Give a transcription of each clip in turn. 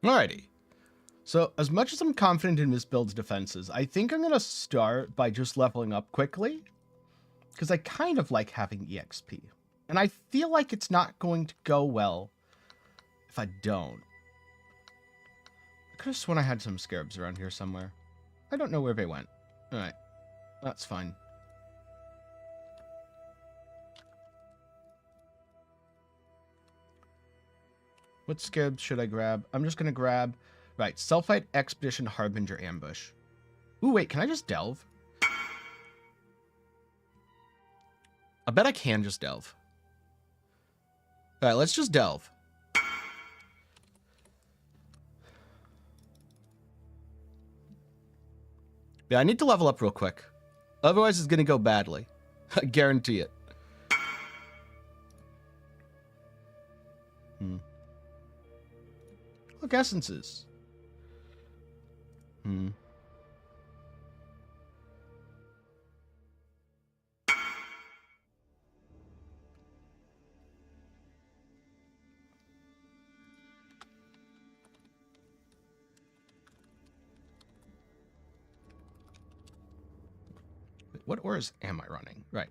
Alrighty. So, as much as I'm confident in this build's defenses, I think I'm going to start by just leveling up quickly. Because I kind of like having EXP. And I feel like it's not going to go well if I don't. I could have sworn I had some scarabs around here somewhere. I don't know where they went. Alright. That's fine. What scarabs should I grab? I'm just going to grab... Right, Sulfite, Expedition, Harbinger, Ambush. Ooh, wait, can I just delve? I bet I can just delve. Alright, let's just delve. Yeah, I need to level up real quick. Otherwise, it's going to go badly. I guarantee it. Look, essences. What ores am I running? Right.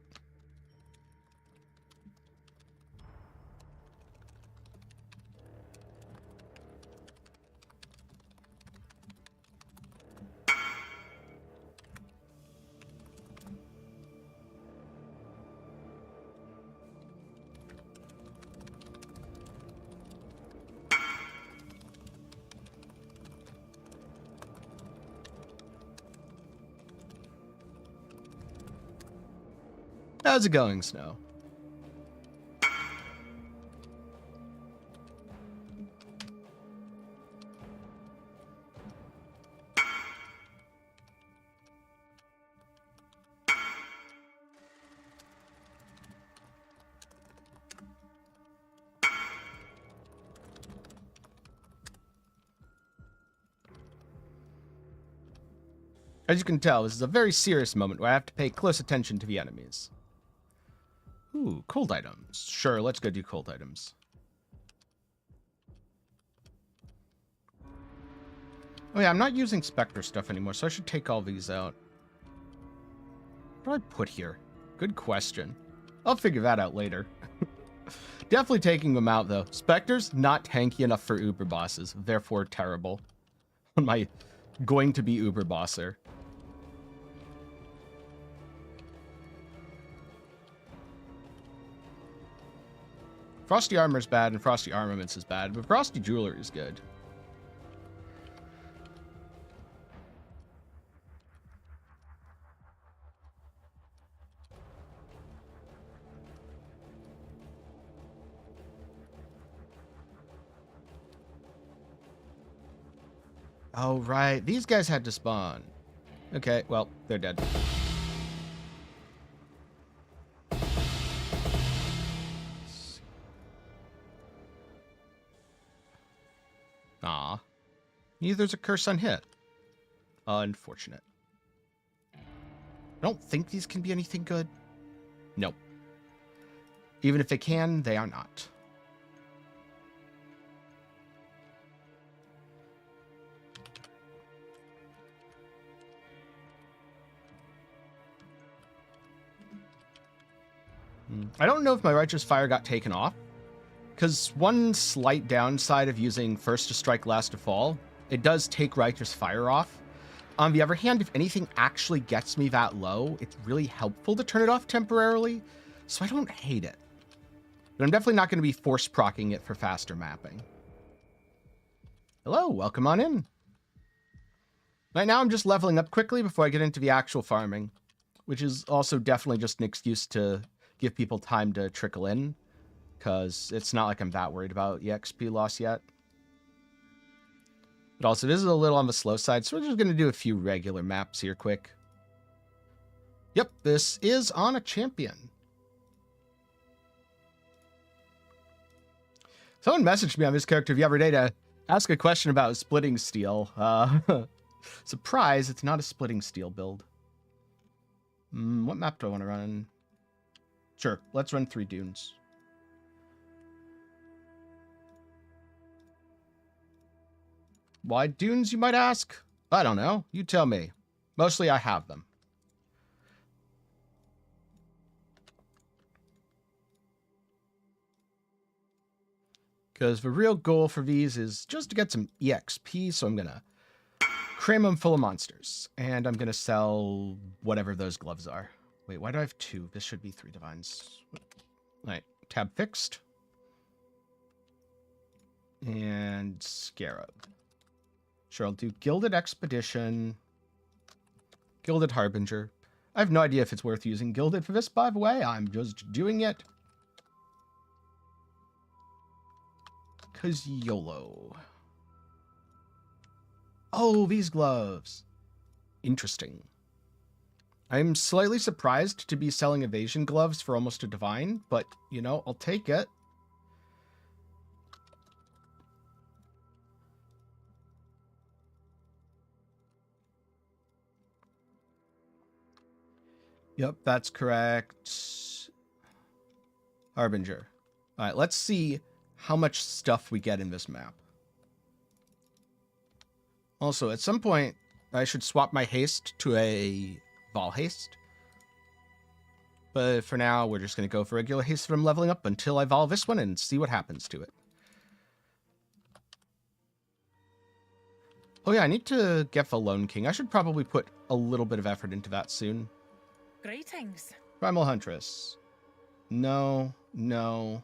How's it going, Snow? As you can tell, this is a very serious moment where I have to pay close attention to the enemies. Ooh, cold items. Sure, let's go do cold items. Oh yeah, I'm not using Specter stuff anymore, so I should take all these out. What do I put here? Good question. I'll figure that out later. Definitely taking them out, though. Spectre's not tanky enough for Uber bosses, therefore terrible. On my going to be Uber bosser. Frosty Armor's bad and Frosty Armaments is bad, but Frosty Jewelry is good. Oh, right. These guys had to spawn. Okay, well, they're dead. Aw. Neither's a curse on hit. Unfortunate. I don't think these can be anything good. Nope. Even if they can, they are not. I don't know if my Righteous Fire got taken off, because one slight downside of using First to Strike, Last to Fall, it does take Righteous Fire off. On the other hand, if anything actually gets me that low, it's really helpful to turn it off temporarily, so I don't hate it. But I'm definitely not going to be force proccing it for faster mapping. Hello, welcome on in. Right now I'm just leveling up quickly before I get into the actual farming, which is also definitely just an excuse to give people time to trickle in, because it's not like I'm that worried about EXP loss yet. But also, this is a little on the slow side, so we're just going to do a few regular maps here quick. Yep, this is on a champion. Someone messaged me on this character the other day to ask a question about splitting steel. Surprise, it's not a splitting steel build. What map do I want to run? Sure, let's run 3 dunes. Why dunes, you might ask? I don't know. You tell me. Mostly I have them. Because the real goal for these is just to get some EXP, so I'm going to cram them full of monsters. And I'm going to sell whatever those gloves are. Wait, why do I have 2? This should be 3 divines. All right, tab fixed. And Scarab. Sure, I'll do Gilded Expedition. Gilded Harbinger. I have no idea if it's worth using Gilded for this, by the way. I'm just doing it. Because YOLO. Oh, these gloves. Interesting. I'm slightly surprised to be selling evasion gloves for almost a divine, but, you know, I'll take it. Yep, that's correct. Harbinger. All right, let's see how much stuff we get in this map. Also, at some point, I should swap my haste to a Vol haste. But for now, we're just going to go for regular haste from leveling up until I Vol this one and see what happens to it. Oh yeah, I need to get the Lone King. I should probably put a little bit of effort into that soon. Greetings. Primal Huntress. No, no.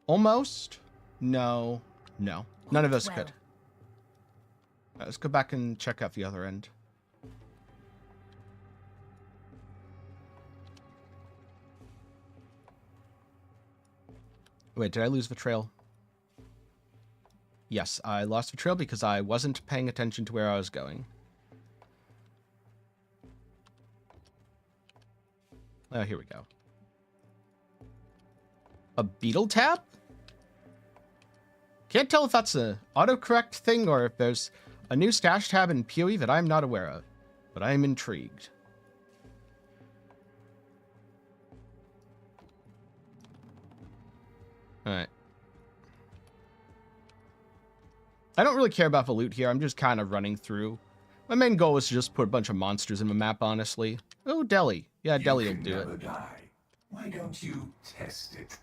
Almost. No, no. None of us could. Let's go back and check out the other end. Wait, did I lose the trail? Yes, I lost the trail because I wasn't paying attention to where I was going. Oh, here we go. A beetle tab? Can't tell if that's a autocorrect thing or if there's a new stash tab in PoE that I'm not aware of, but I am intrigued. Alright. I don't really care about the loot here. I'm just kind of running through. My main goal was to just put a bunch of monsters in the map, honestly. Oh, Delhi. Yeah, Delhi will do it. Die. Why don't you test it?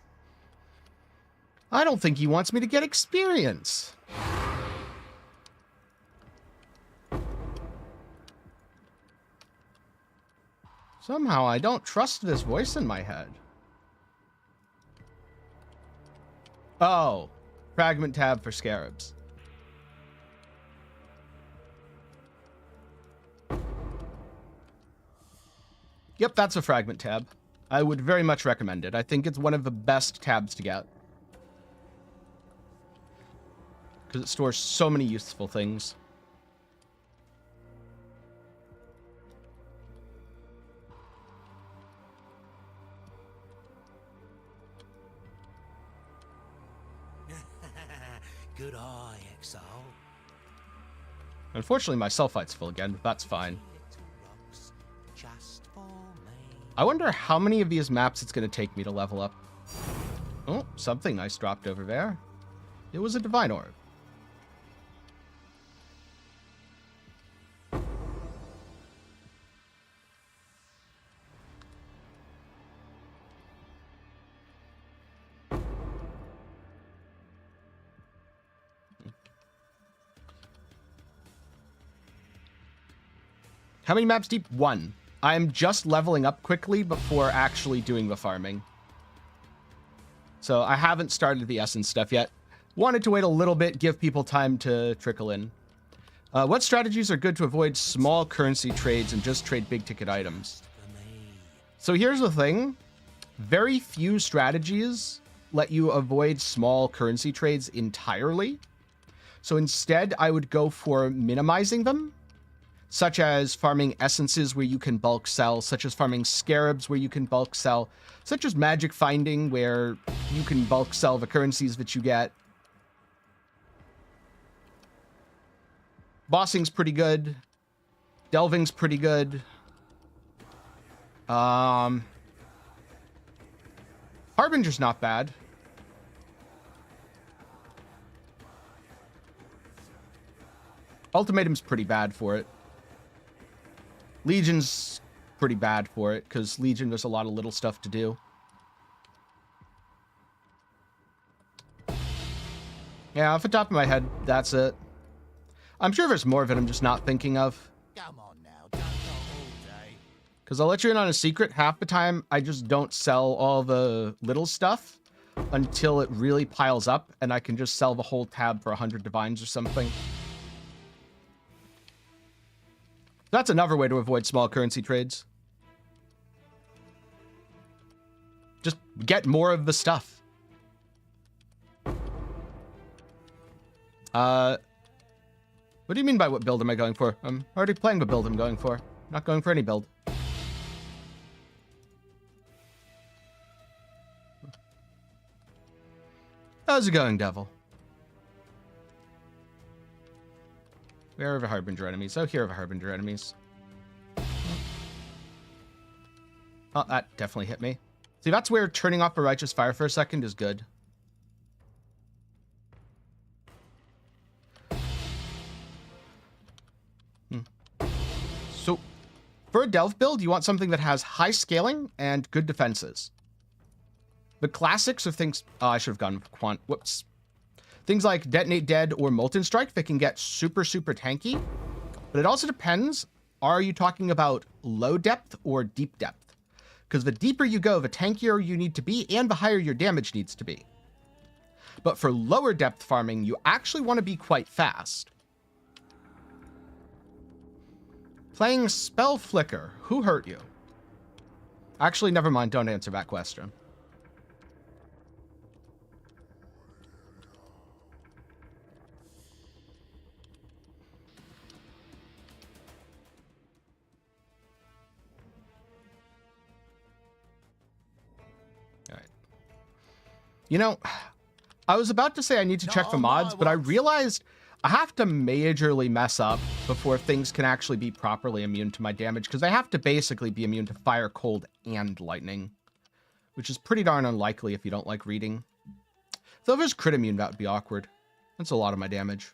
I don't think he wants me to get experience. Somehow I don't trust this voice in my head. Oh, fragment tab for scarabs. Yep, that's a fragment tab. I would very much recommend it. I think it's one of the best tabs to get. Because it stores so many useful things. Good eye, Exile. Unfortunately, my sulfite's full again, but that's fine. I wonder how many of these maps it's going to take me to level up. Oh, something nice dropped over there. It was a divine orb. How many maps deep? 1. I'm just leveling up quickly before actually doing the farming. So I haven't started the essence stuff yet. Wanted to wait a little bit, give people time to trickle in. What strategies are good to avoid small currency trades and just trade big ticket items? So here's the thing. Very few strategies let you avoid small currency trades entirely. So instead, I would go for minimizing them. Such as farming essences where you can bulk sell, such as farming scarabs where you can bulk sell, such as magic finding where you can bulk sell the currencies that you get. Bossing's pretty good. Delving's pretty good. Harbinger's not bad. Ultimatum's pretty bad for it. Legion's pretty bad for it, because Legion, there's a lot of little stuff to do. Yeah, off the top of my head, that's it. I'm sure there's more of it I'm just not thinking of. Come on now, don't talk all day. Because I'll let you in on a secret. Half the time, I just don't sell all the little stuff until it really piles up, and I can just sell the whole tab for 100 divines or something. That's another way to avoid small currency trades. Just get more of the stuff. What do you mean by what build am I going for? I'm already playing the build I'm going for. I'm not going for any build. How's it going, Devil? Where are the Harbinger enemies? Oh, here are the Harbinger enemies. Oh, that definitely hit me. See, that's where turning off a Righteous Fire for a second is good. So, for a Delve build, you want something that has high scaling and good defenses. The classics are things... Oh, I should have gone Quant. Whoops. Things like Detonate Dead or Molten Strike that can get super, super tanky. But it also depends. Are you talking about low depth or deep depth? Because the deeper you go, the tankier you need to be and the higher your damage needs to be. But for lower depth farming, you actually want to be quite fast. Playing Spell Flicker. Who hurt you? Actually, never mind. Don't answer that question. All right. You know, I was about to say I need to check the mods, but I realized I have to majorly mess up before things can actually be properly immune to my damage, because I have to basically be immune to fire, cold, and lightning, which is pretty darn unlikely if you don't like reading. Though if there's crit immune, that would be awkward. That's a lot of my damage.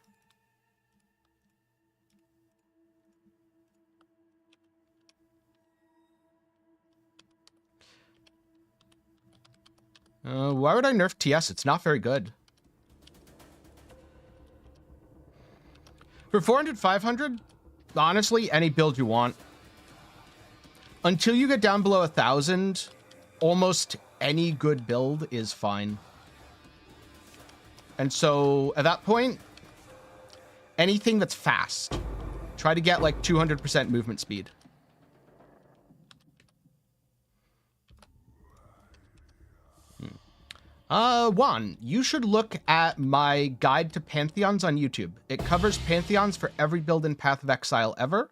Why would I nerf TS? It's not very good. For 400, 500, honestly, any build you want. Until you get down below 1,000, almost any good build is fine. And so, at that point, anything that's fast. Try to get like 200% movement speed. Juan, you should look at my guide to Pantheons on YouTube. It covers Pantheons for every build in Path of Exile ever.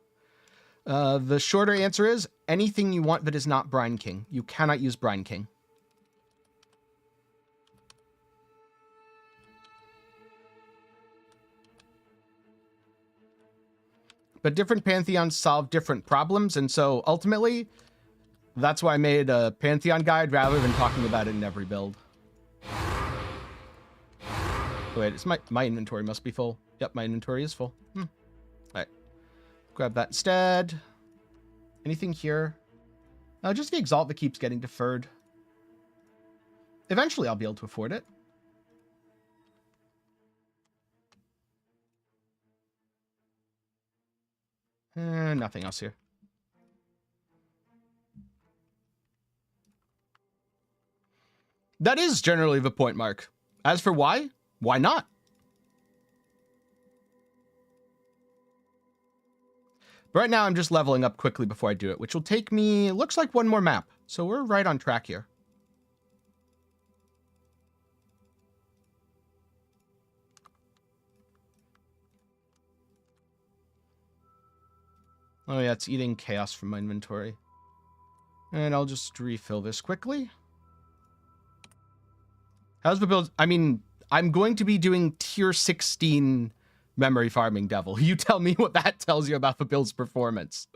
The shorter answer is anything you want that is not Brine King. You cannot use Brine King. But different Pantheons solve different problems, and so ultimately, that's why I made a Pantheon guide rather than talking about it in every build. Wait, it's my inventory must be full. Yep, my inventory is full. All right. Grab that instead. Anything here? No, just the Exalt that keeps getting deferred. Eventually, I'll be able to afford it. Nothing else here. That is generally the point, Mark. As for why not? But right now, I'm just leveling up quickly before I do it, which will take me, looks like one more map. So we're right on track here. Oh yeah, it's eating chaos from my inventory. And I'll just refill this quickly. How's the build? I mean, I'm going to be doing tier 16 memory farming, Devil. You tell me what that tells you about the build's performance.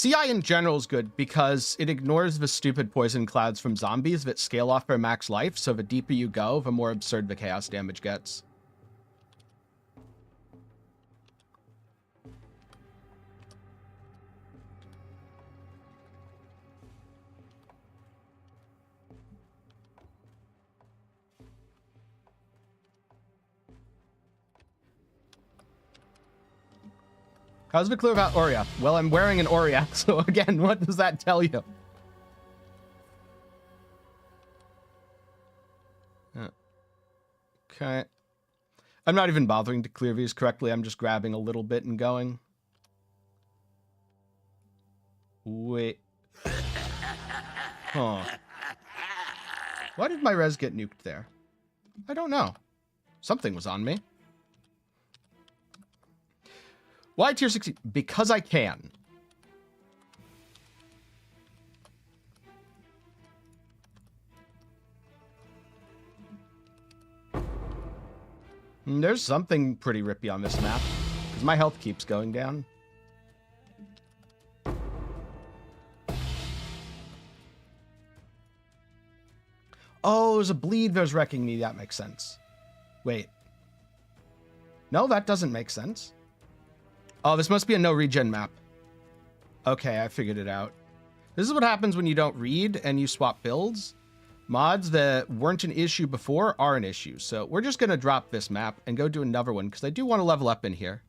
CI in general is good because it ignores the stupid poison clouds from zombies that scale off their max life, so the deeper you go, the more absurd the chaos damage gets. How's the clue about Oriath? Well, I'm wearing an Oriath, so again, what does that tell you? Okay. I'm not even bothering to clear these correctly. I'm just grabbing a little bit and going. Wait. Huh. Why did my res get nuked there? I don't know. Something was on me. Why tier 60? Because I can. There's something pretty rippy on this map, because my health keeps going down. Oh, there's a bleed that's wrecking me. That makes sense. Wait. No, that doesn't make sense. Oh, this must be a no regen map. Okay, I figured it out. This is what happens when you don't read and you swap builds. Mods that weren't an issue before are an issue. So we're just going to drop this map and go do another one because I do want to level up in here.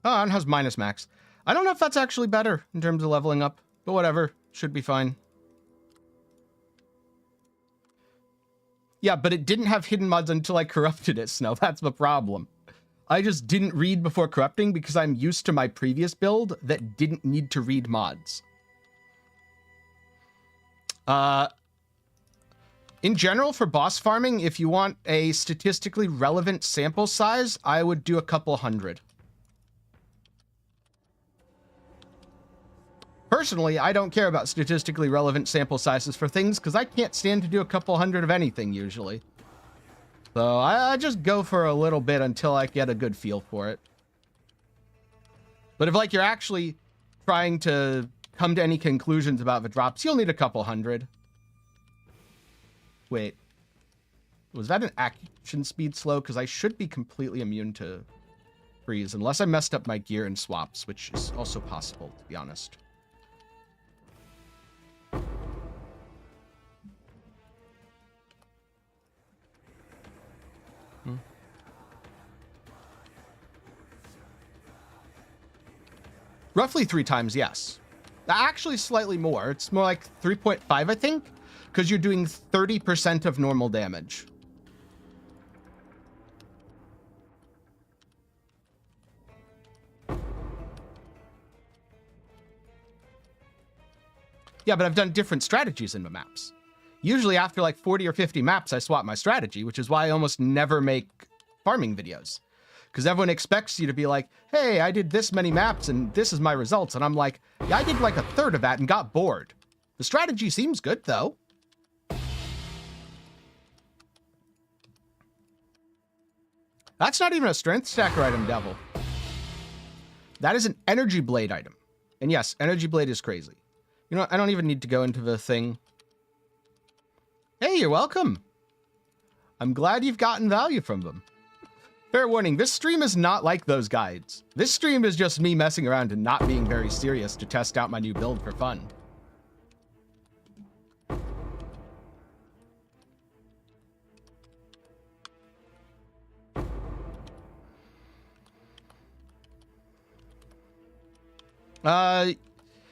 Oh, and has minus max. I don't know if that's actually better in terms of leveling up, but whatever. Should be fine. Yeah, but it didn't have hidden mods until I corrupted it, Snow. That's the problem. I just didn't read before corrupting because I'm used to my previous build that didn't need to read mods. In general, for boss farming, if you want a statistically relevant sample size, I would do a couple hundred. Personally, I don't care about statistically relevant sample sizes for things because I can't stand to do a couple hundred of anything usually. So I just go for a little bit until I get a good feel for it. But if like you're actually trying to come to any conclusions about the drops, you'll need a couple hundred. Wait, was that an action speed slow? Because I should be completely immune to freeze unless I messed up my gear and swaps, which is also possible, to be honest. Roughly 3 times, yes. Actually, slightly more. It's more like 3.5, I think, because you're doing 30% of normal damage. Yeah, but I've done different strategies in the maps. Usually after like 40 or 50 maps, I swap my strategy, which is why I almost never make farming videos. Because everyone expects you to be like, hey, I did this many maps and this is my results. And I'm like, yeah, I did like a third of that and got bored. The strategy seems good, though. That's not even a strength stacker item, Devil. That is an energy blade item. And yes, energy blade is crazy. You know, I don't even need to go into the thing. Hey, you're welcome. I'm glad you've gotten value from them. Fair warning, this stream is not like those guides. This stream is just me messing around and not being very serious to test out my new build for fun.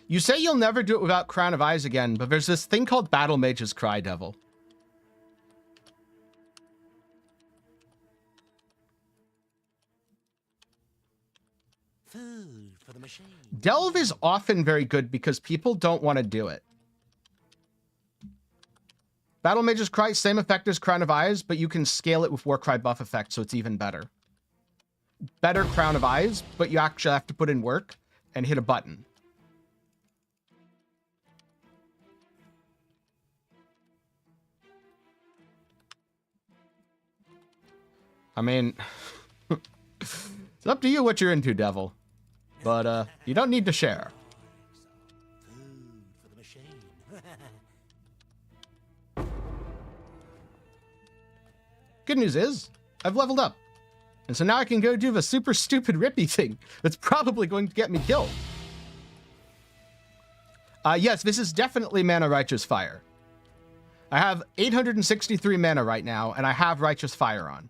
You say you'll never do it without Crown of Eyes again, but there's this thing called Battle Mage's Cry, Devil. Food for the machine. Delve is often very good because people don't want to do it. Battle Mage's Cry, same effect as Crown of Eyes, but you can scale it with Warcry buff effect, so it's even better. Better Crown of Eyes, but you actually have to put in work and hit a button. I mean, it's up to you what you're into, Devil. But, you don't need to share. Food for the machine. Good news is, I've leveled up. And so now I can go do the super stupid Rippy thing that's probably going to get me killed. Yes, this is definitely Mana Righteous Fire. I have 863 mana right now, and I have Righteous Fire on.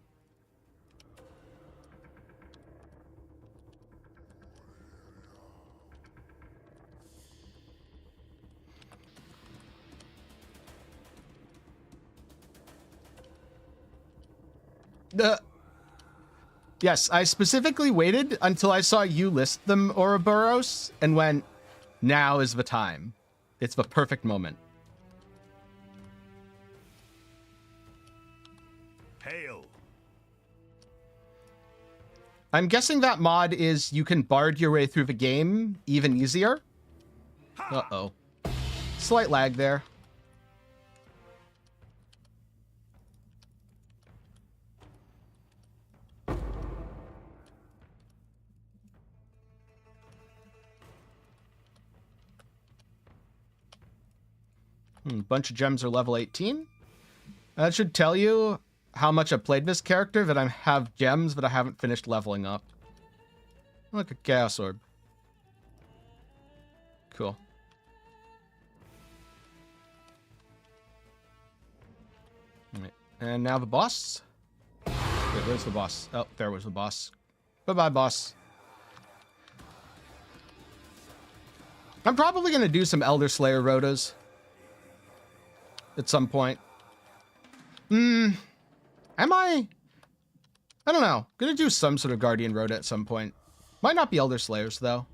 Yes, I specifically waited until I saw you list them, Ouroboros, and went, now is the time. It's the perfect moment. Hail. I'm guessing that mod is you can bard your way through the game even easier. Uh-oh. Slight lag there. Bunch of gems are level 18. That should tell you how much I've played this character, that I have gems that I haven't finished leveling up. Look, a Chaos Orb. Cool. Alright, and now the boss. Wait, where's the boss? Oh, there was the boss. Bye-bye, boss. I'm probably going to do some Elder Slayer rotas at some point. Am I? I don't know. Gonna do some sort of Guardian Rota at some point. Might not be Elder Slayers, though.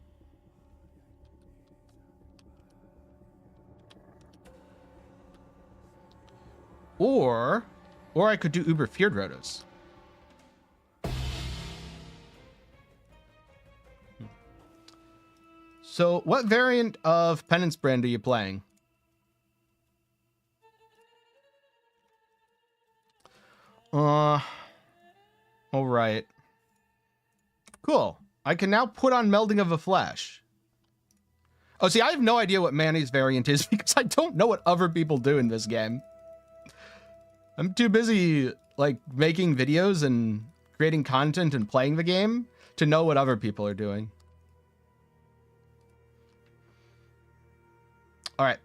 Or I could do Uber Feared Rotas. So, what variant of Penance Brand are you playing? Alright. Cool. I can now put on Melding of the Flesh. Oh, see, I have no idea what Manny's variant is because I don't know what other people do in this game. I'm too busy, like, making videos and creating content and playing the game to know what other people are doing. Alright.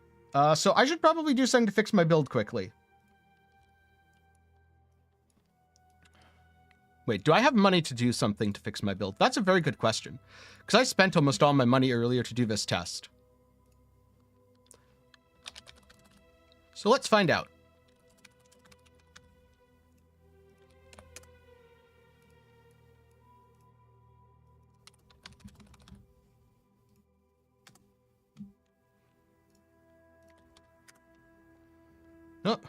So I should probably do something to fix my build quickly. Wait, do I have money to do something to fix my build? That's a very good question. Because I spent almost all my money earlier to do this test. So let's find out. Oh.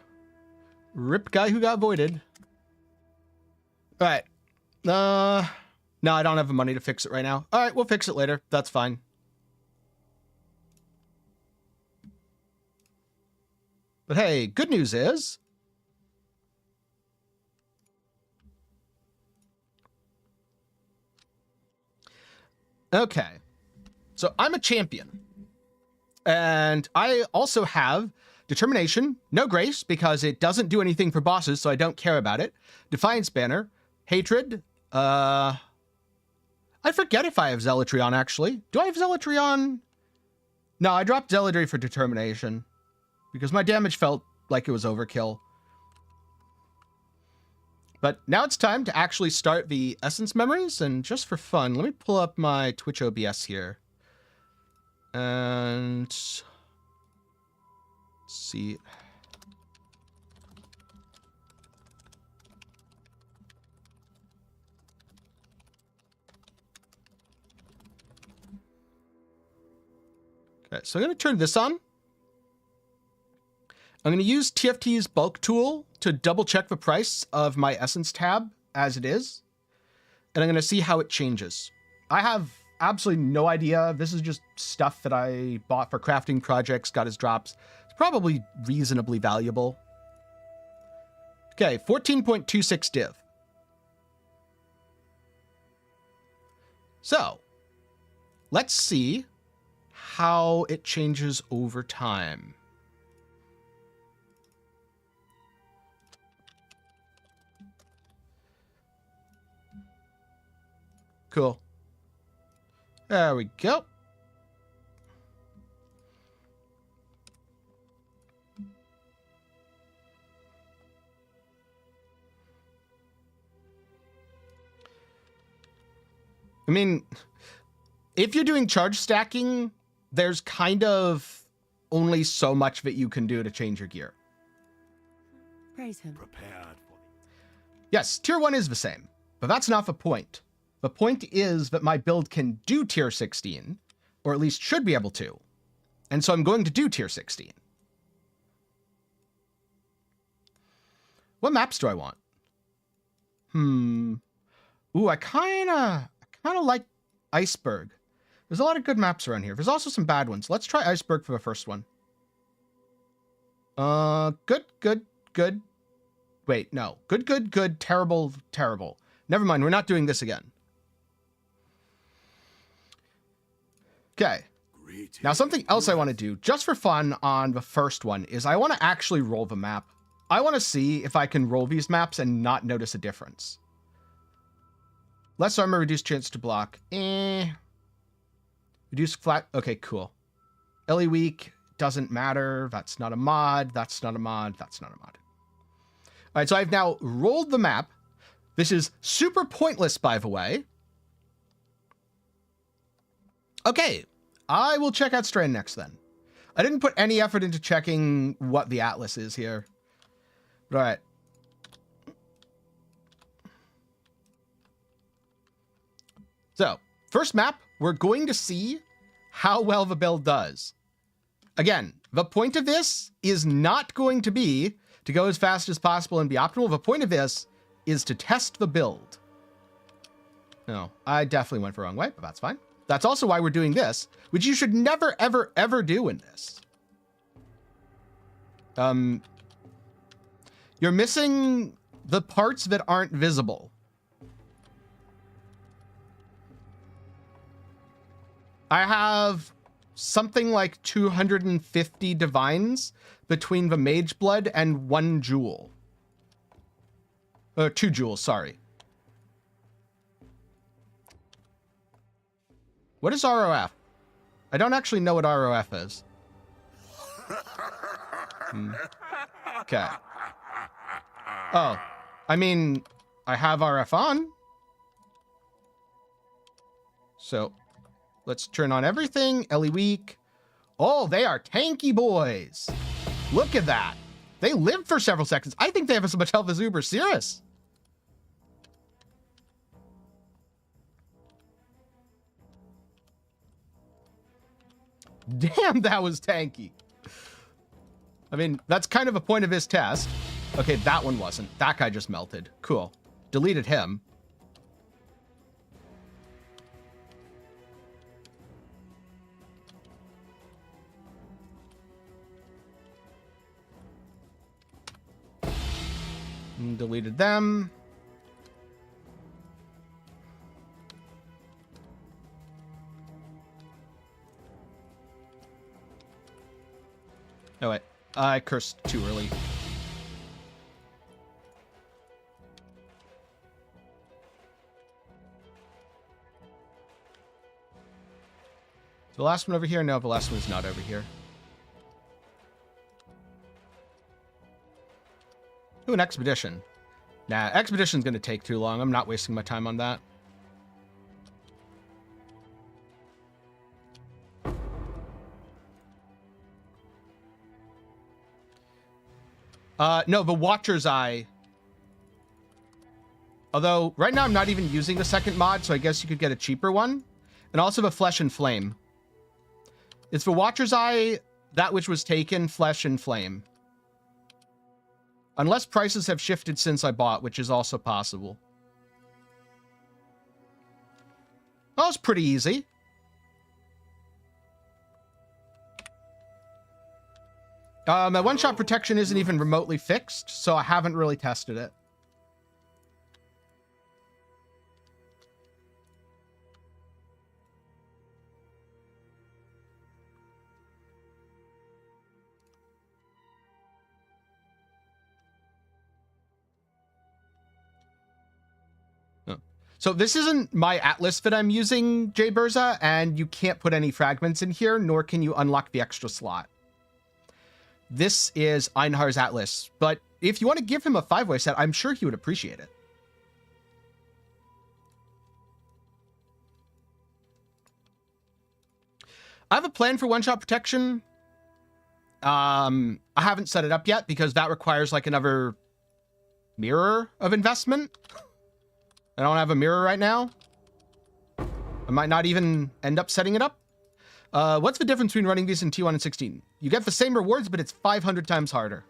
Rip guy who got voided. All right. No, I don't have the money to fix it right now. All right, we'll fix it later. That's fine. But hey, good news is... Okay. So I'm a champion. And I also have Determination, no Grace, because it doesn't do anything for bosses, so I don't care about it. Defiance Banner, Hatred, I forget if I have Zealotry on, actually. Do I have Zealotry on? No, I dropped Zealotry for Determination, because my damage felt like it was overkill. But now it's time to actually start the Essence Memories, and just for fun, let me pull up my Twitch OBS here. And... let's see... So I'm going to turn this on. I'm going to use TFT's bulk tool to double check the price of my Essence tab as it is. And I'm going to see how it changes. I have absolutely no idea. This is just stuff that I bought for crafting projects, got as drops. It's probably reasonably valuable. Okay, 14.26 div. So let's see how it changes over time. Cool. There we go. I mean, if you're doing charge stacking, there's kind of only so much that you can do to change your gear. Praise him. Prepared for Yes, tier 1 is the same, but that's not the point. The point is that my build can do tier 16, or at least should be able to. And so I'm going to do tier 16. What maps do I want? Ooh, I kind of like Iceberg. There's a lot of good maps around here. There's also some bad ones. Let's try Iceberg for the first one. Good. Wait, no. Good, terrible. Never mind, we're not doing this again. Okay. great. Now, something else I want to do, just for fun on the first one, is I want to actually roll the map. I want to see if I can roll these maps and not notice a difference. Less armor, reduced chance to block. Reduce flat. Okay, cool. Ellie weak, doesn't matter. That's not a mod. That's not a mod. That's not a mod. All right, so I've now rolled the map. This is super pointless, by the way. Okay, I will check out Strand next then. I didn't put any effort into checking what the atlas is here. But all right. So, first map, we're going to see how well the build does. Again, the point of this is not going to be to go as fast as possible and be optimal. The point of this is to test the build. No, I definitely went the wrong way, but that's fine. That's also why we're doing this, which you should never, ever, ever do in this. You're missing the parts that aren't visible. I have something like 250 divines between the mage blood and 1 jewel. 2 jewels, sorry. What is ROF? I don't actually know what ROF is. Okay. Oh, I mean, I have RF on. So let's turn on everything. Ellie weak. Oh, they are tanky boys. Look at that. They live for several seconds. I think they have as much health as Uber Cirrus. Damn, that was tanky. I mean, that's kind of a point of his test. Okay, that one wasn't. That guy just melted. Cool. Deleted him. And deleted them. Oh, wait. I cursed too early. The last one over here? No, the last one is not over here. Ooh, an expedition. Nah, expedition's gonna take too long. I'm not wasting my time on that. No, the Watcher's Eye. Although, right now I'm not even using the second mod, so I guess you could get a cheaper one. And also the Flesh and Flame. It's the Watcher's Eye, that which was taken, Flesh and Flame. Unless prices have shifted since I bought, which is also possible. That was pretty easy. My one-shot protection isn't even remotely fixed, so I haven't really tested it. So this isn't my Atlas that I'm using, Jay Burza, and you can't put any fragments in here, nor can you unlock the extra slot. This is Einhar's Atlas, but if you want to give him a 5-way set, I'm sure he would appreciate it. I have a plan for one-shot protection. I haven't set it up yet because that requires like another mirror of investment. I don't have a mirror right now. I might not even end up setting it up. What's the difference between running these in T1 and 16? You get the same rewards, but it's 500 times harder.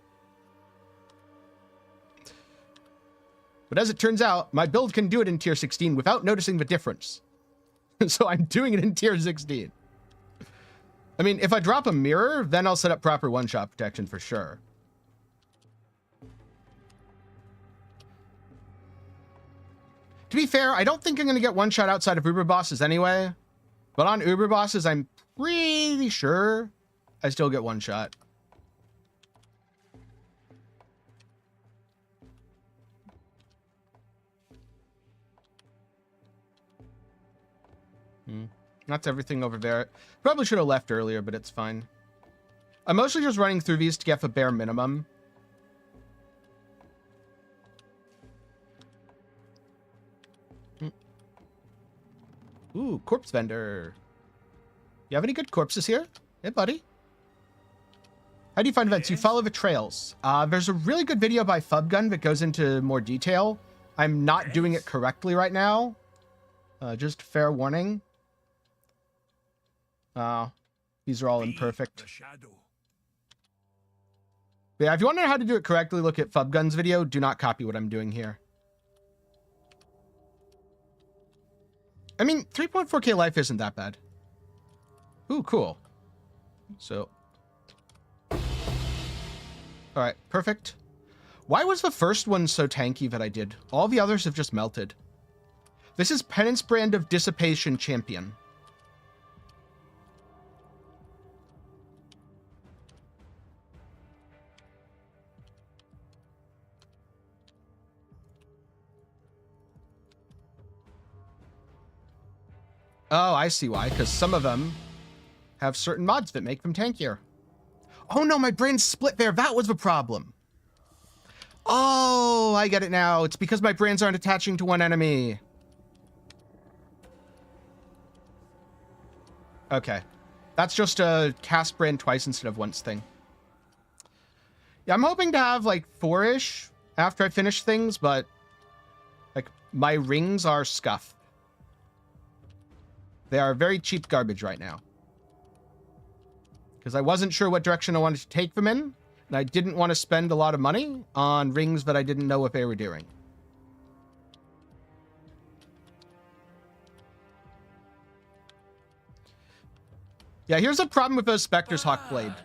But as it turns out, my build can do it in tier 16 without noticing the difference. So I'm doing it in tier 16. I mean, if I drop a mirror, then I'll set up proper one-shot protection for sure. To be fair, I don't think I'm going to get one shot outside of Uber bosses anyway. But on Uber bosses, I'm pretty sure I still get one shot. That's everything over there. Probably should have left earlier, but it's fine. I'm mostly just running through these to get the bare minimum. Ooh, corpse vendor. You have any good corpses here? Hey, buddy. How do you find events? You follow the trails. There's a really good video by Fubgun that goes into more detail. I'm not doing it correctly right now. Just fair warning. These are all imperfect. But yeah, if you want to know how to do it correctly, look at Fubgun's video. Do not copy what I'm doing here. I mean, 3.4k life isn't that bad. Ooh, cool. So. Alright, perfect. Why was the first one so tanky that I did? All the others have just melted. This is Penance Brand of Dissipation Champion. Oh, I see why, because some of them have certain mods that make them tankier. Oh no, my brain split there. That was the problem. Oh, I get it now. It's because my brains aren't attaching to one enemy. Okay. That's just a cast brand twice instead of once thing. Yeah, I'm hoping to have like 4-ish after I finish things, but like my rings are scuffed. They are very cheap garbage right now. Because I wasn't sure what direction I wanted to take them in. And I didn't want to spend a lot of money on rings that I didn't know what they were doing. Yeah, here's a problem with those Specter's Hawk Blade.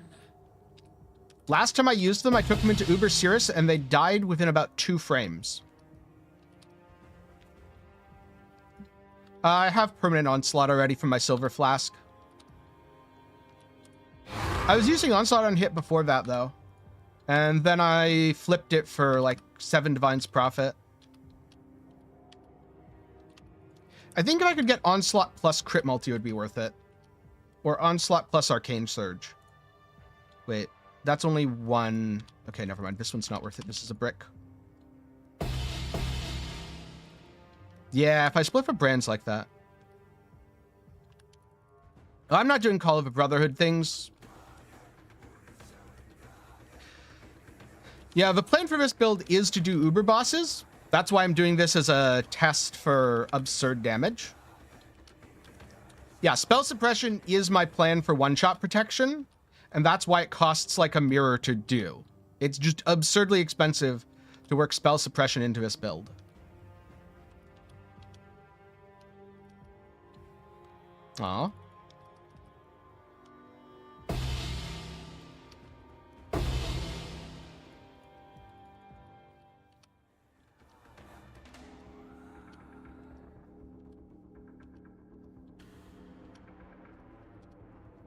Last time I used them, I took them into Uber Cirrus and they died within about 2 frames. I have permanent onslaught already from my silver flask. I was using onslaught on hit before that though. And then I flipped it for like 7 Divine's Profit. I think if I could get onslaught plus crit multi, it would be worth it. Or onslaught plus arcane surge. Wait, that's only one. Okay, never mind. This one's not worth it. This is a brick. Yeah, if I split for brands like that. I'm not doing Call of the Brotherhood things. Yeah, the plan for this build is to do Uber bosses. That's why I'm doing this as a test for absurd damage. Yeah, spell suppression is my plan for one-shot protection, and that's why it costs like a mirror to do. It's just absurdly expensive to work spell suppression into this build. Aw.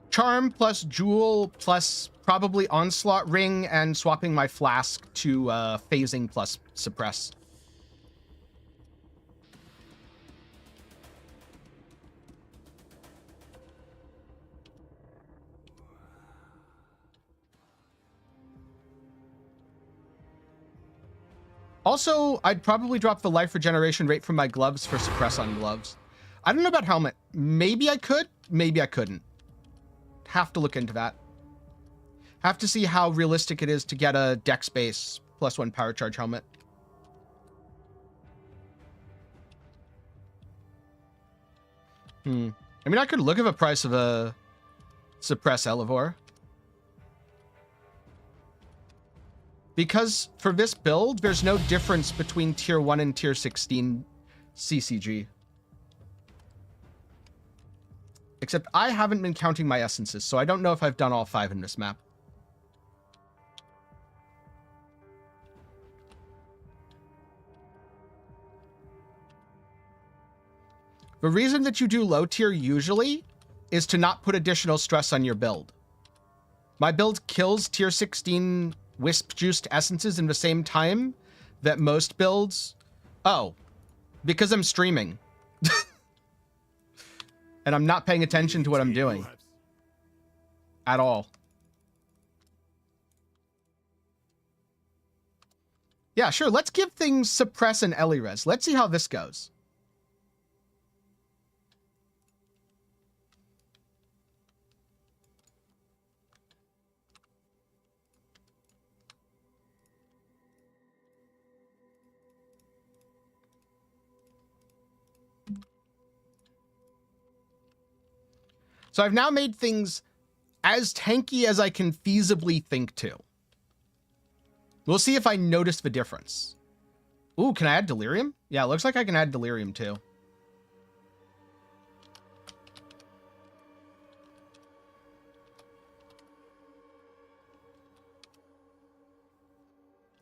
Charm plus Jewel plus probably Onslaught Ring and swapping my flask to phasing plus suppress. Also, I'd probably drop the life regeneration rate from my gloves for suppress on gloves. I don't know about helmet. Maybe I could, maybe I couldn't. Have to look into that. Have to see how realistic it is to get a dex base +1 power charge helmet. I mean, I could look at the price of a suppress Elevore. Because for this build, there's no difference between tier 1 and tier 16 CCG. Except I haven't been counting my essences, so I don't know if I've done all 5 in this map. The reason that you do low tier usually is to not put additional stress on your build. My build kills tier 16 wisp juiced essences in the same time that most builds. Oh, because I'm streaming. And I'm not paying attention to what I'm doing at all. Yeah, sure. Let's give things suppress and Elirez. Let's see how this goes. So I've now made things as tanky as I can feasibly think to. We'll see if I notice the difference. Ooh, can I add delirium? Yeah, it looks like I can add delirium too.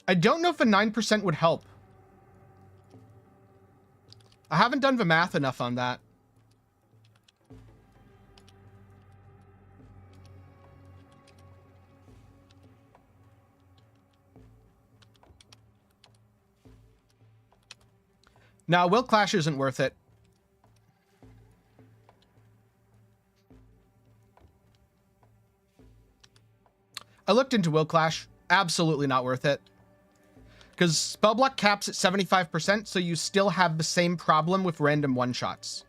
I don't know if a 9% would help. I haven't done the math enough on that. No, Will Clash isn't worth it. I looked into Will Clash. Absolutely not worth it. Because Spellblock caps at 75%, so you still have the same problem with random one-shots.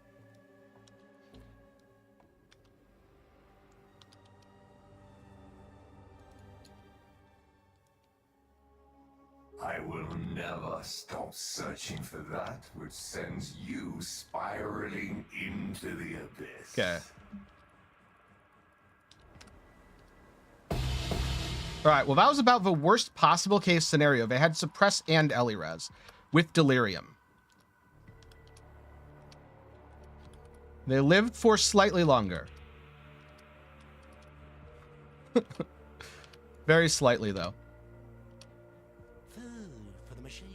I will never stop searching for that which sends you spiraling into the abyss. Okay. All right, well, that was about the worst possible case scenario. They had suppress and Elirez with delirium. They lived for slightly longer. Very slightly, though. Food for the machine.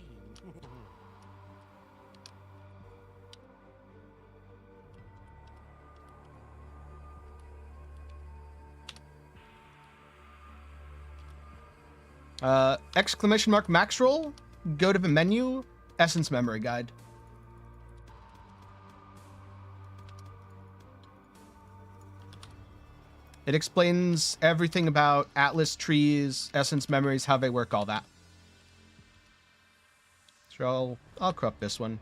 Exclamation mark max roll. Go to the menu. Essence memory guide. It explains everything about Atlas trees, essence memories, how they work, all that. So I'll corrupt this one.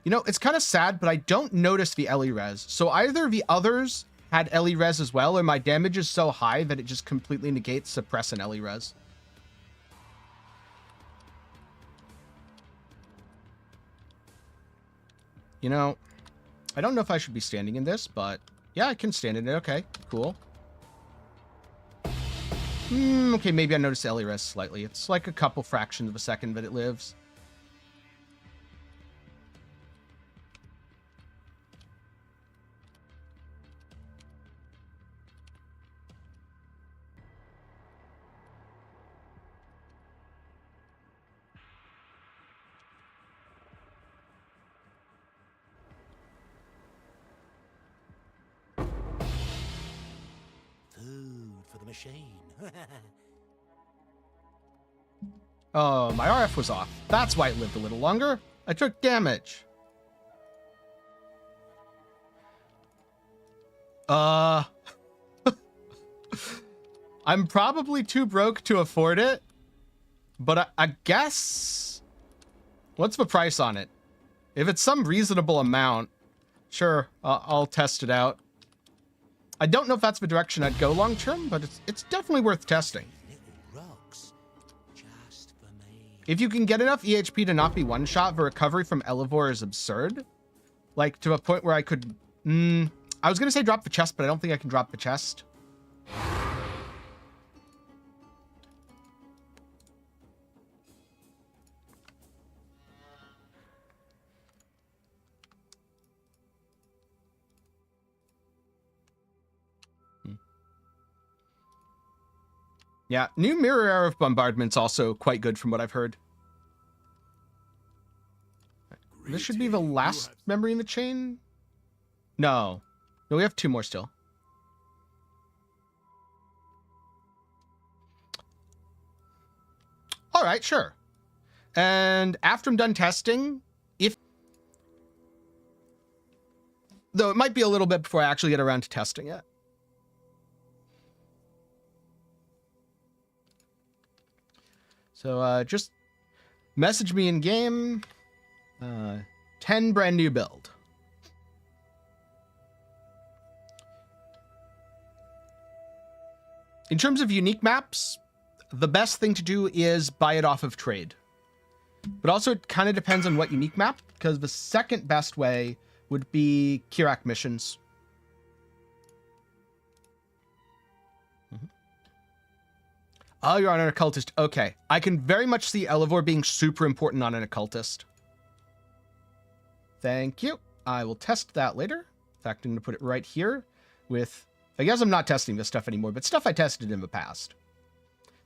You know, it's kind of sad, but I don't notice the Elirez. So either the others had Elirez as well, or my damage is so high that it just completely negates suppress and Elirez. You know, I don't know if I should be standing in this, but yeah, I can stand in it. Okay, cool. Okay, maybe I noticed Elirez slightly. It's like a couple fractions of a second that it lives. Machine. Oh, my RF was off. That's why it lived a little longer. I took damage. I'm probably too broke to afford it, but I guess... What's the price on it? If it's some reasonable amount, sure, I'll test it out. I don't know if that's the direction I'd go long term, but it's definitely worth testing. Little rocks. Just for me. If you can get enough EHP to not be one-shot, the recovery from Elevore is absurd. Like, to a point where I could... I was going to say drop the chest, but I don't think I can drop the chest. Yeah, new mirror arrow of bombardment's also quite good from what I've heard. This should be the last memory in the chain? No. No, we have 2 more still. All right, sure. And after I'm done testing, though it might be a little bit before I actually get around to testing it. So just message me in game. 10 brand new build. In terms of unique maps, the best thing to do is buy it off of trade. But also it kind of depends on what unique map, because the second best way would be Kirak missions. Oh, you're on an occultist. Okay. I can very much see Elevore being super important on an occultist. Thank you. I will test that later. In fact, I'm going to put it right here with... I guess I'm not testing this stuff anymore, but stuff I tested in the past.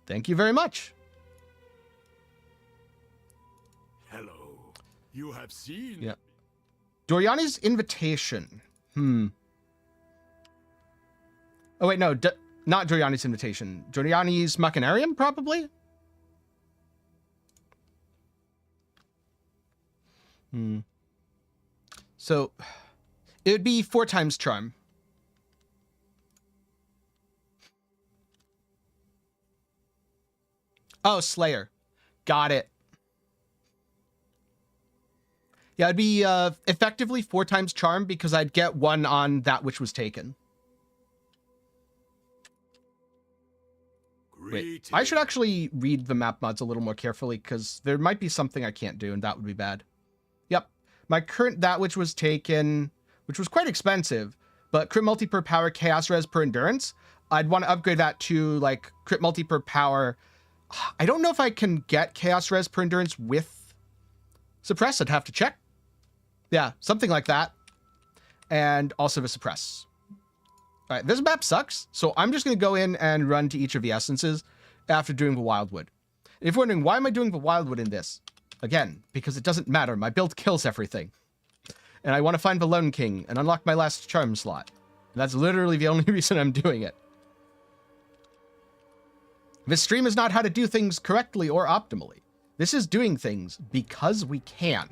Thank you very much. Hello. You have seen... Yeah. Doriani's invitation. Oh, wait, no. Not Doriani's invitation. Doriani's Machinarium, probably? So, it would be 4 times charm. Oh, Slayer. Got it. Yeah, it'd be effectively 4 times charm because I'd get 1 on that which was taken. Wait, I should actually read the map mods a little more carefully because there might be something I can't do and that would be bad. Yep. My current that which was taken, which was quite expensive, but crit multi per power, chaos res per endurance, I'd want to upgrade that to like crit multi per power. I don't know if I can get chaos res per endurance with suppress. I'd have to check. Yeah, something like that. And also the suppress. All right, this map sucks, so I'm just going to go in and run to each of the essences after doing the Wildwood. If you're wondering, why am I doing the Wildwood in this? Again, because it doesn't matter. My build kills everything. And I want to find the Lone King and unlock my last charm slot. And that's literally the only reason I'm doing it. This stream is not how to do things correctly or optimally. This is doing things because we can.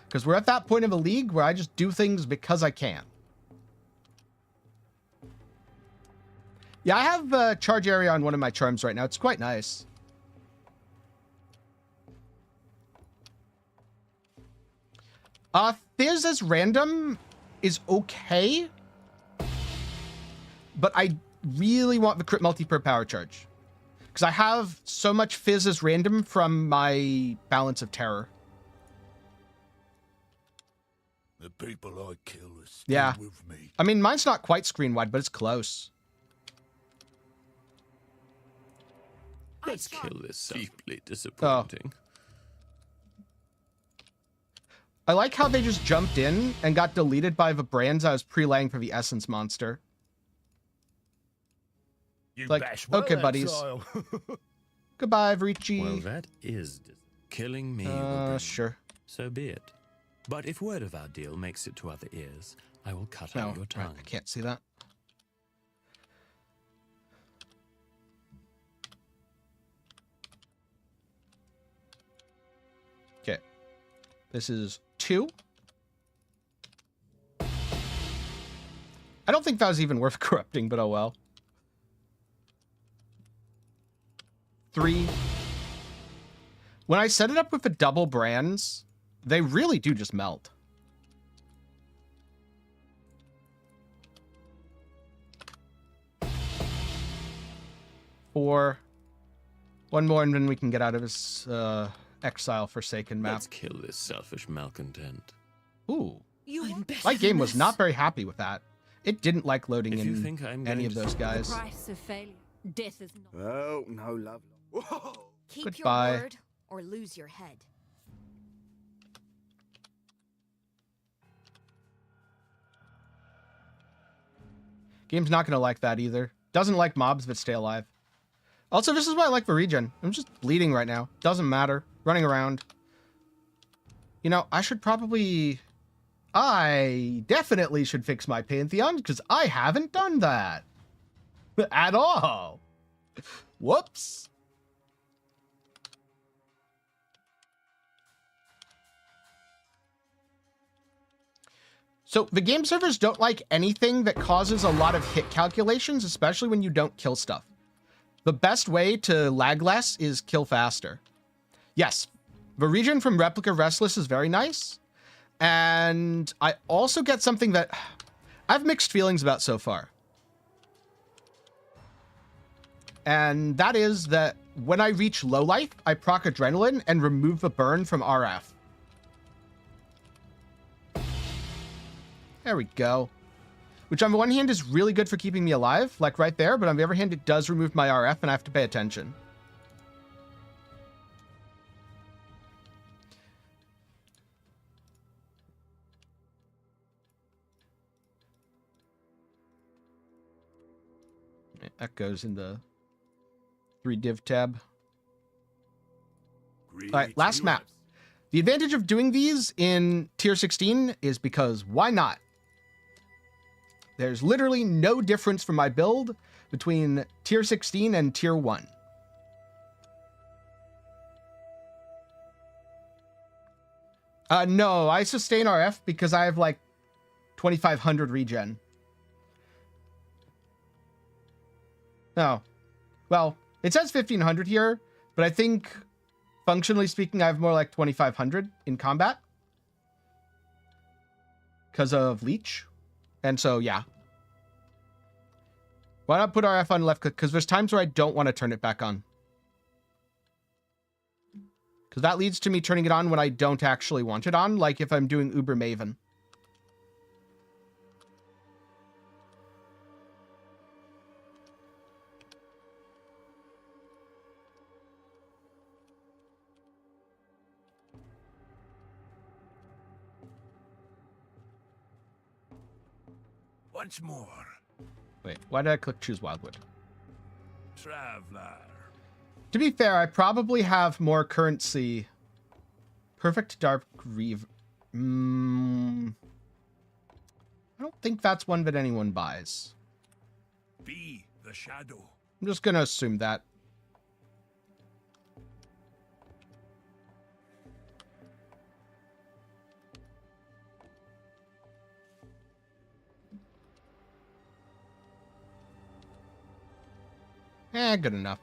Because we're at that point of a league where I just do things because I can. Yeah, I have a charge area on one of my charms right now. It's quite nice. Fizz as random is okay. But I really want the crit multi per power charge. Because I have so much Fizz as random from my Balance of Terror. The people I kill are still Yeah. with me. I mean, mine's not quite screen wide, but it's close. Let's kill this stuff. Deeply disappointing. I like how they just jumped in and got deleted by the brands I was pre-laying for the Essence monster. You Like, bash well, okay, buddies. exile. Goodbye, Vrici. Well, that is killing me. will bring- Sure. So be it. But if word of our deal makes it to other ears, I will cut No, out your right, tongue. I can't see that. Okay. This is 2. I don't think that was even worth corrupting, but oh well. 3. When I set it up with the double brands, they really do just melt. 4. One more and then we can get out of his exile Forsaken map. Let's kill this selfish malcontent. Ooh. I'm better My game than was this. not very happy with that. It didn't like loading If you in think I'm any going of to those see- guys. The price of failure. Death is not. Oh, no, love. Whoa. Keep Goodbye. your word or lose your head. Game's not going to like that either. Doesn't like mobs that stay alive. Also, this is why I like the regen. I'm just bleeding right now. Doesn't matter. Running around. You know, I should probably... I definitely should fix my Pantheon, because I haven't done that. At all. Whoops. So the game servers don't like anything that causes a lot of hit calculations, especially when you don't kill stuff. The best way to lag less is kill faster. Yes, the regen from Replica Restless is very nice. And I also get something that I have mixed feelings about so far. And that is that when I reach low life, I proc Adrenaline and remove the burn from RF. There we go. Which on the one hand is really good for keeping me alive, like right there, but on the other hand, it does remove my RF and I have to pay attention. That goes in the 3 div tab. All right, last map. The advantage of doing these in tier 16 is because why not? There's literally no difference from my build between tier 16 and tier 1. No, I sustain RF because I have like 2,500 regen. No. Well, it says 1,500 here, but I think functionally speaking, I have more like 2,500 in combat because of Leech. And so, yeah. Why not put RF on left click? Because there's times where I don't want to turn it back on. Because that leads to me turning it on when I don't actually want it on, like if I'm doing Uber Maven. Once more, Wait, why did I click choose Wildwood? traveler. To be fair, I probably have more currency. Perfect Dark Reeve. I don't think that's one that anyone buys. Be the shadow. I'm just going to assume that. Good enough.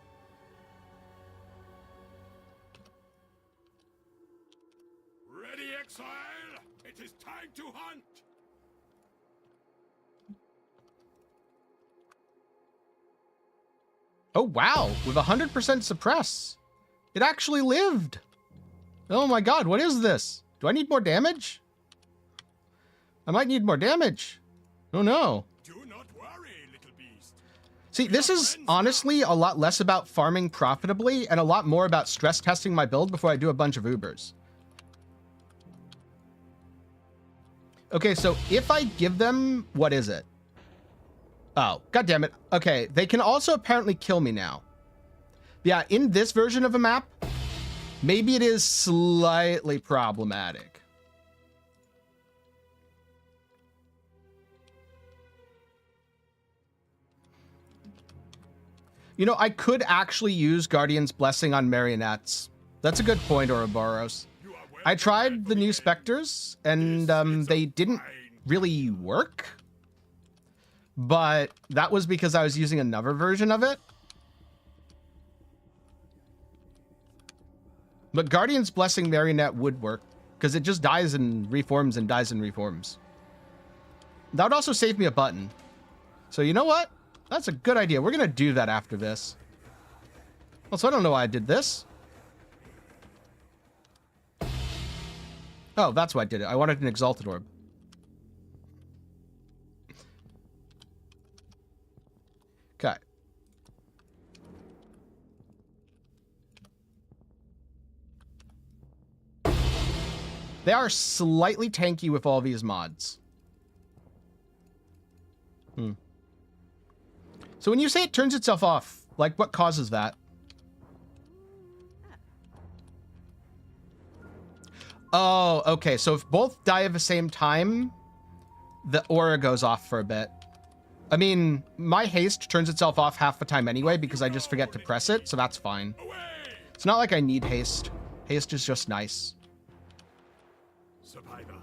Ready, exile? It is time to hunt. Oh, wow. With 100% suppress. It actually lived. Oh my god, what is this? Do I need more damage? I might need more damage. Oh no. Do not worry, little beast. See, this is honestly a lot less about farming profitably and a lot more about stress testing my build before I do a bunch of Ubers. Okay, so if I give them, what is it? Oh, god damn it. Okay, they can also apparently kill me now. Yeah, in this version of a map, maybe it is slightly problematic. You know, I could actually use Guardian's Blessing on marionettes. That's a good point, Ouroboros. I tried the new Specters, and they didn't really work. But that was because I was using another version of it. But Guardian's Blessing Marionette would work, because it just dies and reforms and dies and reforms. That would also save me a button. So you know what? That's a good idea. We're going to do that after this. Also, I don't know why I did this. Oh, that's why I did it. I wanted an Exalted Orb. Okay. They are slightly tanky with all these mods. So when you say it turns itself off, like what causes that? Oh, okay. So if both die at the same time, the aura goes off for a bit. I mean, my haste turns itself off half the time anyway because I just forget to press it, so that's fine. It's not like I need haste. Haste is just nice. Survivor,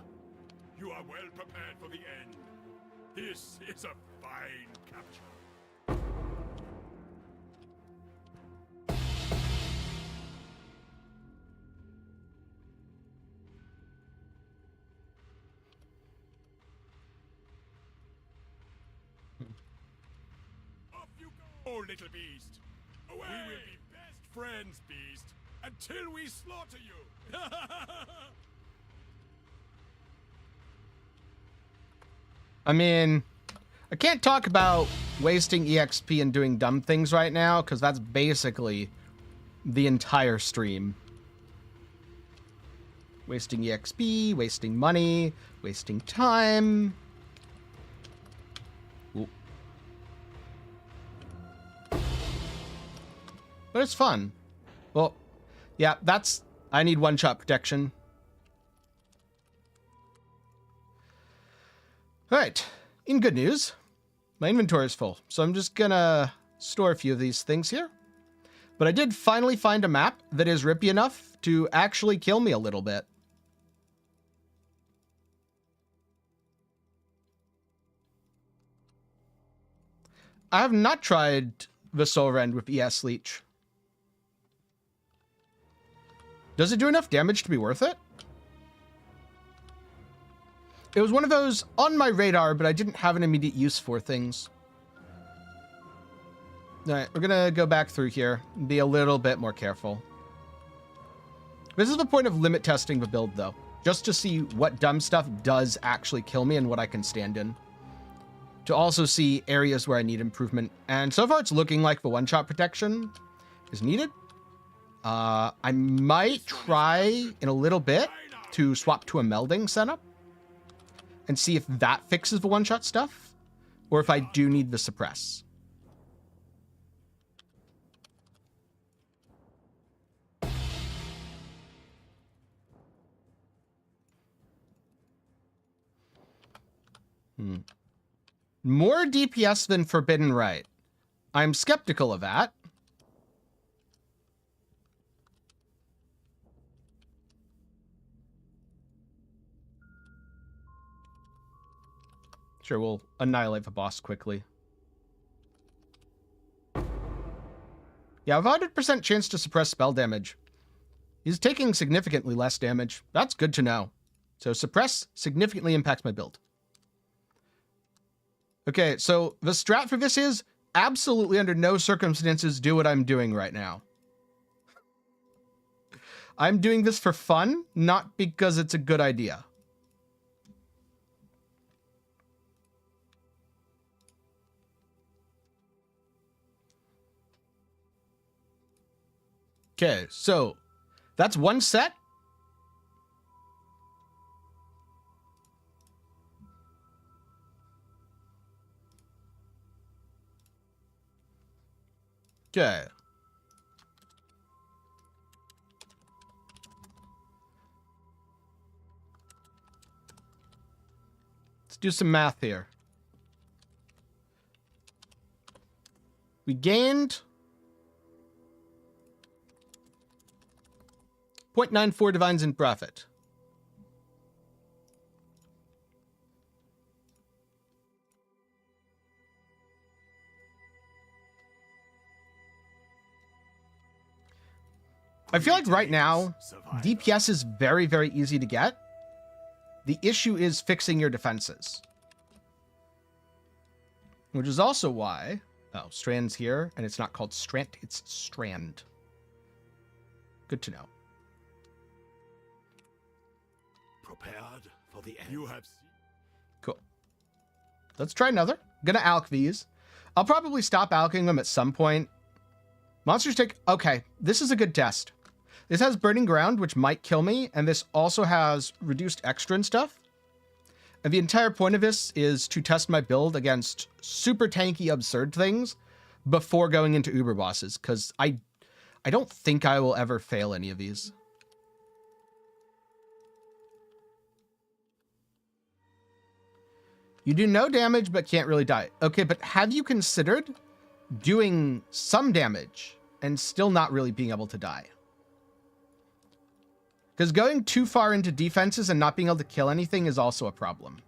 you are well prepared for the end. This is a fine capture. Off you go, little beast. Away. We will be best friends, beast, until we slaughter you. I mean, I can't talk about wasting EXP and doing dumb things right now, because that's basically the entire stream. Wasting EXP, wasting money, wasting time. Ooh. But it's fun. Well, yeah, that's... I need one-shot protection. Alright, in good news, my inventory is full, so I'm just gonna store a few of these things here. But I did finally find a map that is rippy enough to actually kill me a little bit. I have not tried the Soul Rend with ES Leech. Does it do enough damage to be worth it? It was one of those on my radar, but I didn't have an immediate use for things. All right, we're going to go back through here and be a little bit more careful. This is the point of limit testing the build, though. Just to see what dumb stuff does actually kill me and what I can stand in. To also see areas where I need improvement. And so far, it's looking like the one-shot protection is needed. I might try in a little bit to swap to a melding setup and see if that fixes the one-shot stuff, or if I do need the suppress. More DPS than Forbidden Right. I'm skeptical of that. Sure, we'll annihilate the boss quickly. Yeah, 100% chance to suppress spell damage. He's taking significantly less damage. That's good to know. So suppress significantly impacts my build. Okay, so the strat for this is absolutely under no circumstances do what I'm doing right now. I'm doing this for fun, not because it's a good idea. Okay, so that's one set. Okay. Let's do some math here. We gained 0.94 divines in profit. I feel like right now, Survivor. DPS is very, very easy to get. The issue is fixing your defenses. Which is also why... Oh, Strand's here, and it's not called Strand, it's Strand. Good to know. Prepared for the end. You have seen. Cool. Let's try another. Gonna alch these. I'll probably stop alching them at some point. Monsters take... Okay, this is a good test. This has Burning Ground, which might kill me, and this also has reduced extra and stuff. And the entire point of this is to test my build against super tanky, absurd things before going into Uber bosses, because I don't think I will ever fail any of these. You do no damage, but can't really die. Okay, but have you considered doing some damage and still not really being able to die? Because going too far into defenses and not being able to kill anything is also a problem.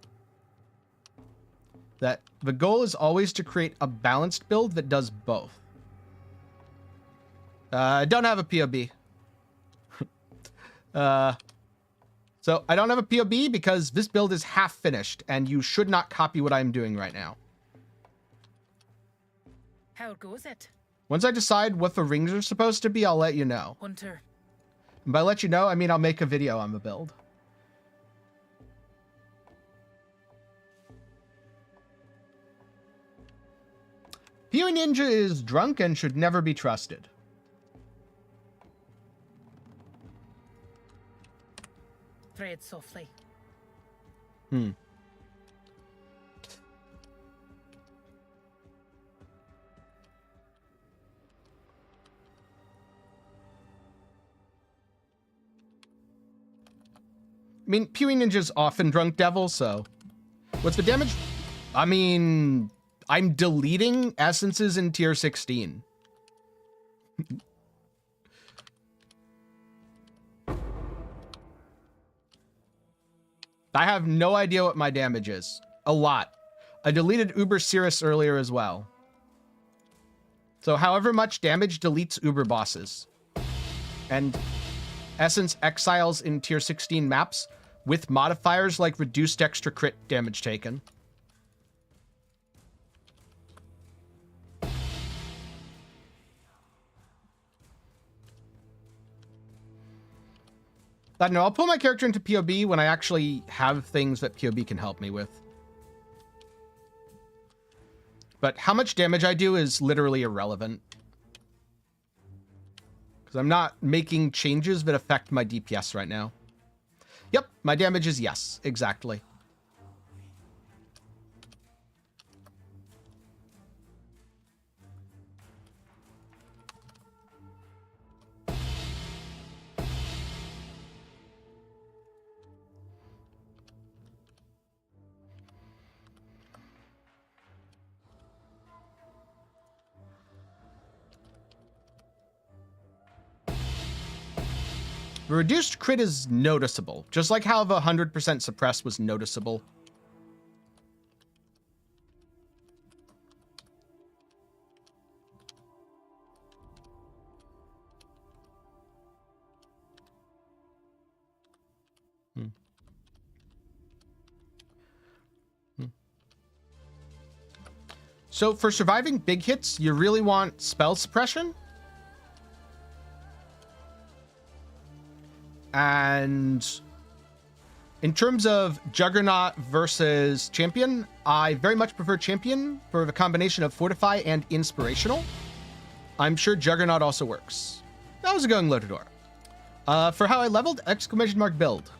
That the goal is always to create a balanced build that does both. I don't have a POB. So I don't have a POB because this build is half finished and you should not copy what I'm doing right now. How goes it, Once I decide what the rings are supposed to be, I'll let you know. Hunter? And by let you know, I mean I'll make a video on the build. POE Ninja is drunk and should never be trusted. Tread softly. I mean, POE Ninja's often drunk devil, so... What's the damage? I mean... I'm deleting essences in tier 16. I have no idea what my damage is. A lot. I deleted Uber Cirrus earlier as well. So however much damage deletes Uber bosses. And Essence exiles in tier 16 maps with modifiers like reduced extra crit damage taken. I don't know, I'll pull my character into POB when I actually have things that POB can help me with. But how much damage I do is literally irrelevant. Because I'm not making changes that affect my DPS right now. Yep, my damage is yes, exactly. The reduced crit is noticeable, just like how the 100% suppress was noticeable. So for surviving big hits, you really want spell suppression? And in terms of Juggernaut versus Champion, I very much prefer Champion for the combination of Fortify and Inspirational. I'm sure Juggernaut also works. How's it going, Lotador? For how I leveled, exclamation mark build.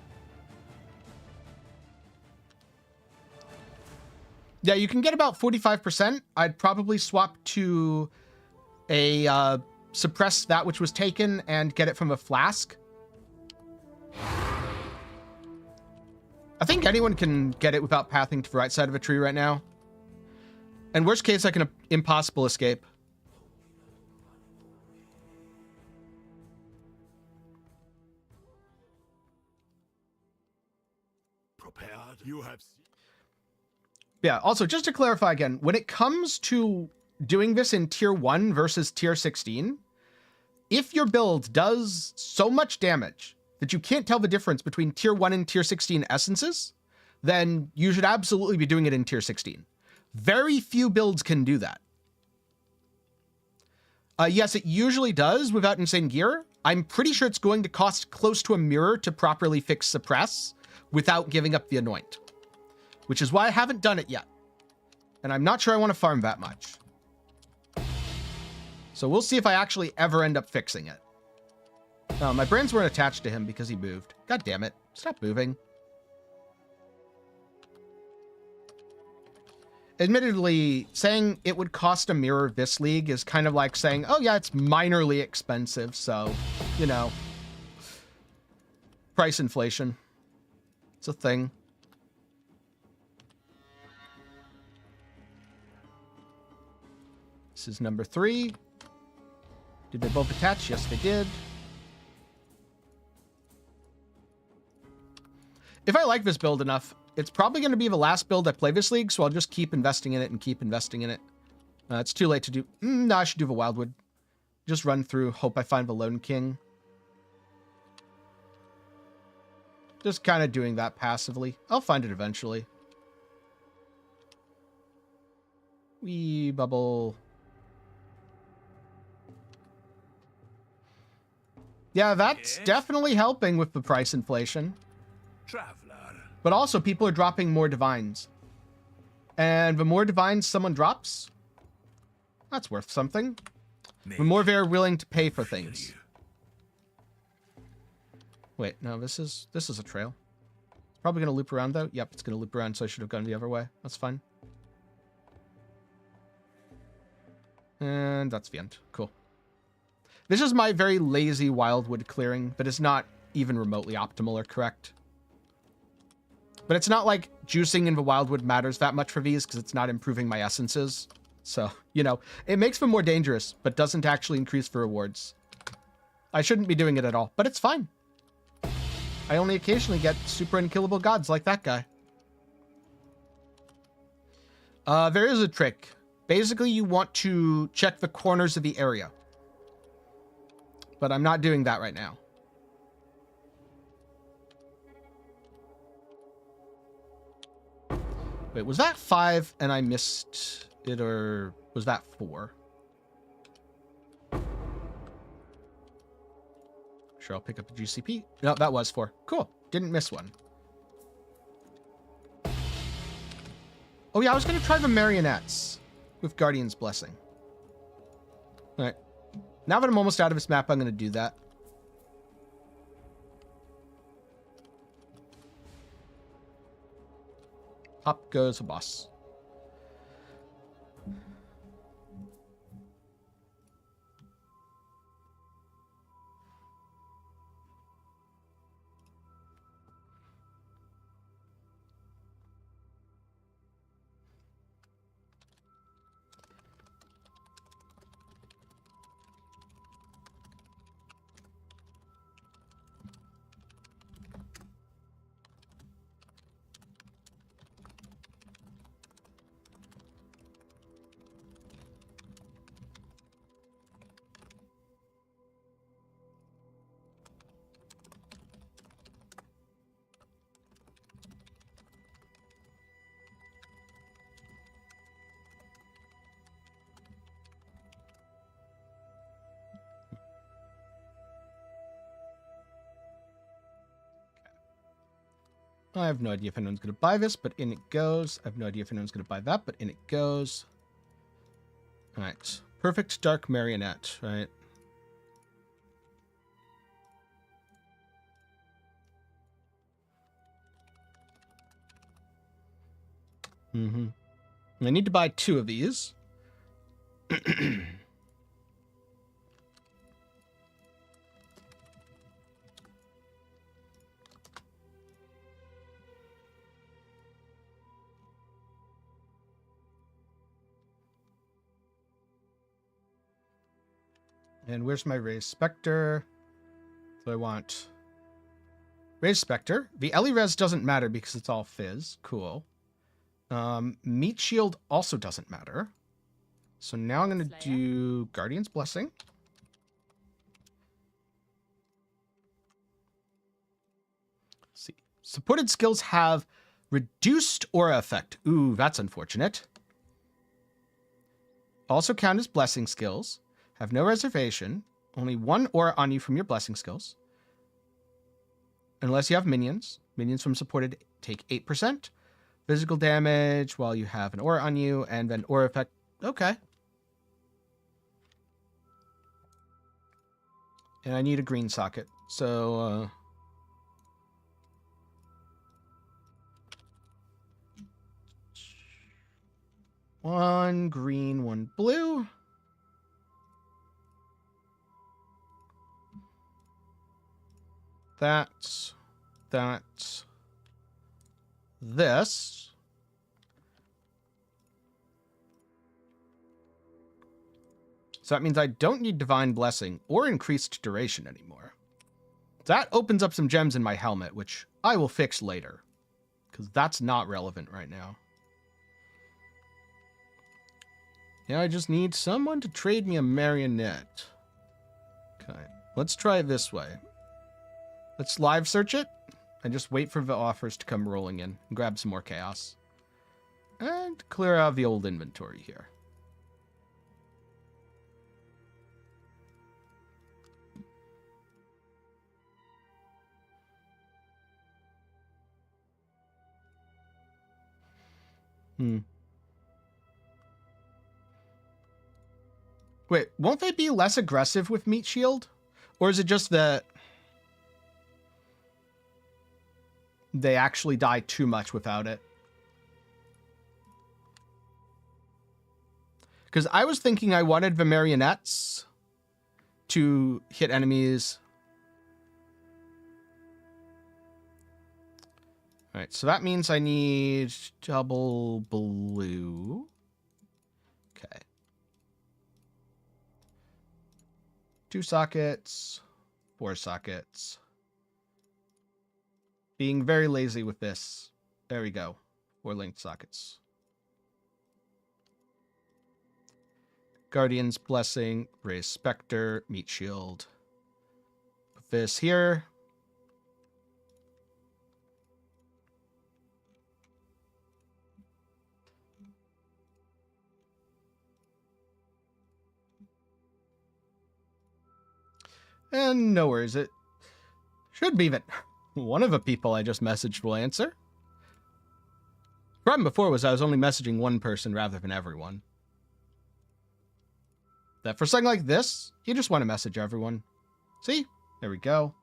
Yeah, you can get about 45%. I'd probably swap to a suppress that which was taken and get it from a flask. I think anyone can get it without pathing to the right side of a tree right now. And worst case, I can impossible escape. Prepared. You have seen. Yeah, also, just to clarify again, when it comes to doing this in tier 1 versus tier 16, if your build does so much damage that you can't tell the difference between tier 1 and tier 16 essences, then you should absolutely be doing it in tier 16. Very few builds can do that. Yes, it usually does without insane gear. I'm pretty sure it's going to cost close to a mirror to properly fix suppress without giving up the anoint, which is why I haven't done it yet. And I'm not sure I want to farm that much. So we'll see if I actually ever end up fixing it. Oh, my brands weren't attached to him because he moved. God damn it. Stop moving. Admittedly, saying it would cost a mirror this league is kind of like saying, oh yeah, it's minorly expensive, so, you know. Price inflation. It's a thing. This is number 3. Did they both attach? Yes, they did. If I like this build enough, it's probably going to be the last build I play this league, so I'll just keep investing in it and keep investing in it. It's too late to do... no, I should do the Wildwood. Just run through, hope I find the Lone King. Just kind of doing that passively. I'll find it eventually. Wee bubble. Yeah, that's definitely helping with the price inflation. Traveler. But also, people are dropping more divines. And the more divines someone drops, that's worth something. The more they're willing to pay for things. Wait, no, this is a trail. It's probably going to loop around, though. Yep, it's going to loop around, so I should have gone the other way. That's fine. And that's the end. Cool. This is my very lazy wildwood clearing, but it's not even remotely optimal or correct. But it's not like juicing in the wildwood matters that much for these, because it's not improving my essences. So, you know, it makes them more dangerous, but doesn't actually increase the rewards. I shouldn't be doing it at all, but it's fine. I only occasionally get super unkillable gods like that guy. There is a trick. Basically, you want to check the corners of the area. But I'm not doing that right now. Wait, was that 5 and I missed it, or was that 4? Sure, I'll pick up the GCP. No, that was 4. Cool. Didn't miss one. Oh yeah, I was going to try the marionettes with Guardian's Blessing. All right. Now that I'm almost out of this map, I'm going to do that. Up goes a boss. I have no idea if anyone's going to buy this, but in it goes. I have no idea if anyone's going to buy that, but in it goes. All right. Perfect Dark Marionette, right? Mm-hmm. I need to buy 2 of these. And where's my Raised Specter? So I want Raised Specter. The Ellie Res doesn't matter because it's all Fizz. Cool. Meat Shield also doesn't matter. So now I'm going to do Guardian's Blessing. see. Supported skills have reduced aura effect. Ooh, that's unfortunate. Also count as blessing skills. Have no reservation. Only one aura on you from your blessing skills. Unless you have minions. Minions from supported take 8%. Physical damage while you have an aura on you. And then aura effect. Okay. And I need a green socket. So, one green, one blue. That's this. So that means I don't need Divine Blessing or increased duration anymore. That opens up some gems in my helmet, which I will fix later, because that's not relevant right now. Yeah, I just need someone to trade me a marionette. Okay, let's try it this way. Let's live search it and just wait for the offers to come rolling in and grab some more chaos. And clear out the old inventory here. Wait, won't they be less aggressive with Meat Shield? Or is it just that they actually die too much without it? Because I was thinking I wanted the marionettes to hit enemies. All right, so that means I need double blue. Okay. 2 sockets, 4 sockets. Being very lazy with this. There we go. 4 linked sockets. Guardian's Blessing, raise Specter, Meat Shield. Put this here. And no worries, it should be that one of the people I just messaged will answer. The problem before was I was only messaging one person rather than everyone. That for something like this, you just want to message everyone. See? There we go.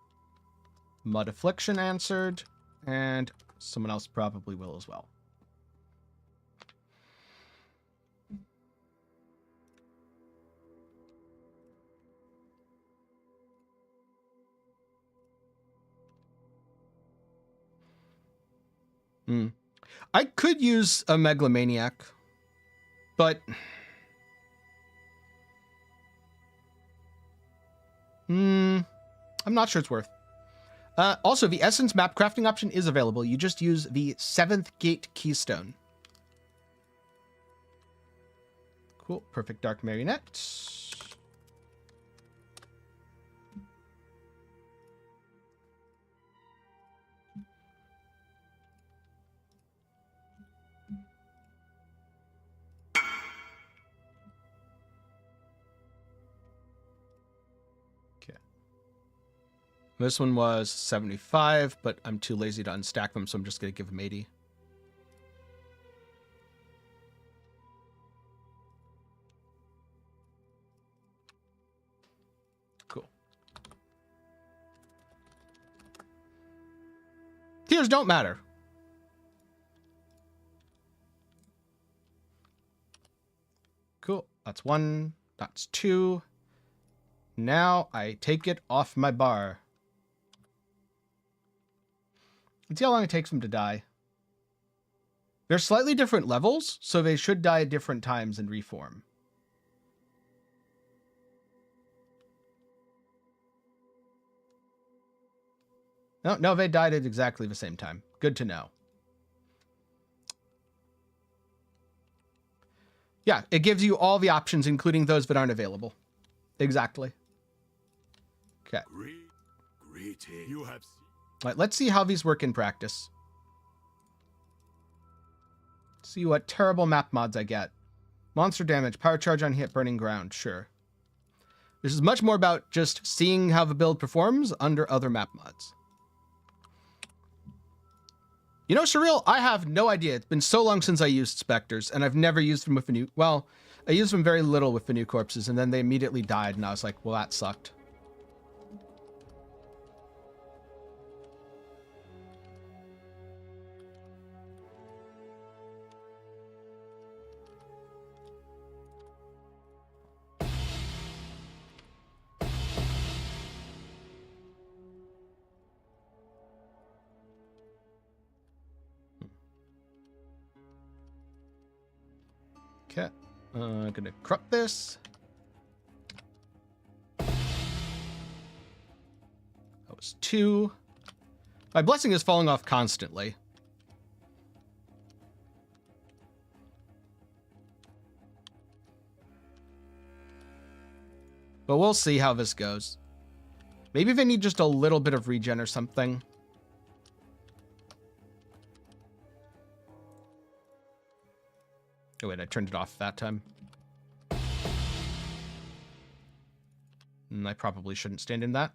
Mud Affliction answered, and someone else probably will as well. I could use a Megalomaniac, but I'm not sure it's worth. Also, the Essence map crafting option is available. You just use the 7th Gate Keystone. Cool. Perfect Dark Marionette. This one was 75, but I'm too lazy to unstack them, so I'm just going to give them 80. Cool. Tiers don't matter. Cool. That's 1. That's 2. Now I take it off my bar. Let's see how long it takes them to die. They're slightly different levels, so they should die at different times and reform. No, they died at exactly the same time. Good to know. Yeah, it gives you all the options, including those that aren't available. Exactly. Okay. Greeting. You have seen. All right, let's see how these work in practice. See what terrible map mods I get. Monster damage, power charge on hit, burning ground, sure. This is much more about just seeing how the build performs under other map mods. You know, Surreal, I have no idea. It's been so long since I used Specters, and I've never used them with the new... Well, I used them very little with the new corpses, and then they immediately died, and I was like, well, that sucked. Okay, gonna corrupt this. That was 2. My blessing is falling off constantly. But we'll see how this goes. Maybe they need just a little bit of regen or something. Oh wait, I turned it off that time. I probably shouldn't stand in that.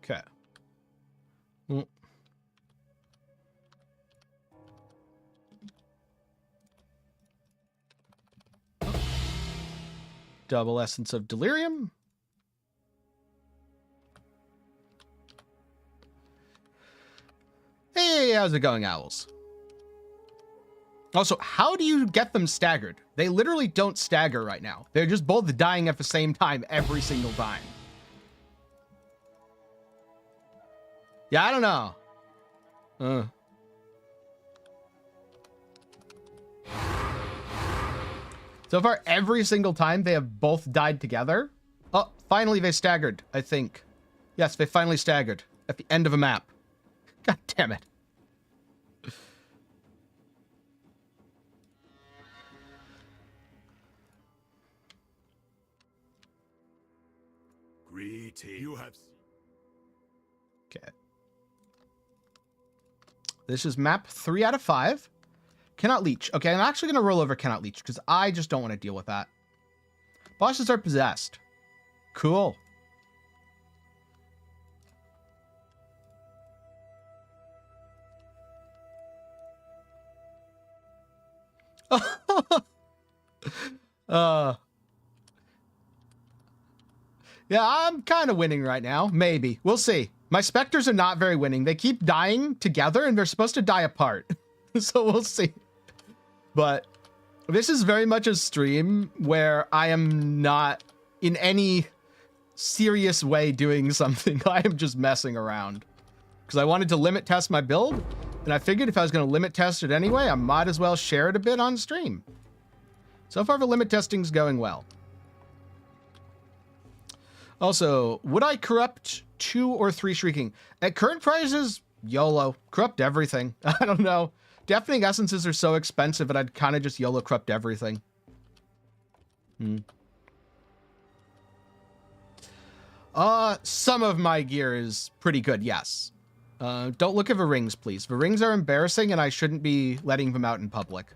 Okay. Double essence of delirium. Hey, how's it going, owls? Also, how do you get them staggered? They literally don't stagger right now. They're just both dying at the same time every single time. Yeah, I don't know. So far, every single time they have both died together. Oh, finally they staggered, I think. Yes, they finally staggered at the end of a map. God damn it. Greeting. You have... Okay. This is map 3 out of 5. Cannot leech. Okay, I'm actually going to roll over cannot leech because I just don't want to deal with that. Bosses are possessed. Cool. Yeah, I'm kind of winning right now. Maybe. We'll see. My Specters are not very winning. They keep dying together and they're supposed to die apart. So we'll see. But this is very much a stream where I am not in any serious way doing something. I am just messing around. Because I wanted to limit test my build. And I figured if I was going to limit test it anyway, I might as well share it a bit on stream. So far, the limit testing's going well. Also, would I corrupt 2 or 3 shrieking? At current prices, YOLO. Corrupt everything. I don't know. Deafening essences are so expensive that I'd kind of just YOLO corrupt everything. Some of my gear is pretty good, yes. Don't look at the rings, please. The rings are embarrassing and I shouldn't be letting them out in public.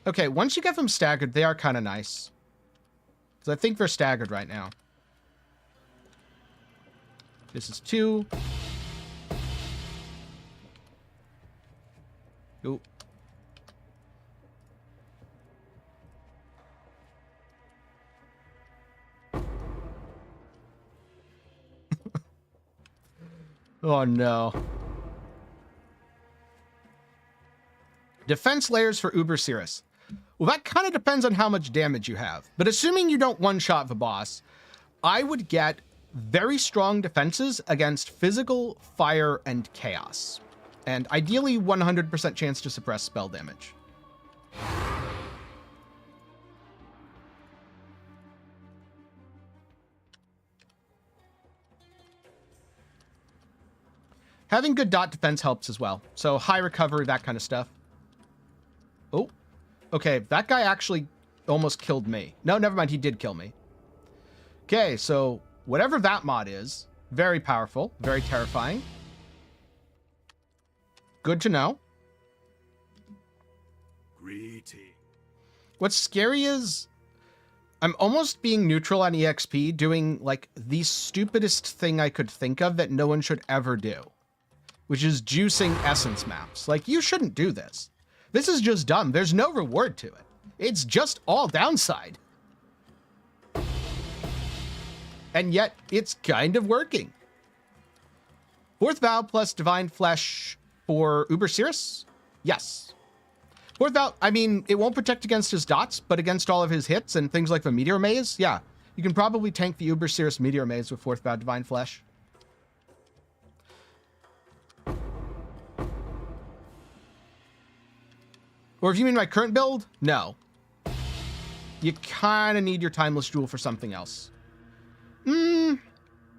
Okay, once you get them staggered, they are kind of nice. Because I think they're staggered right now. This is 2. Ooh. Oh no. Defense layers for Uber Cirrus. Well, that kind of depends on how much damage you have. But assuming you don't one-shot the boss, I would get very strong defenses against physical, fire, and chaos. And ideally 100% chance to suppress spell damage. Having good dot defense helps as well. So high recovery, that kind of stuff. Oh, okay. That guy actually almost killed me. No, never mind. He did kill me. Okay, so whatever that mod is, very powerful, very terrifying. Good to know. Greeting. What's scary is I'm almost being neutral on EXP, doing like the stupidest thing I could think of that no one should ever do, which is juicing essence maps. Like, you shouldn't do this. This is just dumb. There's no reward to it. It's just all downside. And yet, it's kind of working. Fourth Vow plus Divine Flesh for Uber Cirrus? Yes. Fourth Vow, I mean, it won't protect against his dots, but against all of his hits and things like the Meteor Maze, yeah. You can probably tank the Uber Cirrus Meteor Maze with Fourth Vow Divine Flesh. Or if you mean my current build, no. You kind of need your Timeless Jewel for something else.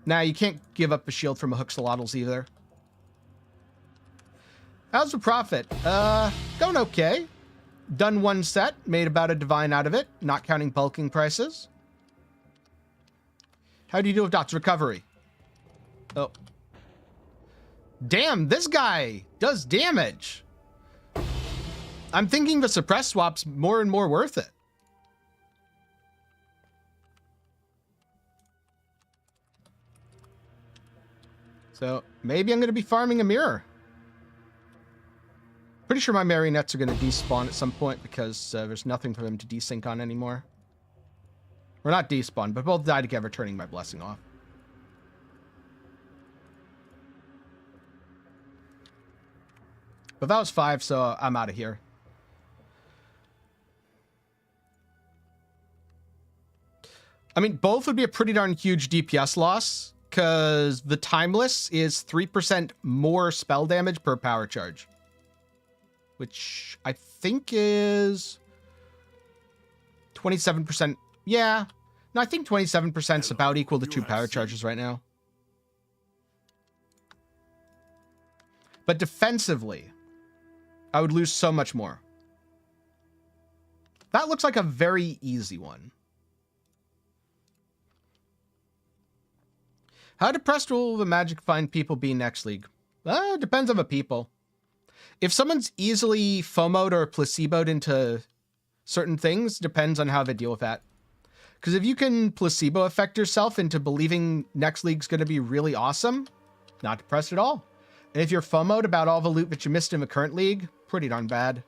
Nah, you can't give up a shield from a Hooksalotls either. How's the profit? Going okay. Done one set, made about a divine out of it, not counting bulking prices. How do you do with dots recovery? Oh. Damn, this guy does damage. I'm thinking the suppress swap's more and more worth it. So maybe I'm going to be farming a mirror. Pretty sure my marionettes are going to despawn at some point because there's nothing for them to desync on anymore. Or not despawn, but both die together, turning my blessing off. But that was 5, so I'm out of here. I mean, both would be a pretty darn huge DPS loss, because the Timeless is 3% more spell damage per power charge. Which I think is 27%. Yeah. No, I think 27% is about equal to 2 power charges right now. But defensively, I would lose so much more. That looks like a very easy one. How depressed will the Magic Find people be next league? It depends on the people. If someone's easily FOMO'd or placebo'd into certain things, depends on how they deal with that. Because if you can placebo affect yourself into believing next league's going to be really awesome, not depressed at all. And if you're FOMO'd about all the loot that you missed in the current league, pretty darn bad.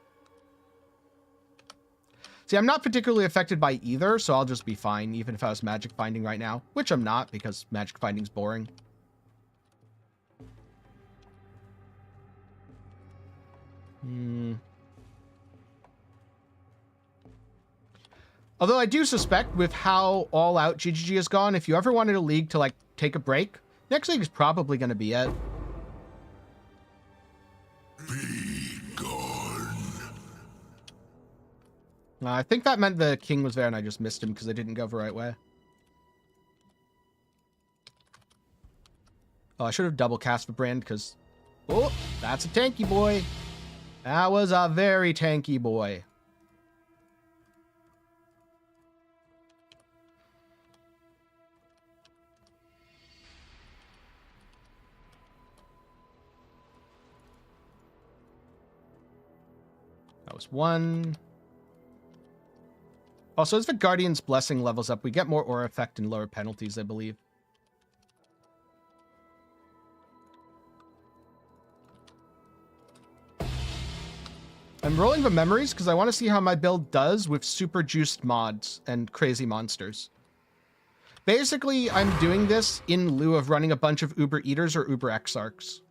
See, I'm not particularly affected by either, so I'll just be fine, even if I was Magic Finding right now, which I'm not, because Magic Finding's boring. Although I do suspect, with how all out GGG has gone, if you ever wanted a league to, like, take a break, next league is probably going to be it. Be gone. I think that meant the king was there and I just missed him because I didn't go the right way. Oh, I should have double cast the brand because... Oh, that's a tanky boy. That was a very tanky boy. That was 1. Also, as the Guardian's Blessing levels up, we get more aura effect and lower penalties, I believe. I'm rolling the memories because I want to see how my build does with super juiced mods and crazy monsters. Basically, I'm doing this in lieu of running a bunch of Uber Eaters or Uber Exarchs.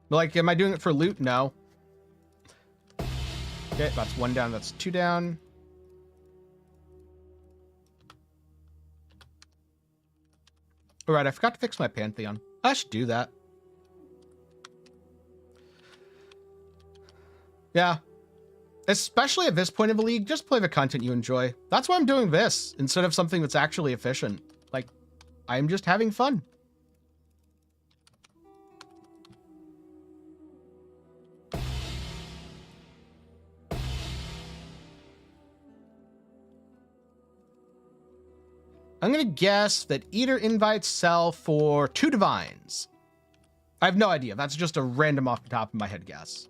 Like, am I doing it for loot? No. Okay, that's 1 down. That's 2 down. All right, I forgot to fix my Pantheon. I should do that. Yeah. Especially at this point of a league, just play the content you enjoy. That's why I'm doing this, instead of something that's actually efficient. Like, I'm just having fun. I'm going to guess that Eater invites sell for 2 divines. I have no idea. That's just a random off the top of my head guess.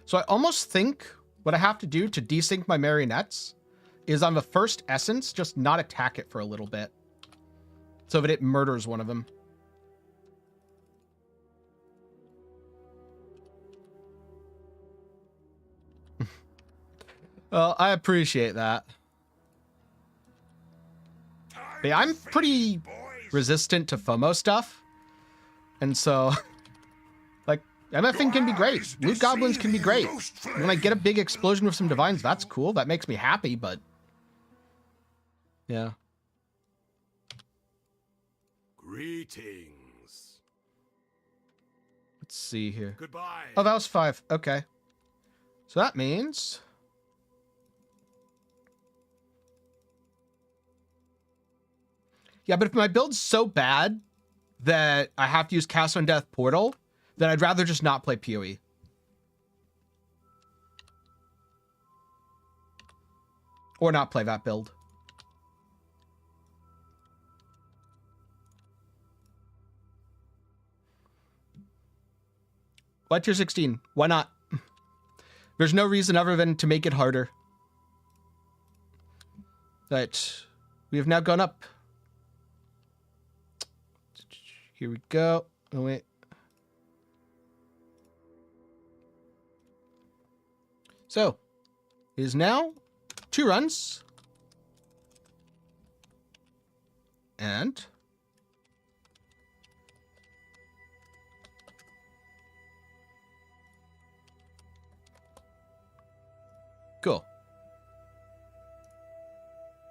So I almost think what I have to do to desync my marionettes is on the first essence, just not attack it for a little bit, so that it murders one of them. Well, I appreciate that. But yeah, I'm pretty resistant to FOMO stuff. And so, like, MFing can be great. Loot goblins can be great. When I get a big explosion with some divines, that's cool. That makes me happy, but... yeah. Greetings. Let's see here. Goodbye. Oh, that was 5. Okay. So that means... yeah, but if my build's so bad that I have to use Cast on Death Portal, then I'd rather just not play PoE. Or not play that build. Why tier 16? Why not? There's no reason other than to make it harder. But we have now gone up. Here we go. Oh, wait. So, it is now 2 runs. And... cool.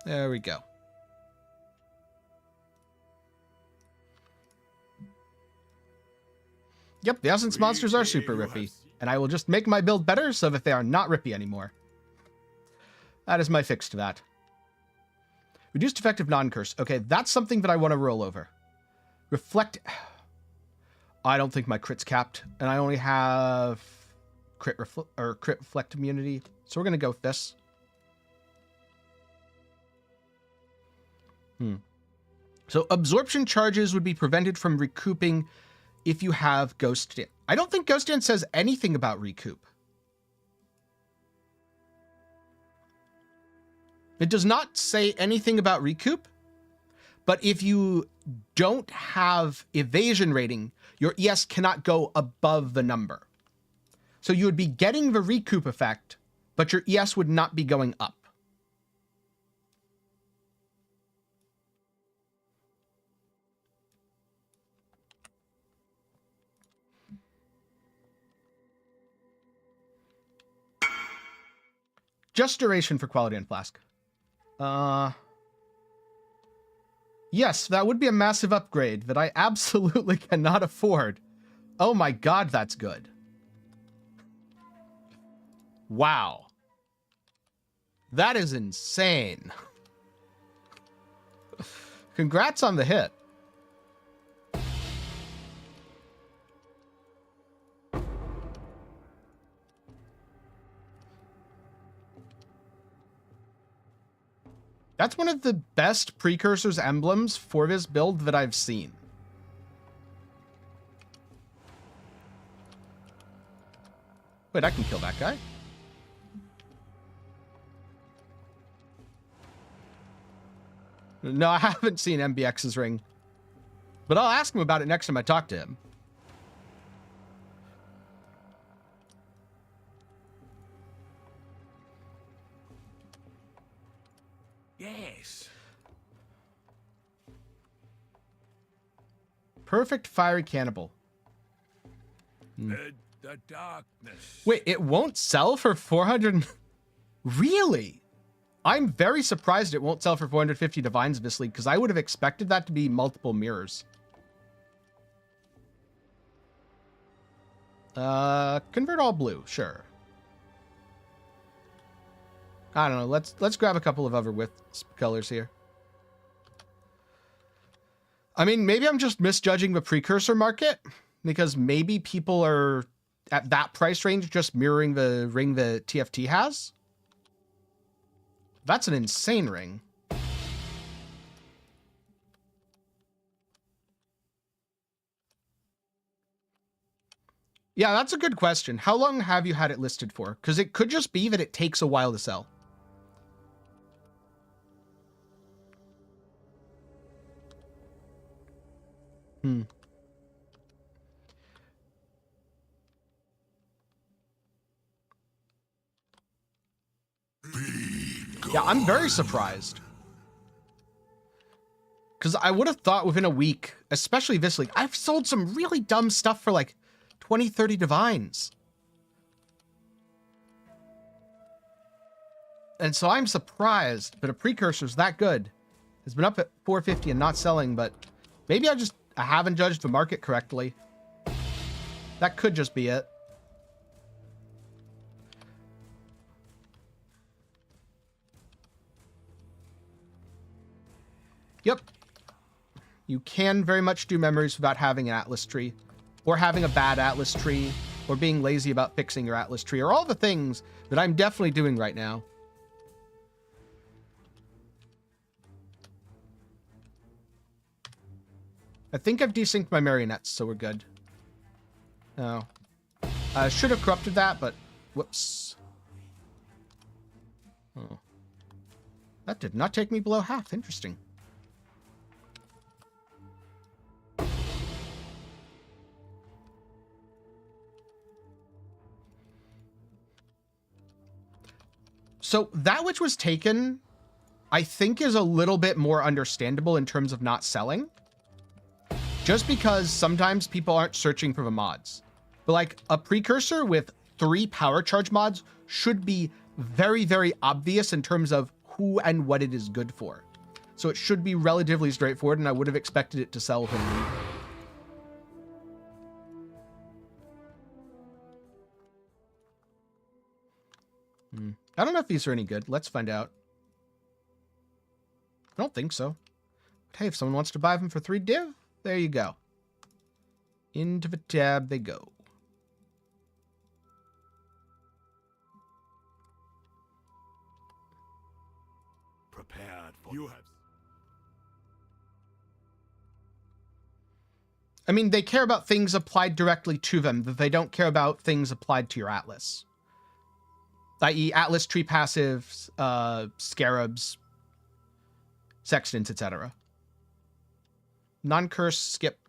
There we go. Yep, the Essence monsters are super rippy, and I will just make my build better so that they are not rippy anymore. That is my fix to that. Reduced effective non-curse. Okay, that's something that I want to roll over. Reflect... I don't think my crit's capped, and I only have crit reflect immunity, so we're going to go with this. So absorption charges would be prevented from recouping if you have Ghost Dance. I don't think Ghost Dance says anything about recoup. It does not say anything about recoup, but if you don't have evasion rating, your ES cannot go above the number. So you would be getting the recoup effect, but your ES would not be going up. Just duration for Quality and Flask. Yes, that would be a massive upgrade that I absolutely cannot afford. Oh my god, that's good. Wow. That is insane. Congrats on the hit. That's one of the best precursors emblems for this build that I've seen. Wait, I can kill that guy. No, I haven't seen MBX's ring. But I'll ask him about it next time I talk to him. Yes. Perfect fiery cannibal. The darkness. Wait, it won't sell for 400? Really? I'm very surprised it won't sell for 450 divines this league, because I would have expected that to be multiple mirrors. Convert all blue, sure. I don't know. Let's grab a couple of other width colors here. I mean, maybe I'm just misjudging the precursor market, because maybe people are at that price range just mirroring the ring the TFT has. That's an insane ring. Yeah, that's a good question. How long have you had it listed for? Because it could just be that it takes a while to sell. Yeah, I'm very surprised. Because I would have thought within a week, especially this league, I've sold some really dumb stuff for like 20, 30 divines. And so I'm surprised, but a precursor's that good. It's been up at 450 and not selling, but maybe I haven't judged the market correctly. That could just be it. Yep. You can very much do memories without having an Atlas tree, or having a bad Atlas tree, or being lazy about fixing your Atlas tree, or all the things that I'm definitely doing right now. I think I've desynced my marionettes, so we're good. Oh. I should have corrupted that, but whoops. Oh. That did not take me below half. Interesting. So that which was taken, I think, is a little bit more understandable in terms of not selling. Just because sometimes people aren't searching for the mods. But like a precursor with 3 power charge mods should be very, very obvious in terms of who and what it is good for. So it should be relatively straightforward, and I would have expected it to sell within a week. I don't know if these are any good. Let's find out. I don't think so. But hey, if someone wants to buy them for 3 div, there you go. Into the tab they go. Prepared for you have. I mean, they care about things applied directly to them, that they don't care about things applied to your Atlas. I.e. Atlas tree passives, scarabs, sextants, etc. Non-curse, skip.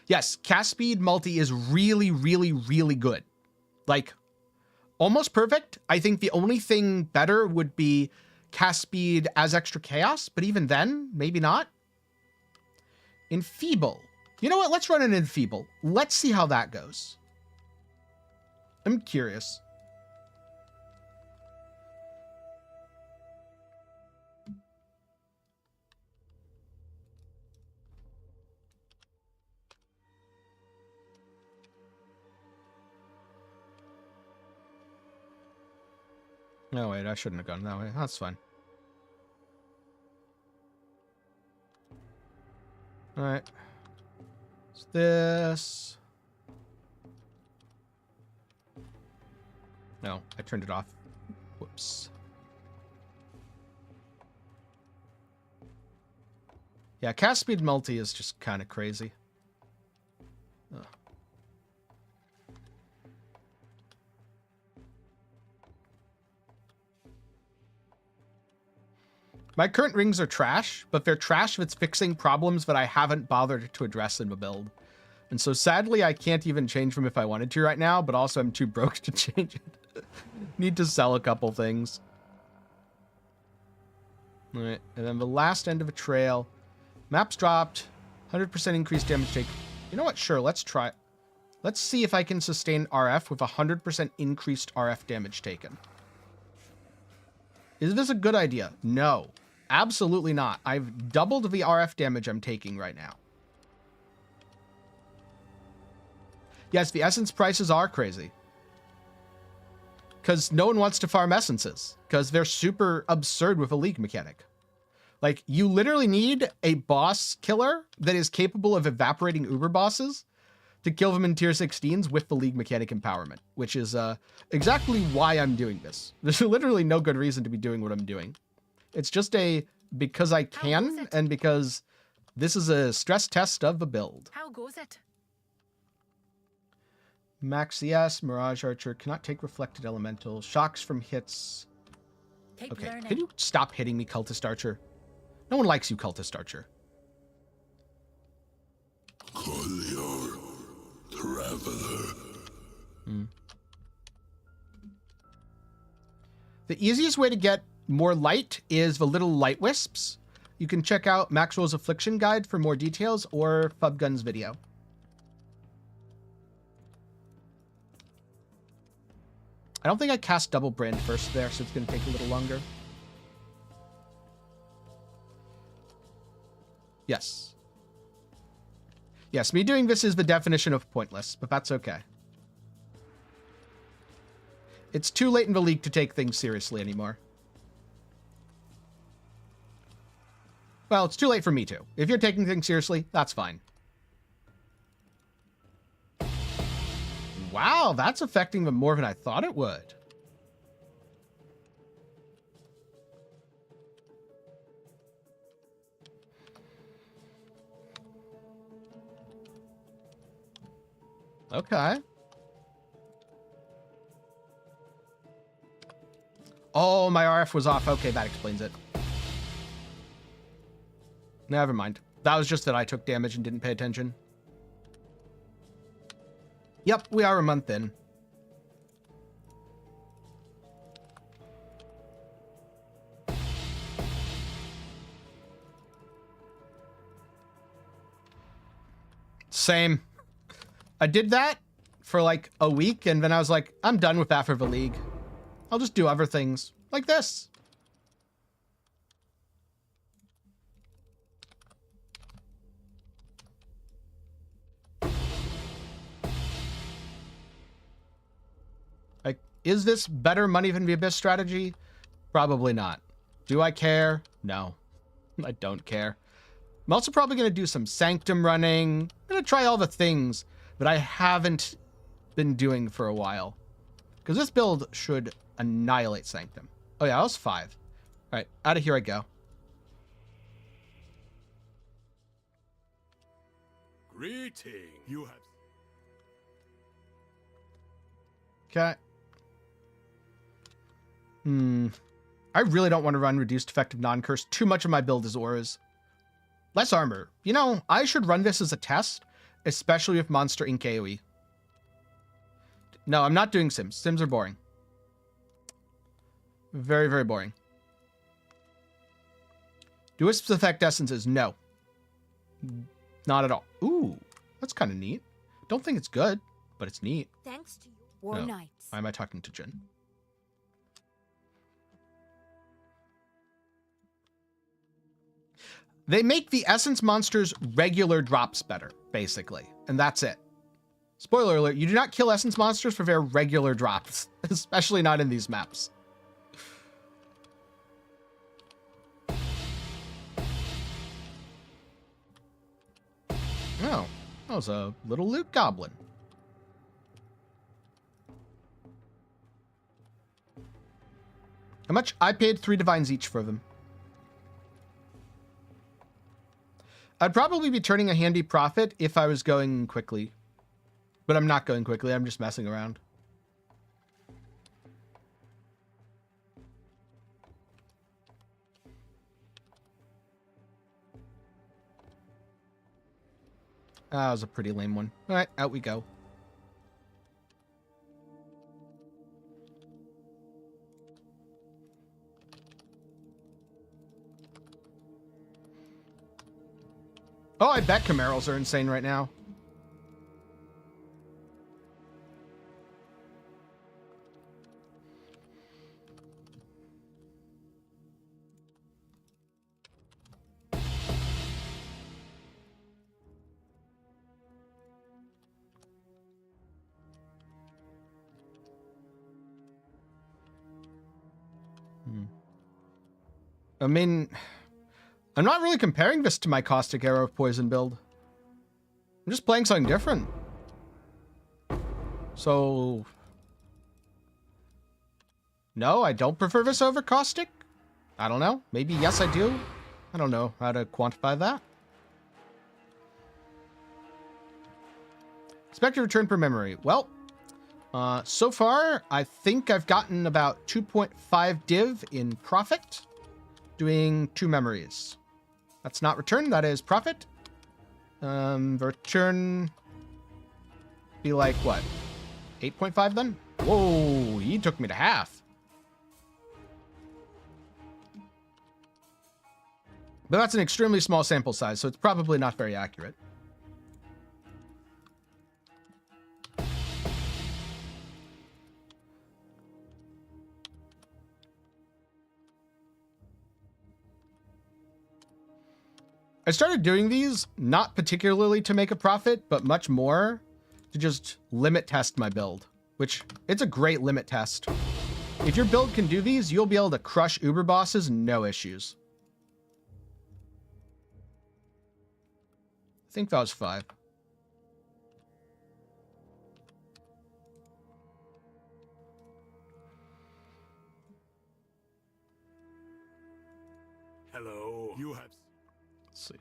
Yes, cast speed multi is really, really, really good. Like, almost perfect. I think the only thing better would be cast speed as extra chaos, but even then, maybe not. Enfeeble. You know what? Let's run an Enfeeble. Let's see how that goes. I'm curious. No, wait, I shouldn't have gone that way. That's fine. All right. It's this. No, I turned it off. Whoops. Yeah, cast speed multi is just kind of crazy. Ugh. My current rings are trash, but they're trash if it's fixing problems that I haven't bothered to address in the build. And so sadly, I can't even change them if I wanted to right now, but also I'm too broke to change it. Need to sell a couple things. All right, and then the last end of a trail. Maps dropped, 100% increased damage take. You know what? Sure, let's try Let's see if I can sustain RF with 100% increased RF damage taken. Is this a good idea? No, absolutely not. I've doubled the RF damage I'm taking right now. Yes, the essence prices are crazy. Because no one wants to farm essences. Because they're super absurd with a league mechanic. Like, you literally need a boss killer that is capable of evaporating uber bosses to kill them in tier 16s with the league mechanic empowerment, which is exactly why I'm doing this. There's literally no good reason to be doing what I'm doing. It's just because I can and because this is a stress test of the build. How goes it? Max CS, Mirage Archer, cannot take reflected elemental, shocks from hits. Take Okay, learning. can you stop hitting me, Cultist Archer? No one likes you, Cultist Archer. Collier, traveler. The easiest way to get more light is the little light wisps. You can check out Maxwell's Affliction Guide for more details or Fubgun's video. I don't think I cast Double Brand first there, so it's going to take a little longer. Yes. Yes, me doing this is the definition of pointless, but that's okay. It's too late in the league to take things seriously anymore. Well, it's too late for me too. If you're taking things seriously, that's fine. Wow, that's affecting them more than I thought it would. Okay. Oh, my RF was off. Okay, that explains it. Never mind. That was just that I took damage and didn't pay attention. Yep, we are a month in. Same. I did that for like a week, and then I was like, I'm done with that for the league. I'll just do other things like this. Like, is this better money than the Abyss strategy? Probably not. Do I care? No, I don't care. I'm also probably going to do some Sanctum running. I'm going to try all the things that I haven't been doing for a while. Because this build should annihilate Sanctum. Oh yeah, I was 5. All right, out of here I go. Greeting. You have. Okay. I really don't want to run reduced effective non-curse. Too much of my build is auras. Less armor. You know, I should run this as a test, especially with monster ink AoE. No, I'm not doing Sims. Sims are boring. Very, very boring. Do Wisps affect essences? No. Not at all. Ooh, that's kind of neat. Don't think it's good, but it's neat. Thanks to you. War No. Knights. Why am I talking to Jin? They make the essence monsters regular drops better, basically. And that's it. Spoiler alert, you do not kill essence monsters for their regular drops, especially not in these maps. Oh, that was a little loot goblin. How much? I paid 3 divines each for them. I'd probably be turning a handy profit if I was going quickly. But I'm not going quickly, I'm just messing around. That was a pretty lame one. All right, out we go. Oh, I bet Camerals are insane right now. I mean, I'm not really comparing this to my Caustic Arrow of Poison build. I'm just playing something different. So... No, I don't prefer this over Caustic. I don't know. Maybe yes, I do. I don't know how to quantify that. Specter return per memory. Well, so far, I think I've gotten about 2.5 div in profit, doing 2 memories. That's not return, that is profit. Return be like, what? 8.5 then? Whoa, he took me to half. But that's an extremely small sample size, so it's probably not very accurate. I started doing these not particularly to make a profit, but much more to just limit test my build, which it's a great limit test. If your build can do these, you'll be able to crush Uber bosses, no issues. I think that was 5. Hello. You have... Let's see.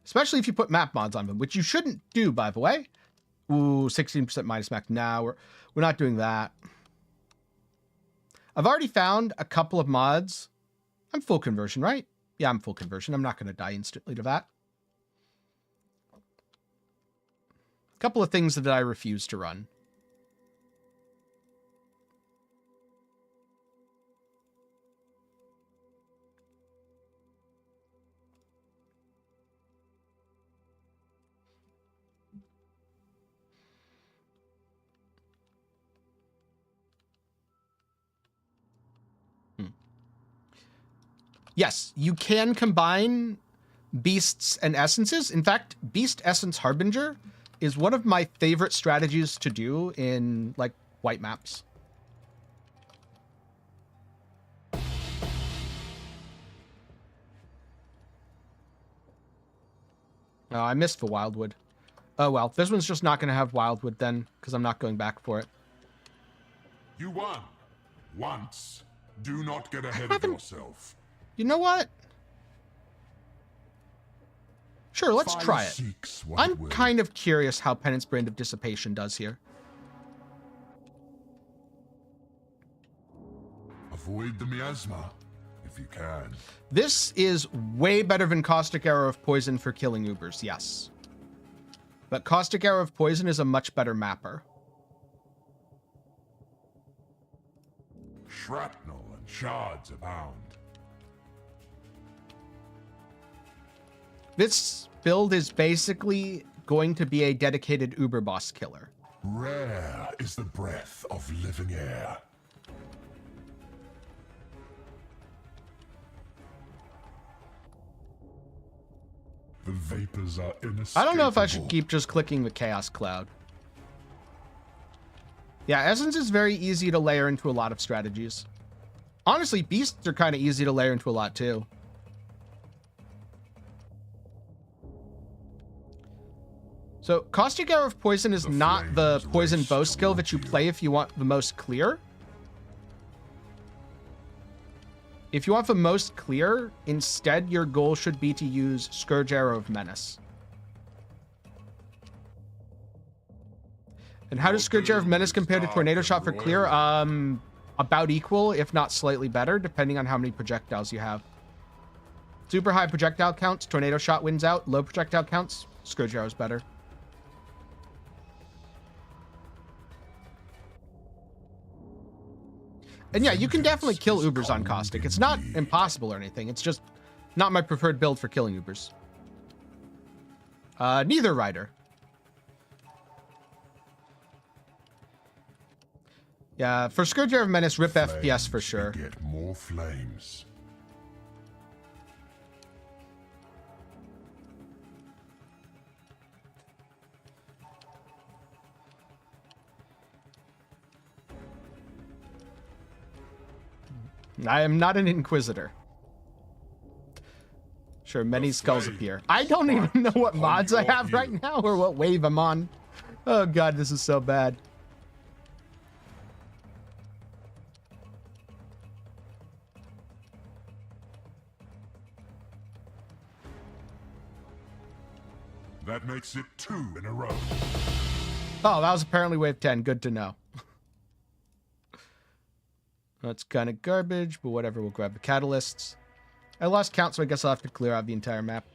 Especially if you put map mods on them, which you shouldn't do, by the way. Ooh, 16% minus max. Nah, we're not doing that. I've already found a couple of mods. I'm full conversion, right? Yeah, I'm full conversion. I'm not going to die instantly to that. A couple of things that I refuse to run. Yes, you can combine beasts and essences. In fact, Beast Essence Harbinger is one of my favorite strategies to do in, like, white maps. Oh, I missed the Wildwood. Oh, well, this one's just not going to have Wildwood then, because I'm not going back for it. You won. Once. Do not get ahead of yourself. You know what? Sure, let's try it. I'm kind of curious how Penance Brand of Dissipation does here. Avoid the miasma, if you can. This is way better than Caustic Arrow of Poison for killing Ubers, yes. But Caustic Arrow of Poison is a much better mapper. Shrapnel and shards abound. This build is basically going to be a dedicated Uber boss killer. Rare is the breath of living air. The vapors are inescapable. I don't know if I should keep just clicking the Chaos Cloud. Yeah, Essence is very easy to layer into a lot of strategies. Honestly, Beasts are kind of easy to layer into a lot too. So, Caustic Arrow of Poison is not the poison bow skill that you play if you want the most clear. If you want the most clear, instead your goal should be to use Scourge Arrow of Menace. And how does Scourge Arrow of Menace compare to Tornado Shot for clear? About equal, if not slightly better, depending on how many projectiles you have. Super high projectile counts, Tornado Shot wins out. Low projectile counts, Scourge Arrow is better. And yeah, you can definitely kill Ubers on Caustic. It's not impossible or anything. It's just not my preferred build for killing Ubers. Neither Rider. Yeah, for Scourge Arrow of Menace, rip FPS for sure. Get more flames. I am not an Inquisitor. Sure, many skulls appear. I don't even know what mods I have right now or what wave I'm on. Oh god, this is so bad. That makes it 2 in a row. Oh, that was apparently wave 10. Good to know. That's kind of garbage, but whatever. We'll grab the catalysts. I lost count, so I guess I'll have to clear out the entire map.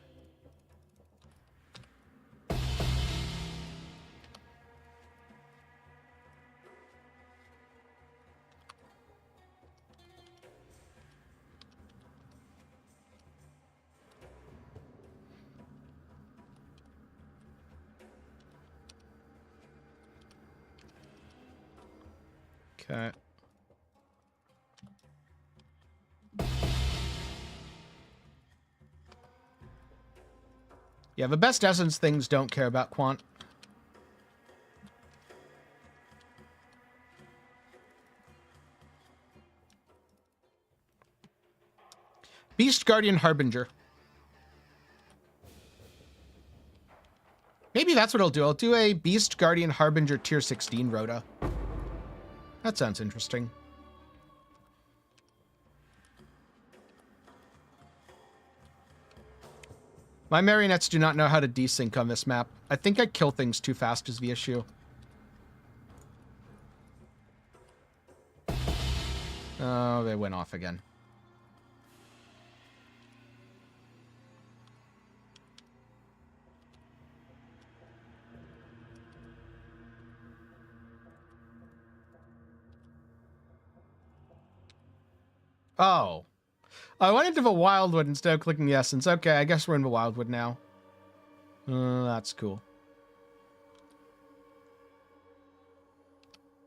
Okay. Yeah, the best essence things don't care about quant. Beast Guardian Harbinger. Maybe that's what I'll do. I'll do a Beast Guardian Harbinger tier 16 rota. That sounds interesting. My marionettes do not know how to desync on this map. I think I kill things too fast is the issue. Oh, they went off again. Oh. I went into the Wildwood instead of clicking the essence. Okay, I guess we're in the Wildwood now. That's cool.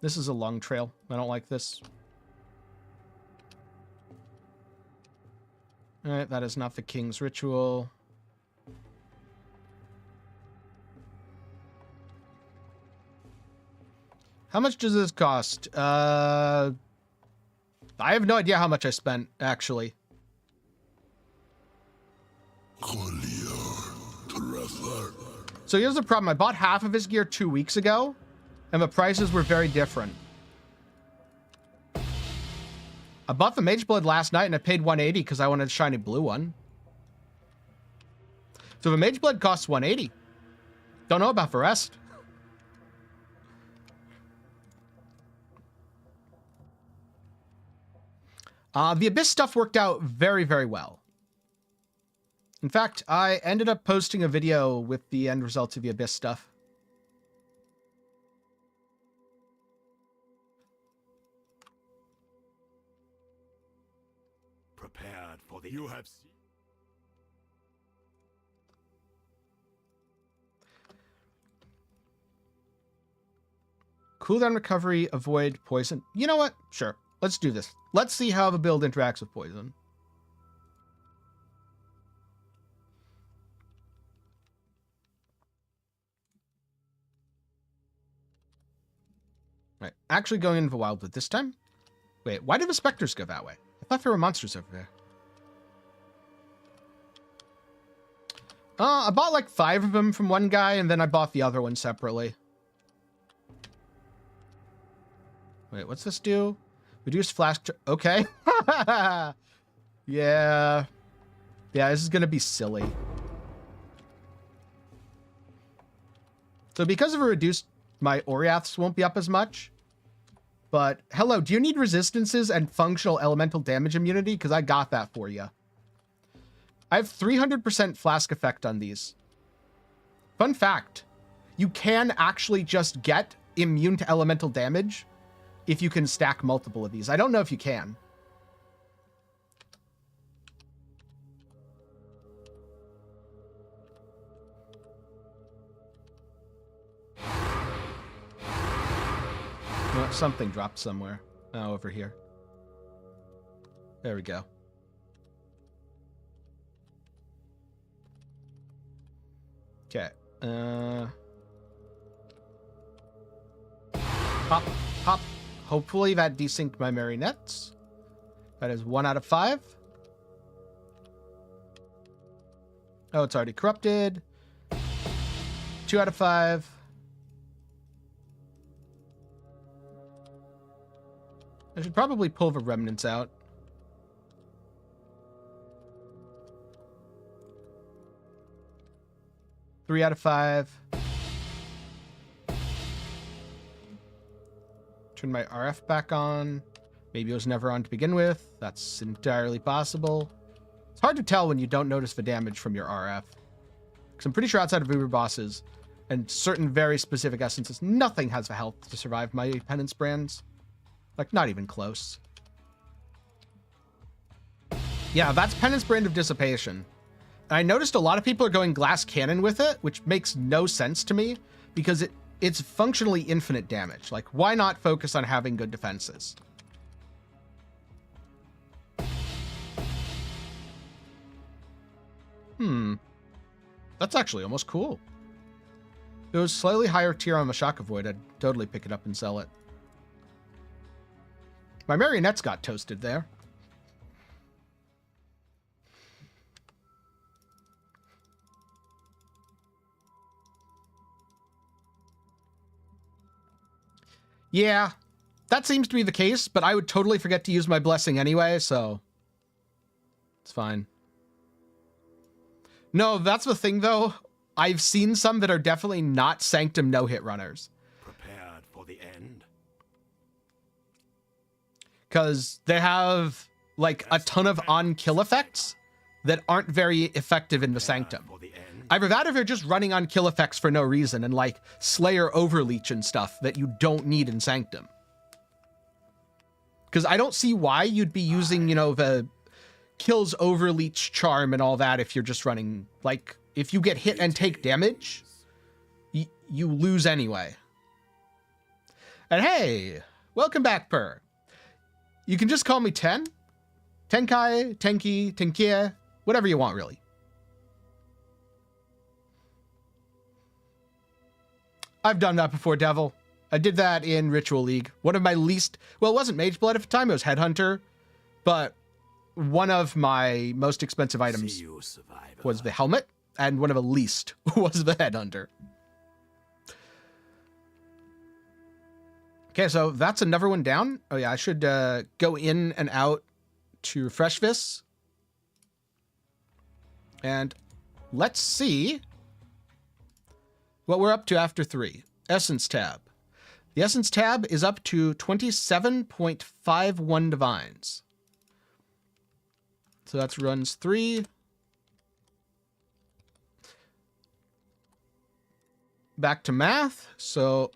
This is a long trail. I don't like this. Alright, that is not the King's Ritual. How much does this cost? I have no idea how much I spent, actually. So here's the problem. I bought half of his gear 2 weeks ago, and the prices were very different. I bought the Mage Blood last night, and I paid 180 because I wanted a shiny blue one. So the Mage Blood costs 180. Don't know about the rest. The Abyss stuff worked out very, very well. In fact, I ended up posting a video with the end results of the Abyss stuff. Prepared for the... You have seen... Cooldown recovery, avoid poison. You know what? Sure. Let's do this. Let's see how the build interacts with poison. Right. Actually going into the Wildwood this time? Wait, why did the Specters go that way? I thought there were monsters over there. I bought like 5 of them from one guy, and then I bought the other one separately. Wait, what's this do? Reduce flash... Okay. Yeah. Yeah, this is going to be silly. So because of a reduced... My Oriaths won't be up as much. But, hello, do you need resistances and functional elemental damage immunity? Because I got that for you. I have 300% flask effect on these. Fun fact. You can actually just get immune to elemental damage if you can stack multiple of these. I don't know if you can. No, something dropped somewhere. Oh, over here. There we go. Okay. Pop, pop. Hopefully that desynced my marionettes. That is 1 out of 5. Oh, it's already corrupted. 2 out of 5. I should probably pull the remnants out. Three out of 5. Turn my RF back on. Maybe it was never on to begin with. That's entirely possible. It's hard to tell when you don't notice the damage from your RF. Because I'm pretty sure outside of Uber bosses and certain very specific essences, nothing has the health to survive my penance brands. Like, not even close. Yeah, that's Penance Brand of Dissipation. And I noticed a lot of people are going Glass Cannon with it, which makes no sense to me, because it's functionally infinite damage. Like, why not focus on having good defenses? That's actually almost cool. If it was slightly higher tier on the Shock Avoid, I'd totally pick it up and sell it. My marionettes got toasted there. Yeah, that seems to be the case, but I would totally forget to use my blessing anyway, so it's fine. No, that's the thing, though. I've seen some that are definitely not Sanctum no-hit runners. Prepared for the end. Because they have, like, a ton of on-kill effects that aren't very effective in the Sanctum. Either that or they're just running on kill effects for no reason and, like, Slayer Overleech and stuff that you don't need in Sanctum. Because I don't see why you'd be using, you know, the kills Overleech charm and all that if you're just running, like, if you get hit and take damage, you lose anyway. And hey, welcome back, Per. You can just call me Ten. Tenkai, Tenki, Tenkiei, whatever you want, really. I've done that before, Devil. I did that in Ritual League. One of my least... Well, it wasn't Mage Blood at the time. It was Headhunter. But one of my most expensive items was the helmet. And one of the least was the Headhunter. Okay, so that's another one down. Oh, yeah, I should go in and out to refresh this. And let's see what we're up to after 3. Essence tab. The Essence tab is up to 27.51 divines. So that's runs 3. Back to math. So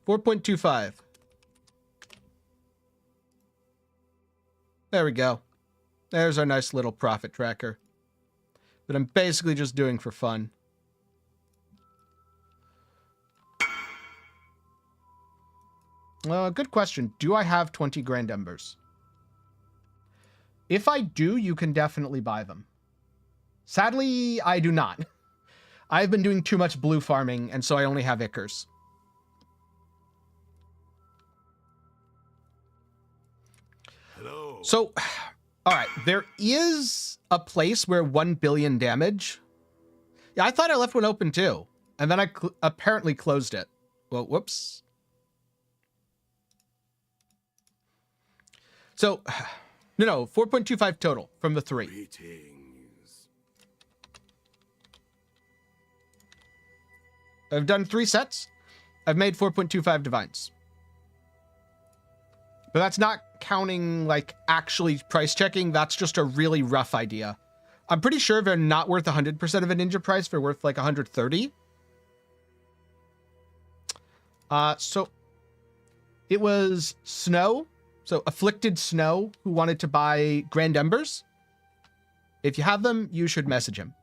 4.25. There we go. There's our nice little profit tracker that I'm basically just doing for fun. Good question. Do I have 20 Grand Embers? If I do, you can definitely buy them. Sadly, I do not. I've been doing too much blue farming, and so I only have Ichors. Hello. So, all right, there is a place where 1 billion damage. Yeah, I thought I left one open too, and then I apparently closed it. Well, whoops. So, no, 4.25 total from the 3. Greetings. I've done 3 sets. I've made 4.25 divines. But that's not counting, like, actually price checking. That's just a really rough idea. I'm pretty sure they're not worth 100% of a ninja price. They're worth, like, 130. So it was Snow. So Afflicted Snow, who wanted to buy Grand Embers. If you have them, you should message him.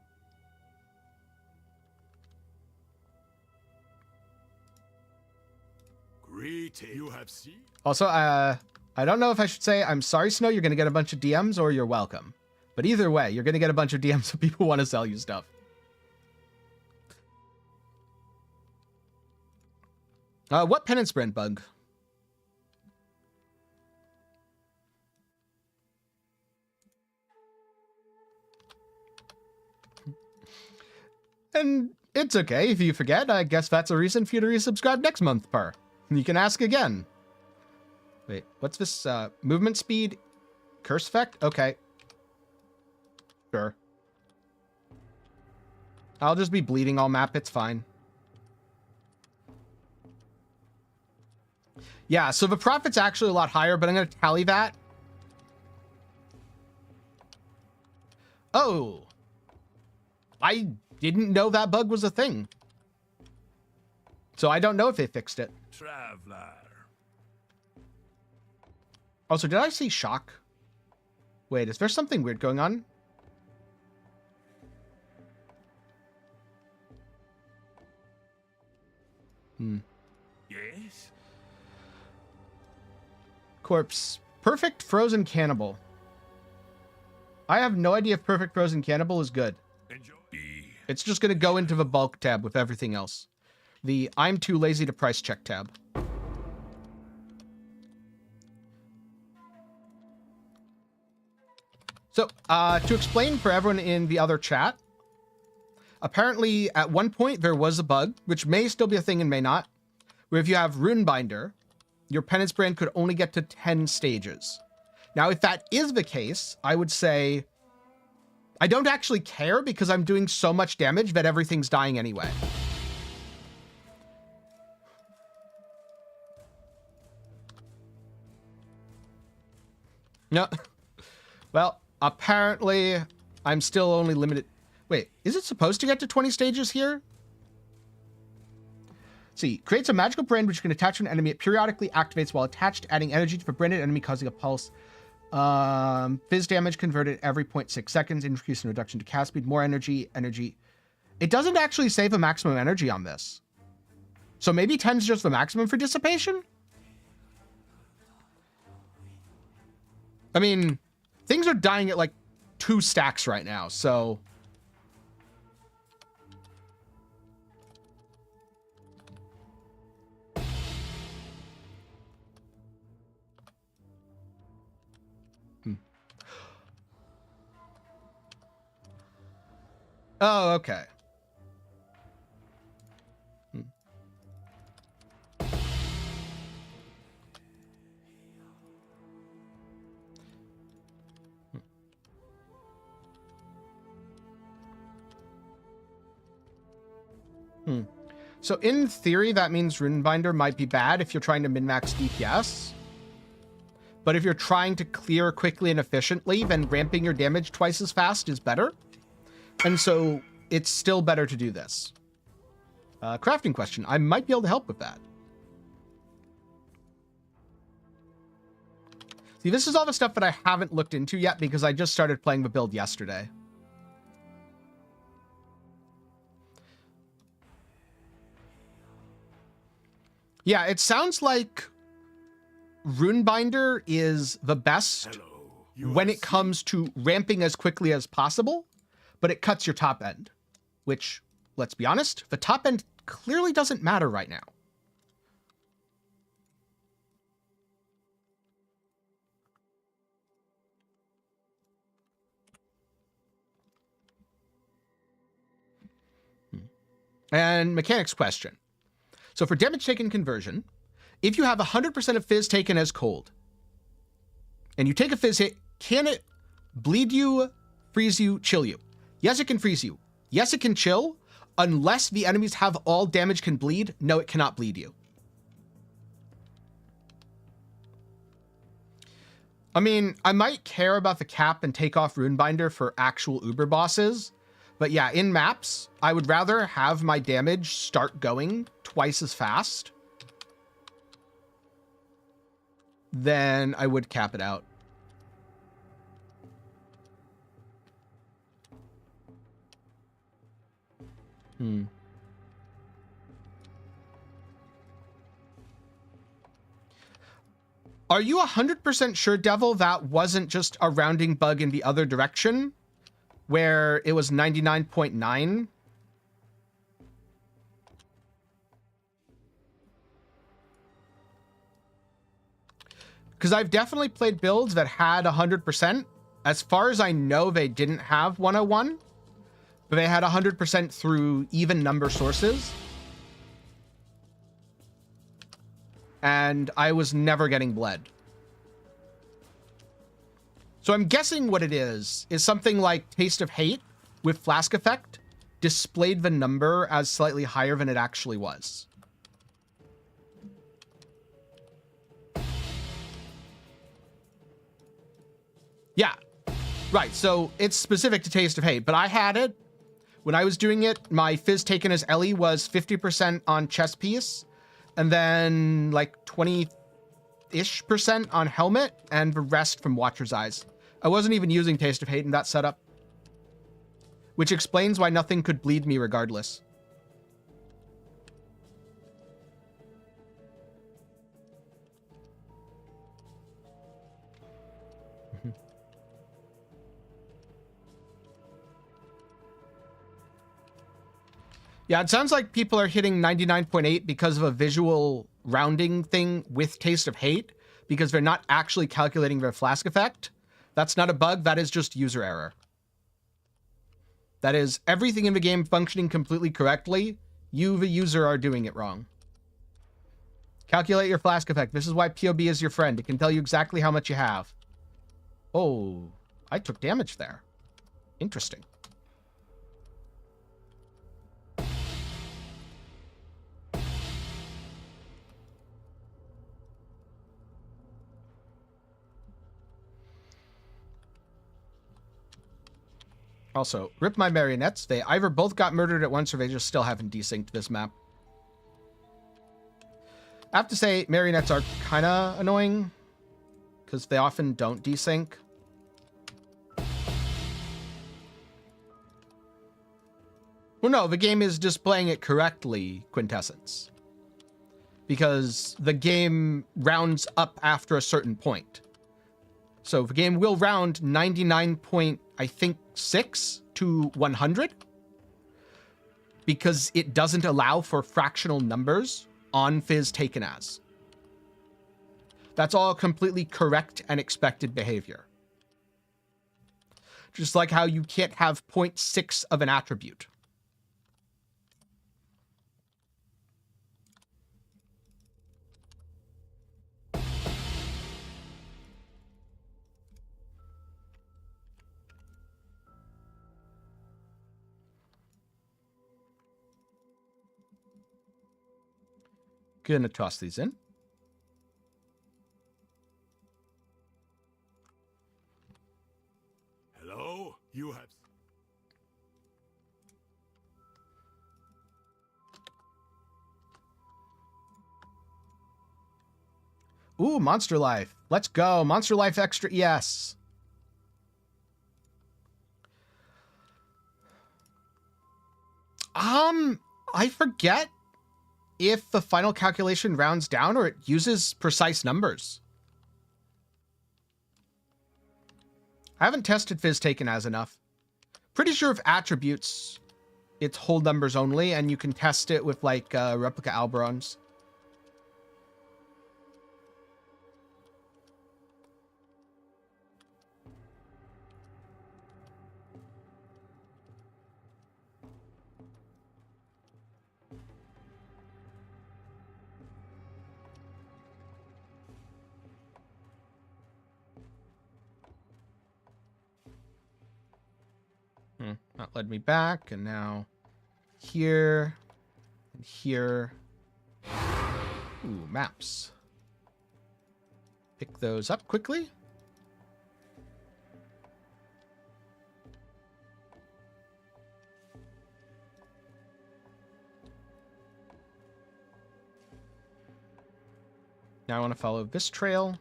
Greetings. You have seen? Also, I don't know if I should say, I'm sorry, Snow, you're going to get a bunch of DMs, or you're welcome. But either way, you're going to get a bunch of DMs if people want to sell you stuff. What penance brand bug? And it's okay if you forget. I guess that's a reason for you to resubscribe next month, Per. You can ask again. Wait, what's this? Movement speed? Curse effect? Okay. Sure. I'll just be bleeding all map. It's fine. Yeah, so the profit's actually a lot higher, but I'm going to tally that. Oh. I didn't know that bug was a thing. So I don't know if they fixed it. Traveler. Also, did I see shock? Wait, is there something weird going on? Yes? Corpse. Perfect frozen cannibal. I have no idea if perfect frozen cannibal is good. Enjoy. It's just going to go into the bulk tab with everything else. The I'm too lazy to price check tab. So, to explain for everyone in the other chat, apparently at one point there was a bug, which may still be a thing and may not, where if you have Runebinder, your penance brand could only get to 10 stages. Now, if that is the case, I would say I don't actually care because I'm doing so much damage that everything's dying anyway. No. Well, apparently I'm still only limited. Wait, is it supposed to get to 20 stages here? See, creates a magical brand which you can attach to an enemy. It periodically activates while attached, adding energy to the branded enemy, causing a pulse. Fizz damage converted every 0.6 seconds, increase and reduction to cast speed, more energy. It doesn't actually save a maximum energy on this. So maybe 10 is just the maximum for dissipation? I mean, things are dying at like 2 stacks right now, so... Oh, okay. So in theory, that means Runebinder might be bad if you're trying to min-max DPS. But if you're trying to clear quickly and efficiently, then ramping your damage twice as fast is better. And so it's still better to do this. Crafting question. I might be able to help with that. See, this is all the stuff that I haven't looked into yet because I just started playing the build yesterday. Yeah, it sounds like Runebinder is the best when it comes to ramping as quickly as possible, but it cuts your top end, which, let's be honest, the top end clearly doesn't matter right now. And mechanics question. So for damage taken conversion, if you have 100% of fizz taken as cold, and you take a fizz hit, can it bleed you, freeze you, chill you? Yes, it can freeze you. Yes, it can chill. Unless the enemies have all damage can bleed, no, it cannot bleed you. I mean, I might care about the cap and take off Runebinder for actual Uber bosses, but yeah, in maps, I would rather have my damage start going twice as fast than I would cap it out. Are you 100% sure, Devil, that wasn't just a rounding bug in the other direction, where it was 99.9? Because I've definitely played builds that had 100%. As far as I know, they didn't have 101. but they had 100% through even number sources. And I was never getting bled. So I'm guessing what it is something like Taste of Hate with Flask Effect displayed the number as slightly higher than it actually was. Yeah, right. So it's specific to Taste of Hate, but I had it when I was doing it. My Fizz taken as Ellie was 50% on chest piece, and then like 20-ish% on helmet, and the rest from Watcher's Eyes. I wasn't even using Taste of Hate in that setup, which explains why nothing could bleed me regardless. Yeah, it sounds like people are hitting 99.8 because of a visual rounding thing with Taste of Hate, because they're not actually calculating their Flask Effect. That's not a bug, that is just user error. That is everything in the game functioning completely correctly. You, the user, are doing it wrong. Calculate your Flask Effect. This is why POB is your friend. It can tell you exactly how much you have. Oh, I took damage there. Interesting. Also, rip my marionettes. They either both got murdered at once or they just still haven't desynced this map. I have to say, marionettes are kind of annoying because they often don't desync. Well, no, the game is displaying it correctly, Quintessence. Because the game rounds up after a certain point. So the game will round 99.6 to 100 because it doesn't allow for fractional numbers on Fizz taken as. That's all completely correct and expected behavior. Just like how you can't have 0.6 of an attribute. Gonna toss these in. Hello? You have... Ooh, Monster Life. Let's go. Monster Life Extra ES. I forget if the final calculation rounds down or it uses precise numbers. I haven't tested Fizz taken as enough. Pretty sure if attributes, it's whole numbers only, and you can test it with like replica Alberons. That led me back, and now here and here. Ooh, maps. Pick those up quickly. Now I want to follow this trail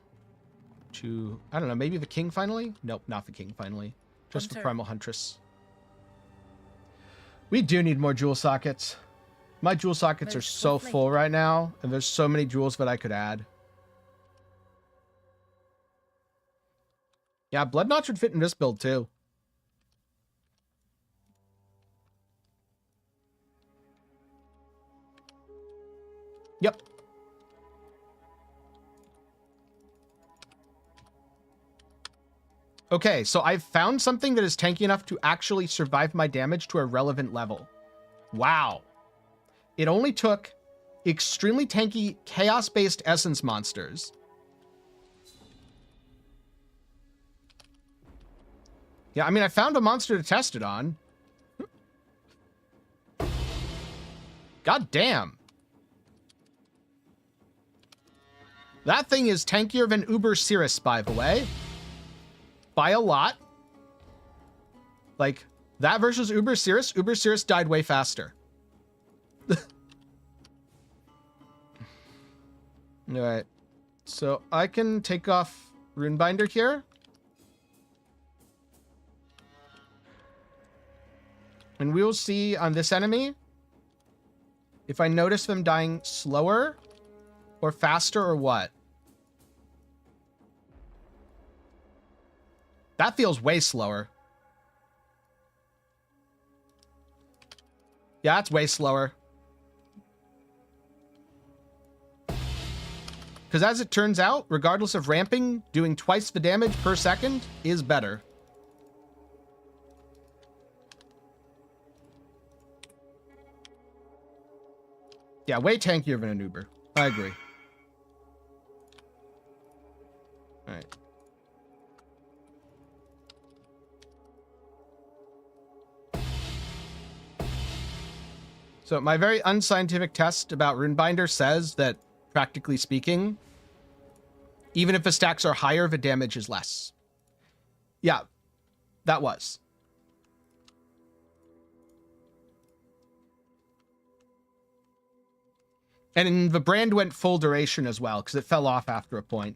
to, I don't know, maybe the king finally? Nope, not the king finally. Just Hunter. for Primal Huntress. We do need more jewel sockets. My jewel sockets are so full right now, and there's so many jewels that I could add. Yeah, Blood Notch would fit in this build too. Yep. Okay, so I've found something that is tanky enough to actually survive my damage to a relevant level. Wow. It only took extremely tanky chaos-based essence monsters. Yeah, I mean, I found a monster to test it on. God damn. That thing is tankier than Uber Cirrus, by the way. By a lot. Like, that versus Uber Cirrus died way faster. Alright. So, I can take off Runebinder here. And we will see on this enemy if I notice them dying slower or faster or what. That feels way slower. Yeah, that's way slower. Because as it turns out, regardless of ramping, doing twice the damage per second is better. Yeah, way tankier than an Uber. I agree. All right. So my very unscientific test about Runebinder says that, practically speaking, even if the stacks are higher, the damage is less. Yeah, that was. And the brand went full duration as well, because it fell off after a point.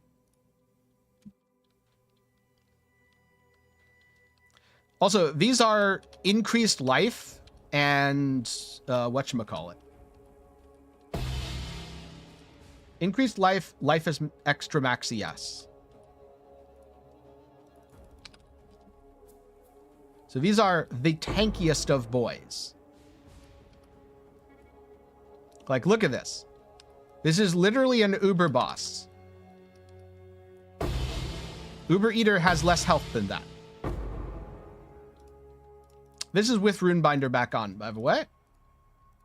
Also, these are increased life and whatchamacallit. Increased life, life is extra max ES. So these are the tankiest of boys. Like, look at this. This is literally an Uber boss. Uber Eater has less health than that. This is with Runebinder back on, by the way.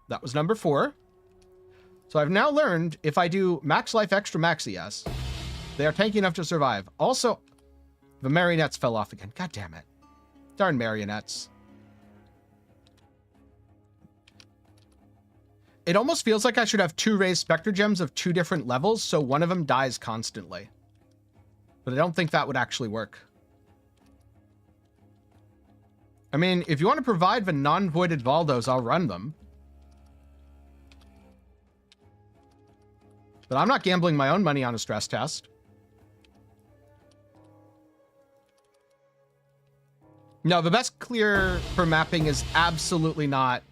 That was number 4. So I've now learned if I do max life extra max ES, they are tanky enough to survive. Also, the marionettes fell off again. God damn it. Darn marionettes. It almost feels like I should have 2 raised Specter gems of 2 different levels, so one of them dies constantly. But I don't think that would actually work. I mean, if you want to provide the non-voided Valdos, I'll run them. But I'm not gambling my own money on a stress test. No, the best clear for mapping is absolutely not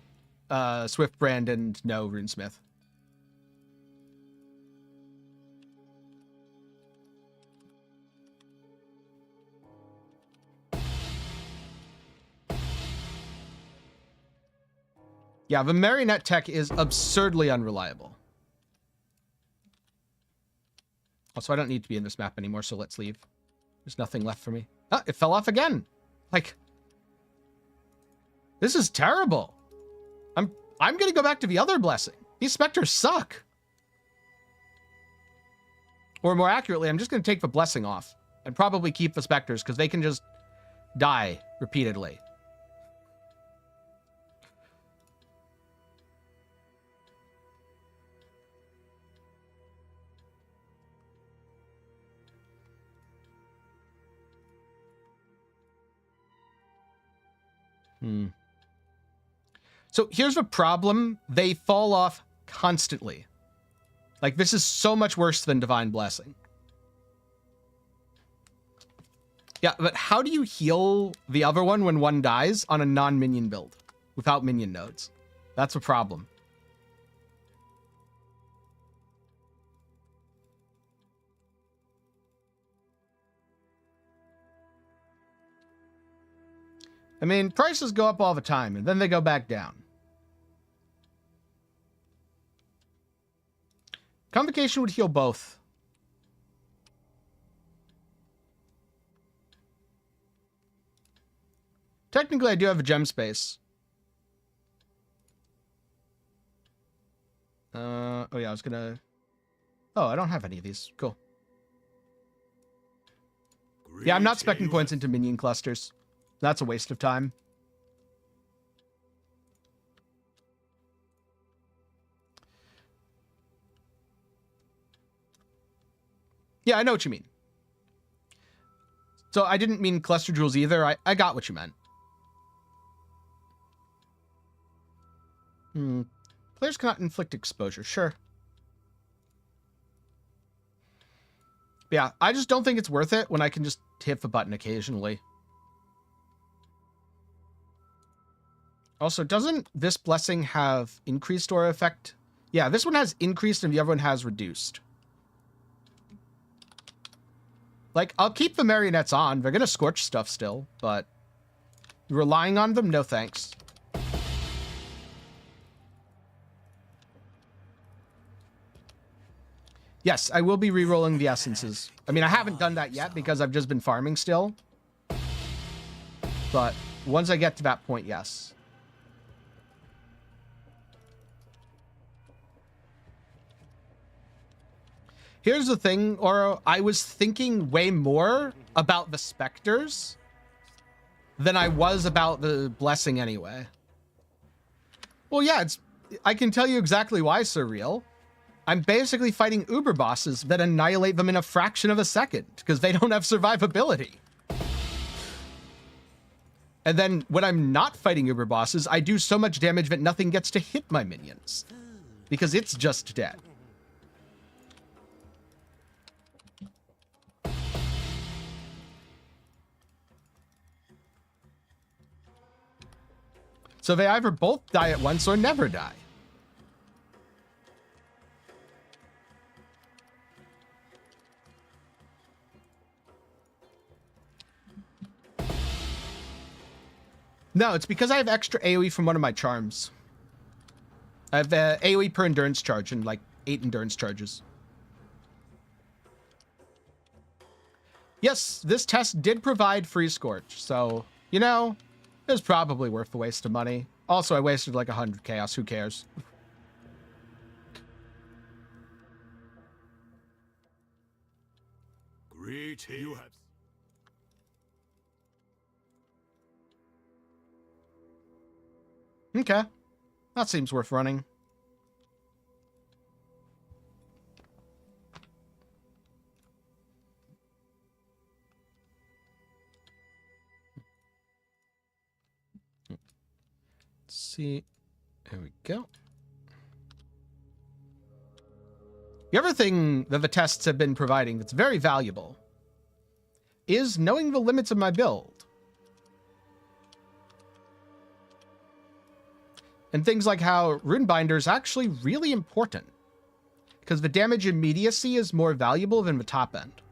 Swift Brand and no Runesmith. Yeah, the marionette tech is absurdly unreliable. Also, I don't need to be in this map anymore, so let's leave. There's nothing left for me. Ah, it fell off again. Like, this is terrible. I'm gonna go back to the other blessing. These specters suck. Or more accurately, I'm just gonna take the blessing off and probably keep the specters because they can just die repeatedly. So here's the problem. They fall off constantly. Like, this is so much worse than Divine Blessing. Yeah, but how do you heal the other one when one dies on a non-minion build without minion nodes? That's a problem. I mean, prices go up all the time, and then they go back down. Convocation would heal both. Technically, I do have a gem space. Oh yeah, I was gonna... Oh, I don't have any of these. Cool. Yeah, I'm not specking points into minion clusters. That's a waste of time. Yeah, I know what you mean. So I didn't mean cluster jewels either. I got what you meant. Players cannot inflict exposure. Sure. Yeah, I just don't think it's worth it when I can just hit the button occasionally. Also, doesn't this blessing have increased aura effect? Yeah, this one has increased and the other one has reduced. Like, I'll keep the marionettes on. They're going to scorch stuff still, but relying on them? No thanks. Yes, I will be re-rolling the essences. I mean, I haven't done that yet because I've just been farming still. But once I get to that point, yes. Here's the thing, Oro. I was thinking way more about the Specters than I was about the blessing anyway. Well, yeah, I can tell you exactly why, Surreal. I'm basically fighting Uber bosses that annihilate them in a fraction of a second because they don't have survivability. And then when I'm not fighting Uber bosses, I do so much damage that nothing gets to hit my minions because it's just dead. So they either both die at once or never die. No, it's because I have extra AoE from one of my charms. I have AoE per endurance charge and like 8 endurance charges. Yes, this test did provide free Scorch, so, you know, it was probably worth the waste of money. Also, I wasted like 100 chaos. Who cares? Great, you have. Okay. That seems worth running. Let's see. There we go. The other thing that the tests have been providing that's very valuable is knowing the limits of my build. And things like how Runebinder is actually really important because the damage immediacy is more valuable than the top end.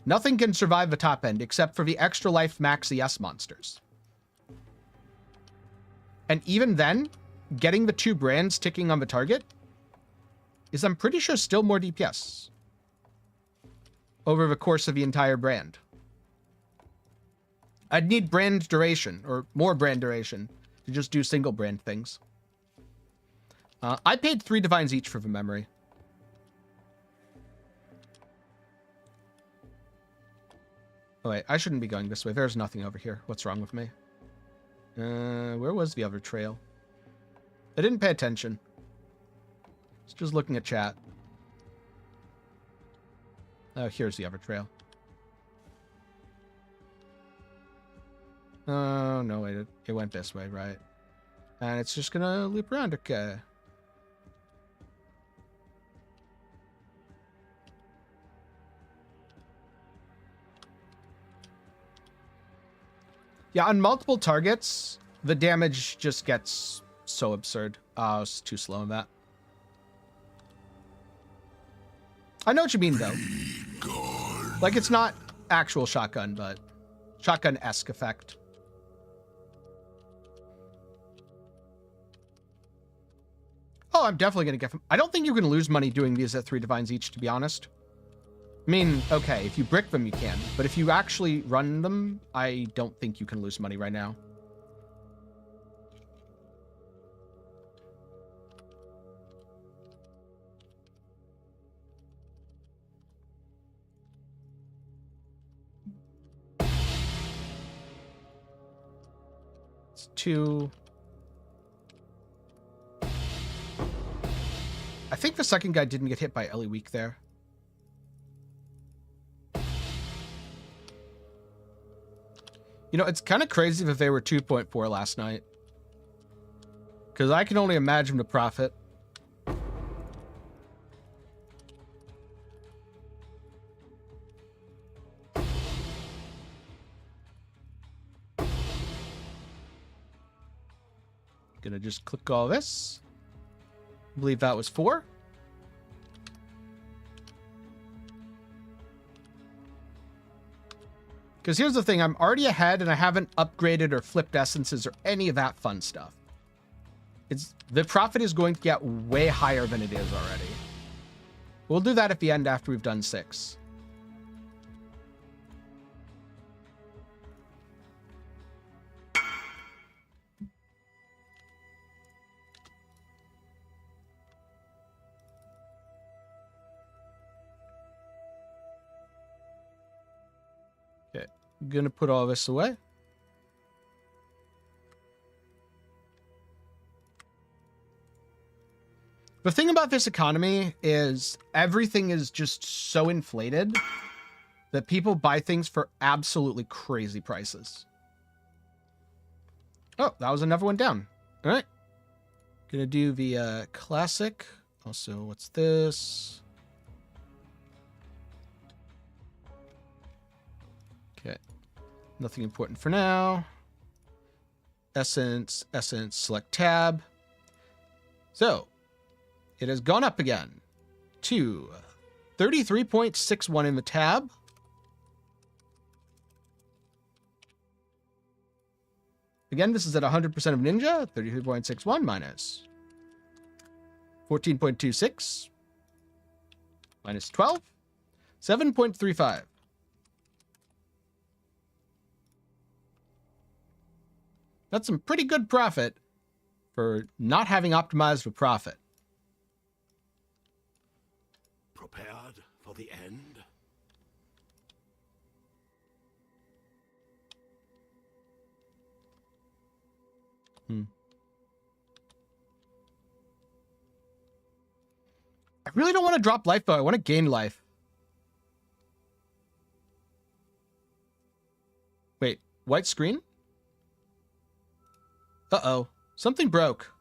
Nothing can survive the top end except for the extra life max ES monsters. And even then, getting the 2 brands ticking on the target is, I'm pretty sure, still more DPS over the course of the entire brand. I'd need brand duration or more brand duration to just do single brand things. I paid 3 divines each for the memory. Oh wait, I shouldn't be going this way. There's nothing over here. What's wrong with me? Where was the other trail? I didn't pay attention. It's just looking at chat. Oh, here's the other trail. Oh, no, wait, it went this way, right? And it's just gonna loop around, okay. Yeah, on multiple targets, the damage just gets so absurd. I was too slow on that. I know what you mean, though. Like, it's not actual shotgun, but shotgun-esque effect. Oh, I'm definitely going to get them. I don't think you can lose money doing these at 3 divines each, to be honest. I mean, okay, if you brick them, you can. But if you actually run them, I don't think you can lose money right now. It's 2. I think the second guy didn't get hit by Ellie Week there. You know, it's kind of crazy that they were 2.4 last night. Because I can only imagine the profit. Gonna just click all this. I believe that was 4. Because here's the thing, I'm already ahead and I haven't upgraded or flipped essences or any of that fun stuff. The profit is going to get way higher than it is already. We'll do that at the end after we've done 6. Okay, I'm gonna put all this away. The thing about this economy is everything is just so inflated that people buy things for absolutely crazy prices. Oh, that was another one down. All right. Gonna do the classic. Also, what's this? Okay. Nothing important for now. Essence, select tab. So, it has gone up again to 33.61 in the tab. Again, this is at 100% of Ninja. 33.61 minus 14.26 minus 12. 7.35. That's some pretty good profit for not having optimized for profit. Prepared for the end? I really don't want to drop life, though. I want to gain life. Wait, white screen? Uh-oh. Something broke.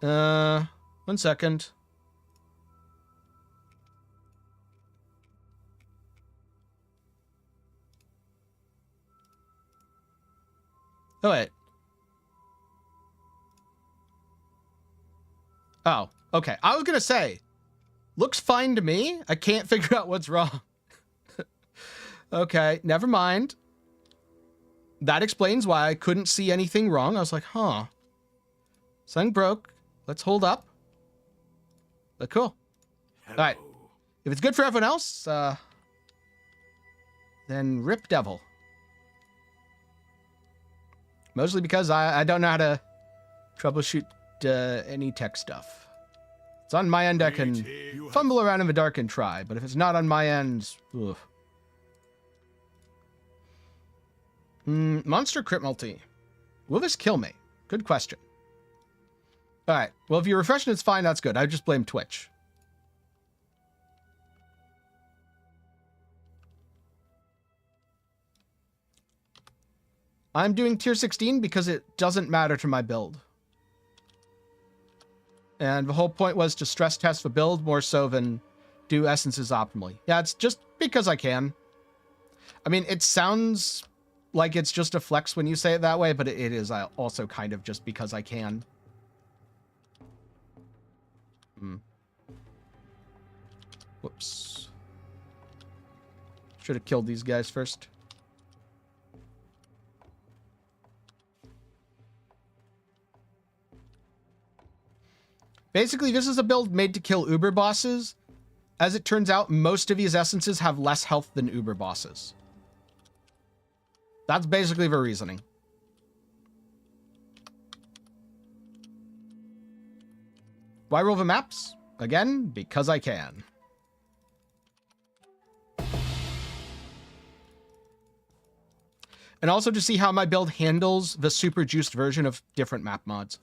1 second. Oh, wait. Oh, okay. I was going to say, looks fine to me. I can't figure out what's wrong. Okay, never mind. That explains why I couldn't see anything wrong. I was like, huh. Something broke. Let's hold up. But cool. Hello. All right. If it's good for everyone else, then rip devil. Mostly because I don't know how to troubleshoot any tech stuff. It's on my end, I can fumble around in the dark and try, but if it's not on my end, ugh. Monster crit multi. Will this kill me? Good question. All right. Well, if you're refreshing, it's fine. That's good. I just blame Twitch. I'm doing tier 16 because it doesn't matter to my build. And the whole point was to stress test the build more so than do essences optimally. Yeah, it's just because I can. I mean, it sounds like it's just a flex when you say it that way, but it is also kind of just because I can. Whoops. Should have killed these guys first. Basically, this is a build made to kill Uber bosses, As it turns out, most of these essences have less health than Uber bosses. That's basically their reasoning. Why roll the maps? Again, because I can. And also to see how my build handles the super juiced version of different map mods.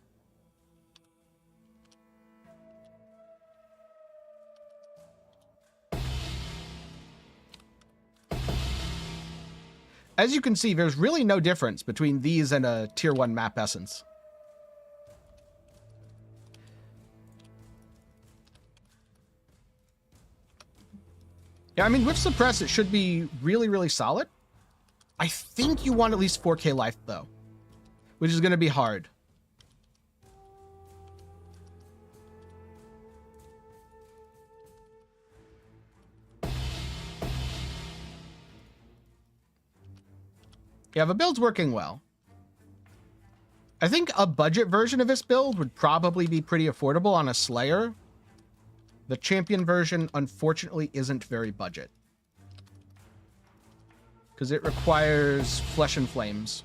As you can see, there's really no difference between these and a tier 1 map essence. Yeah, I mean, with suppress, it should be really, really solid. I think you want at least 4K life, though, which is going to be hard. Yeah, the build's working well. I think a budget version of this build would probably be pretty affordable on a Slayer. The champion version, unfortunately, isn't very budget. Because it requires flesh and flames.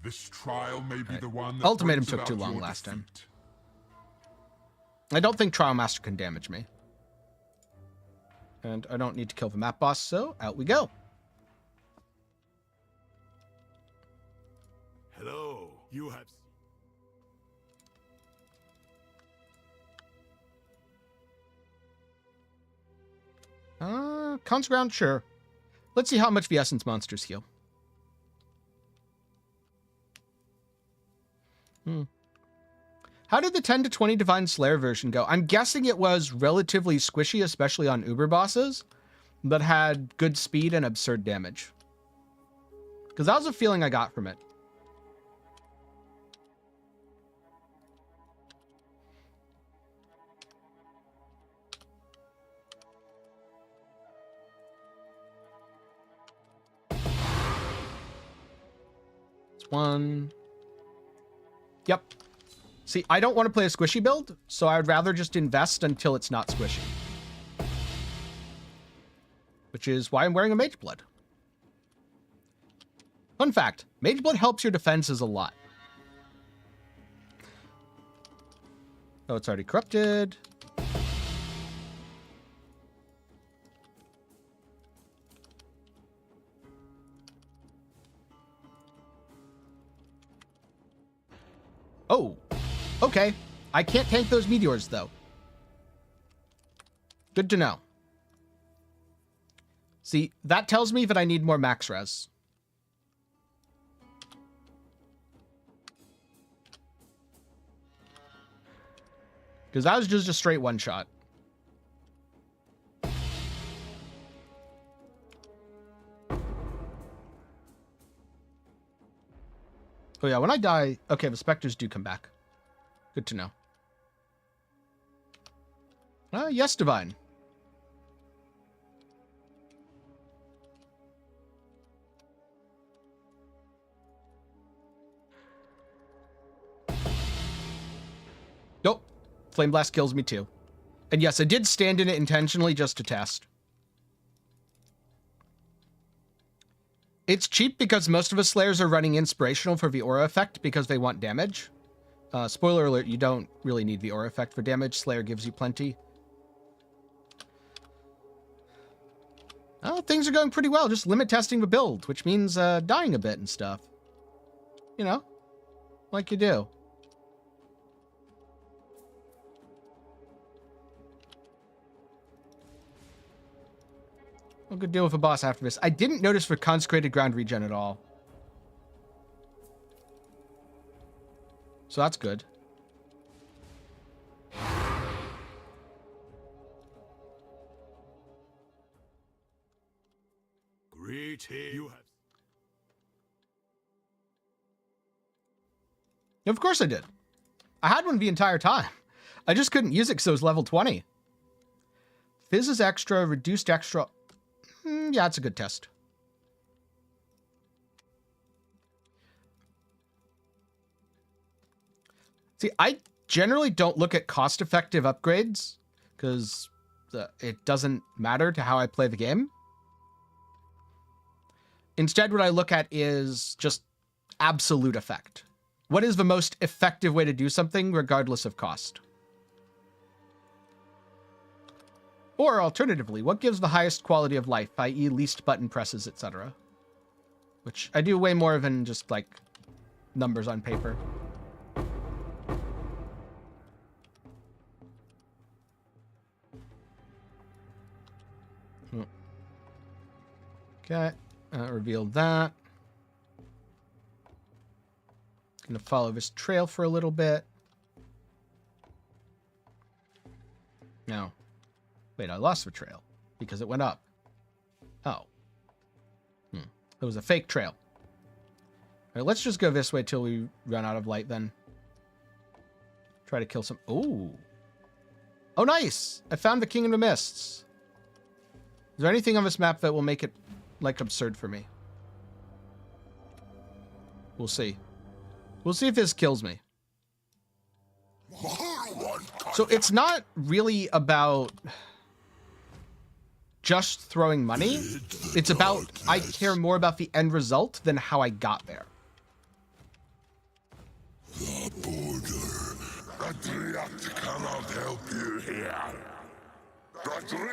This trial may be the one that Ultimatum brings took too about long your last time. defeat. I don't think Trial Master can damage me. And I don't need to kill the map boss, so out we go. Hello, you have. Cons ground, sure. Let's see how much the essence monsters heal. How did the 10 to 20 Divine Slayer version go? I'm guessing it was relatively squishy, especially on Uber bosses, but had good speed and absurd damage. Because that was a feeling I got from it. It's one. Yep. See, I don't want to play a squishy build, so I would rather just invest until it's not squishy. Which is why I'm wearing a Mage Blood. Fun fact, Mage Blood helps your defenses a lot. Oh, it's already corrupted. Oh, okay. I can't tank those meteors, though. Good to know. See, that tells me that I need more max res. Because that was just a straight one shot. Oh yeah, when I die... Okay, the Specters do come back. Good to know. Yes, Divine. Nope. Flame Blast kills me too. And yes, I did stand in it intentionally just to test. It's cheap because most of us Slayers are running Inspirational for the aura effect because they want damage. Spoiler alert, you don't really need the aura effect for damage. Slayer gives you plenty. Oh, things are going pretty well. Just limit testing the build, which means dying a bit and stuff. You know, like you do. We'll go deal with a boss after this. I didn't notice for Consecrated Ground regen at all. So that's good. Greetings. You have. Of course I did. I had one the entire time. I just couldn't use it because it was level 20. Fizz is extra, reduced extra. Yeah, it's a good test. See, I generally don't look at cost-effective upgrades because it doesn't matter to how I play the game. Instead, what I look at is just absolute effect. What is the most effective way to do something regardless of cost? Or alternatively, what gives the highest quality of life, i.e. least button presses, etc. Which I do way more than just like numbers on paper. Okay, revealed that. Gonna follow this trail for a little bit. No. Wait, I lost the trail because it went up. Oh. It was a fake trail. All right, let's just go this way till we run out of light then. Try to kill some... Ooh. Oh, nice! I found the King of the Mists. Is there anything on this map that will make it, like, absurd for me? We'll see. We'll see if this kills me. So it's not really about just throwing money. It's about I care more about the end result than how I got there. The border. Adriatic cannot help you here.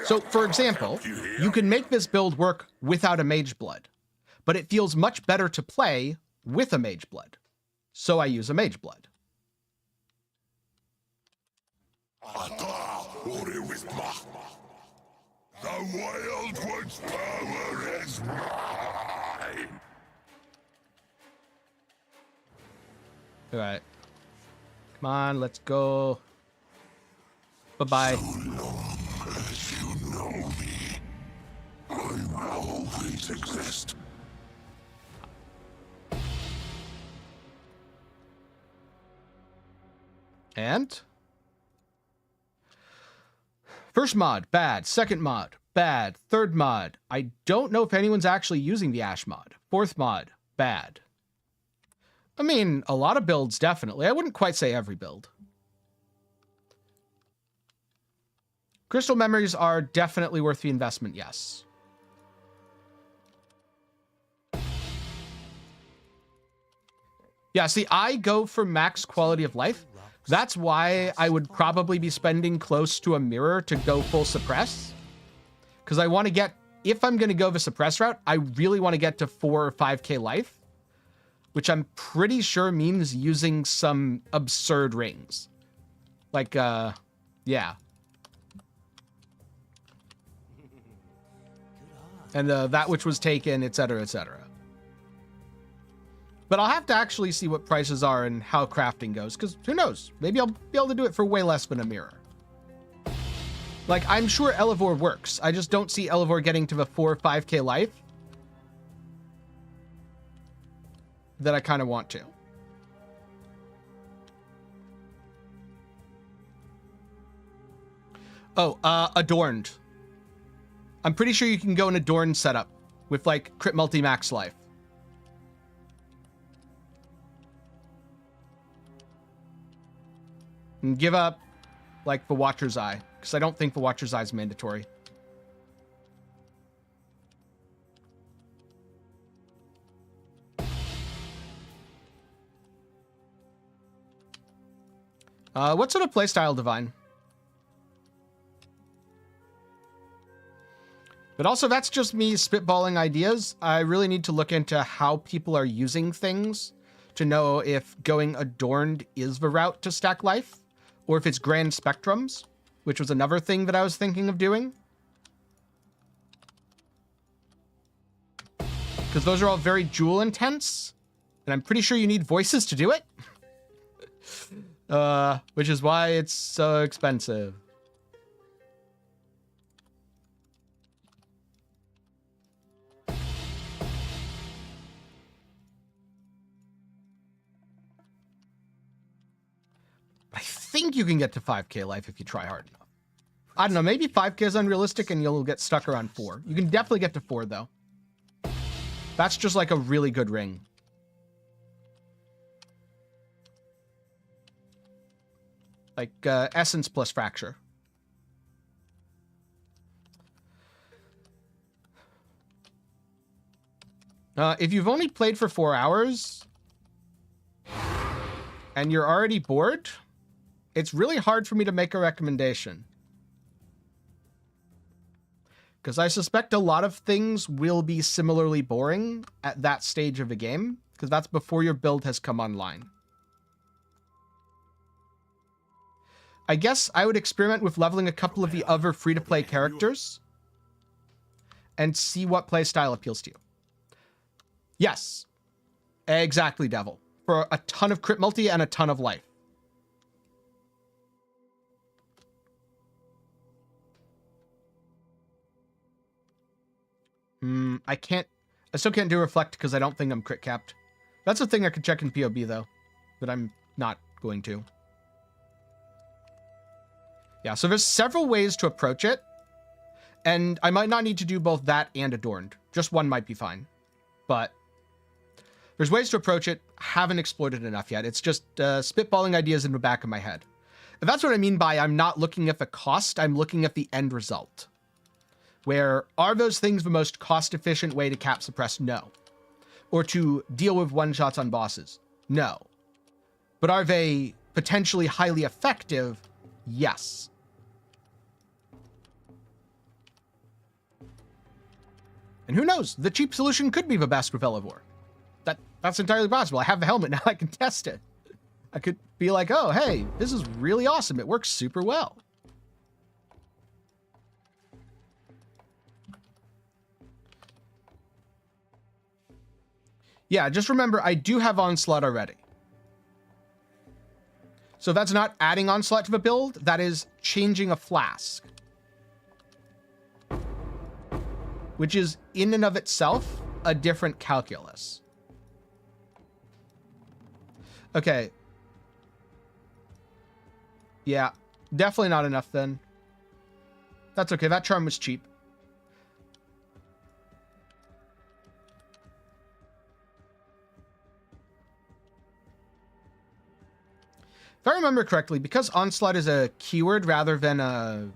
So, for example, you can make this build work without a Mage Blood, but it feels much better to play with a Mage Blood. So I use a Mage Blood. The Wildwood's power is mine. All right. Come on, let's go. Bye-bye. So long as you know me, I will always exist. And? First mod, bad. Second mod, bad. Third mod, I don't know if anyone's actually using the Ash mod. Fourth mod, bad. I mean, a lot of builds, definitely. I wouldn't quite say every build. Crystal memories are definitely worth the investment, yes. Yeah, see, I go for max quality of life. That's why I would probably be spending close to a mirror to go full suppress. Because I want to get, if I'm going to go the suppress route, I really want to get to 4 or 5k life. Which I'm pretty sure means using some absurd rings. Like, yeah. And that which was taken, etc., etc. But I'll have to actually see what prices are and how crafting goes, because who knows? Maybe I'll be able to do it for way less than a mirror. Like, I'm sure Elevore works. I just don't see Elevore getting to the 4 or 5k life that I kind of want to. Oh, Adorned. I'm pretty sure you can go in Adorned setup with, like, crit multi-max life. And give up, like, the Watcher's Eye, because I don't think the Watcher's Eye is mandatory. What sort of playstyle, Divine? But also, that's just me spitballing ideas. I really need to look into how people are using things to know if going Adorned is the route to stack life, or if it's Grand Spectrums, which was another thing that I was thinking of doing. Because those are all very jewel intense, and I'm pretty sure you need voices to do it. Which is why it's so expensive. I think you can get to 5k life if you try hard enough. I don't know, maybe 5k is unrealistic and you'll get stuck around 4. You can definitely get to 4 though. That's just like a really good ring. Like essence plus fracture. If you've only played for 4 hours and you're already bored, it's really hard for me to make a recommendation. Because I suspect a lot of things will be similarly boring at that stage of the game, because that's before your build has come online. I guess I would experiment with leveling a couple of the other free-to-play characters and see what playstyle appeals to you. Yes, exactly, Devil. For a ton of crit multi and a ton of life. I still can't do reflect because I don't think I'm crit capped. That's a thing I could check in POB though, but I'm not going to. Yeah, so there's several ways to approach it, and I might not need to do both that and Adorned. Just one might be fine, but there's ways to approach it. Haven't explored it enough yet. It's just spitballing ideas in the back of my head. And that's what I mean by I'm not looking at the cost, I'm looking at the end result. Where are those things the most cost-efficient way to cap suppress? No. Or to deal with one-shots on bosses? No. But are they potentially highly effective? Yes. And who knows? The cheap solution could be the best with Elevore. That's entirely possible. I have the helmet now. I can test it. I could be like, oh, hey, this is really awesome. It works super well. Yeah, just remember, I do have Onslaught already. So that's not adding Onslaught to the build. That is changing a flask. Which is, in and of itself, a different calculus. Okay. Yeah, definitely not enough then. That's okay. That charm was cheap. If I remember correctly, because Onslaught is a keyword rather than a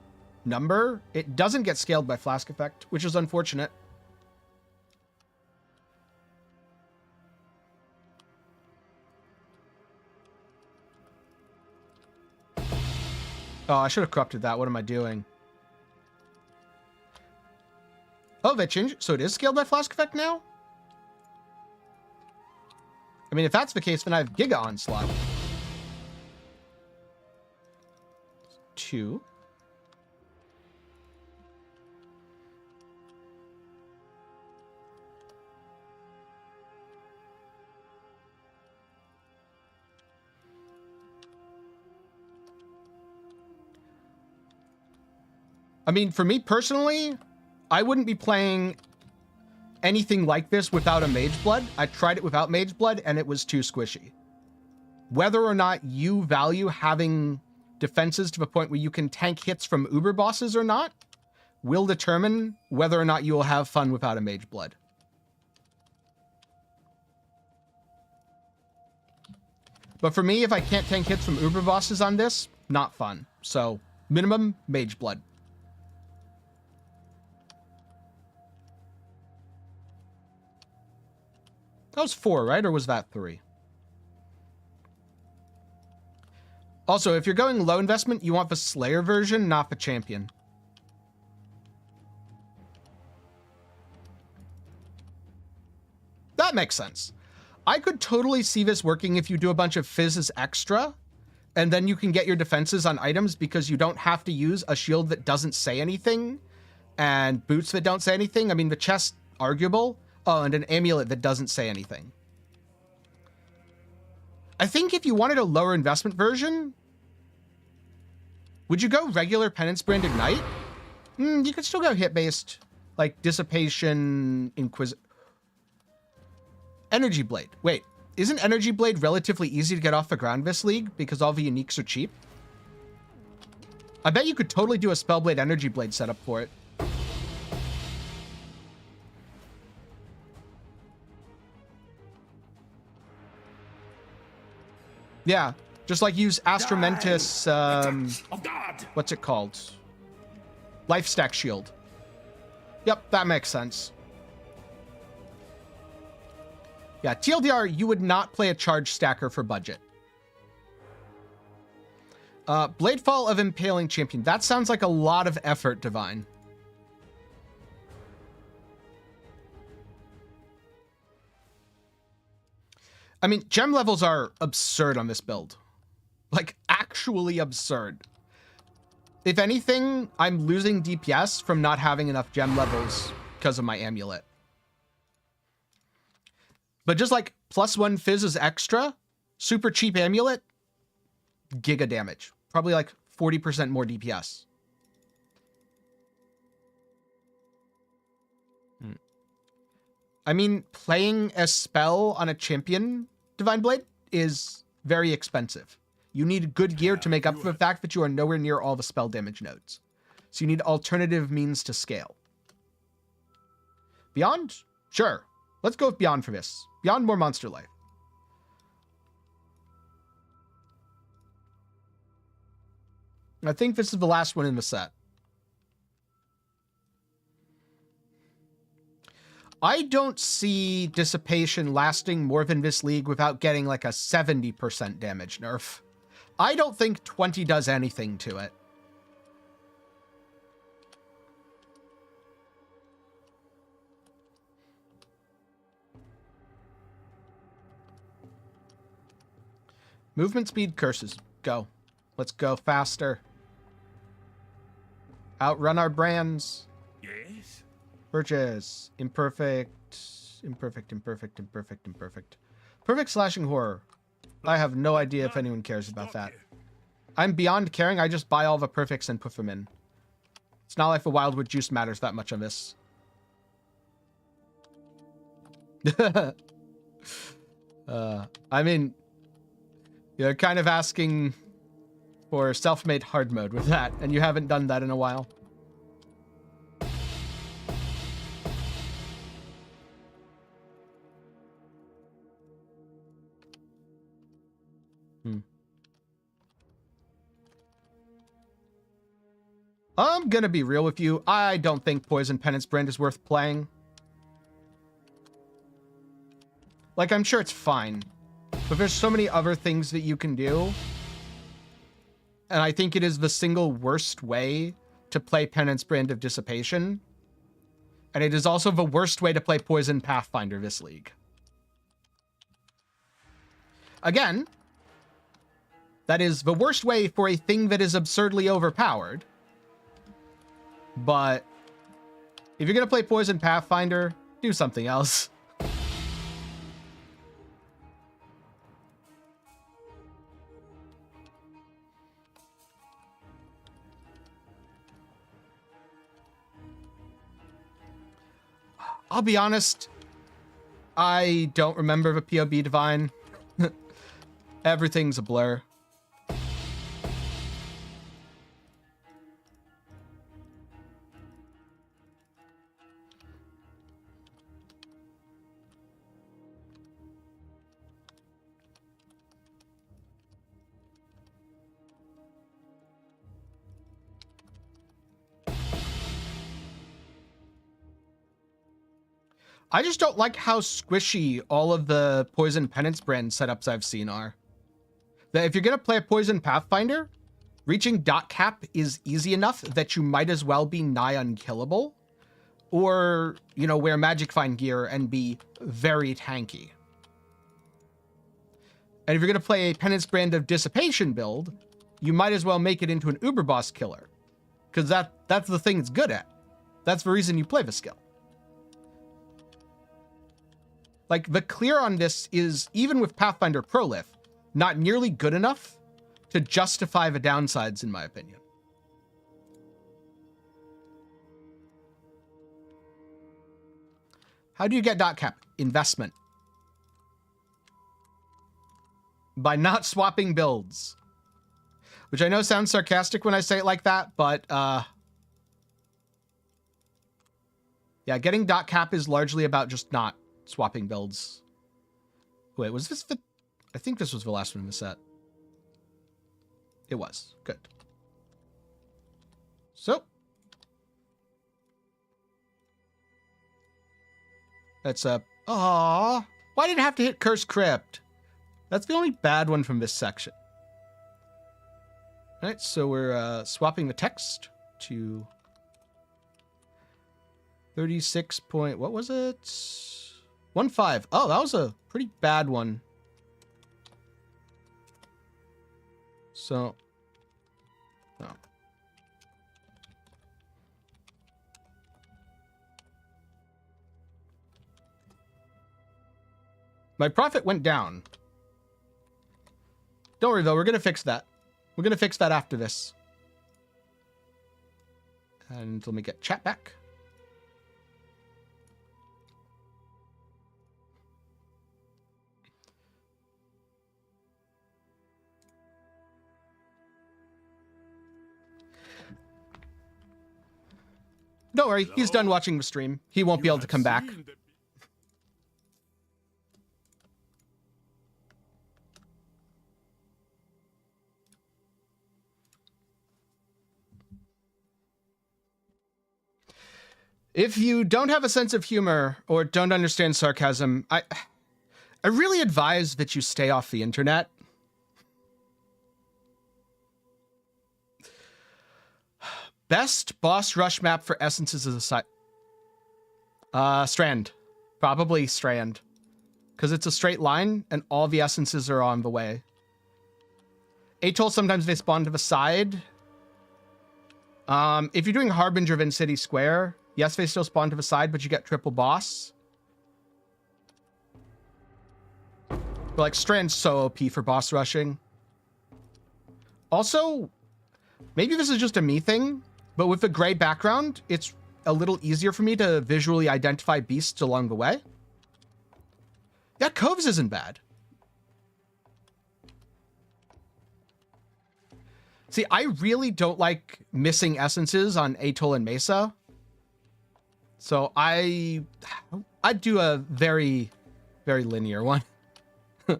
number, it doesn't get scaled by Flask Effect, which is unfortunate. Oh, I should have corrupted that. What am I doing? Oh, they changed it. So it is scaled by Flask Effect now? I mean, if that's the case, then I have Giga Onslaught. 2. I mean, for me personally, I wouldn't be playing anything like this without a Mage Blood. I tried it without Mage Blood, and it was too squishy. Whether or not you value having defenses to the point where you can tank hits from Uber bosses or not will determine whether or not you will have fun without a Mage Blood. But for me, if I can't tank hits from Uber bosses on this, not fun. So, minimum, Mage Blood. That was 4, right? Or was that 3? Also, if you're going low investment, you want the Slayer version, not the Champion. That makes sense. I could totally see this working if you do a bunch of Fizzes extra, and then you can get your defenses on items because you don't have to use a shield that doesn't say anything, and boots that don't say anything. I mean, the chest, arguable. Oh, and an amulet that doesn't say anything. I think if you wanted a lower investment version, would you go regular Penance Brand Ignite? You could still go hit-based, like Dissipation, Energy Blade. Wait, isn't Energy Blade relatively easy to get off the ground this league because all the uniques are cheap? I bet you could totally do a Spellblade Energy Blade setup for it. Yeah, Just like use Astromentis, Of God! what's it called? Life Stack Shield. Yep, that makes sense. Yeah, TLDR, you would not play a charge stacker for budget. Bladefall of Impaling Champion. That sounds like a lot of effort, Divine. I mean, gem levels are absurd on this build. Like, actually absurd. If anything, I'm losing DPS from not having enough gem levels because of my amulet. But just like +1 fizz is extra, super cheap amulet, giga damage. Probably like 40% more DPS. I mean, playing a spell on a champion Divine Blade is very expensive. You need good gear to make up for the fact that you are nowhere near all the spell damage nodes. So you need alternative means to scale. Beyond? Sure. Let's go with Beyond for this. Beyond more monster life. I think this is the last one in the set. I don't see Dissipation lasting more than this league without getting like a 70% damage nerf. I don't think 20 does anything to it. Movement speed curses. Go. Let's go faster. Outrun our brands. Yes? Purchase. Imperfect. Imperfect, imperfect, imperfect, imperfect. Perfect slashing horror. I have no idea if anyone cares about that. I'm beyond caring. I just buy all the perfects and put them in. It's not like the Wildwood juice matters that much on this. I mean, you're kind of asking for self-made hard mode with that, and you haven't done that in a while. I'm gonna be real with you. I don't think Poison Penance Brand is worth playing. Like, I'm sure it's fine, but there's so many other things that you can do. And I think it is the single worst way to play Penance Brand of Dissipation. And it is also the worst way to play Poison Pathfinder this league. Again, that is the worst way for a thing that is absurdly overpowered. But if you're going to play Poison Pathfinder, do something else. I'll be honest, I don't remember the POB Divine. Everything's a blur. I just don't like how squishy all of the Poison Penance Brand setups I've seen are. That if you're going to play a Poison Pathfinder, reaching dot cap is easy enough that you might as well be nigh unkillable. Or, you know, wear Magic Find gear and be very tanky. And if you're going to play a Penance Brand of Dissipation build, you might as well make it into an Uber Boss killer. Because that's the thing it's good at. That's the reason you play the skill. Like, the clear on this is, even with Pathfinder Prolif, not nearly good enough to justify the downsides, in my opinion. How do you get dot cap? Investment. By not swapping builds. Which I know sounds sarcastic when I say it like that, but, yeah, getting dot cap is largely about just not swapping builds. Wait, was this the... I think this was the last one in the set. It was. Good. So. That's a... Aww. Why did it have to hit Cursed Crypt? That's the only bad one from this section. All right, so we're swapping the text to 36 point... What was it? 1.5. Oh, that was a pretty bad one. So... No. My profit went down. Don't worry, though. We're going to fix that. We're going to fix that after this. And let me get chat back. Don't worry. He's done watching the stream. He won't be able to come back. If you don't have a sense of humor or don't understand sarcasm, I really advise that you stay off the internet. Best boss rush map for essences is a site. Strand. Probably Strand. Because it's a straight line and all the essences are on the way. Atoll, sometimes they spawn to the side. If you're doing Harbinger of City Square, yes, they still spawn to the side, but you get triple boss. But like, Strand's so OP for boss rushing. Also, maybe this is just a me thing, but with the gray background, it's a little easier for me to visually identify beasts along the way. Yeah, Coves isn't bad. See, I really don't like missing essences on Atoll and Mesa. So I'd do a very, very linear one. Oh,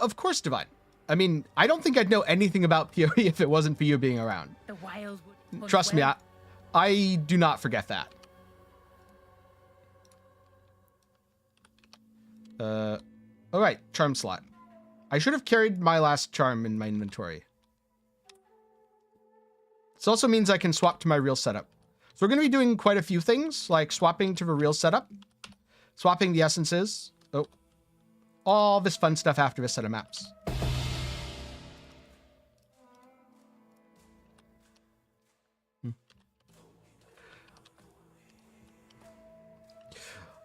of course, Divine. I mean, I don't think I'd know anything about PoE if it wasn't for you being around. The wildwood. Trust me, I do not forget that. All right, charm slot. I should have carried my last charm in my inventory. This also means I can swap to my real setup. So we're going to be doing quite a few things, like swapping to the real setup, swapping the essences. Oh, all this fun stuff after this set of maps.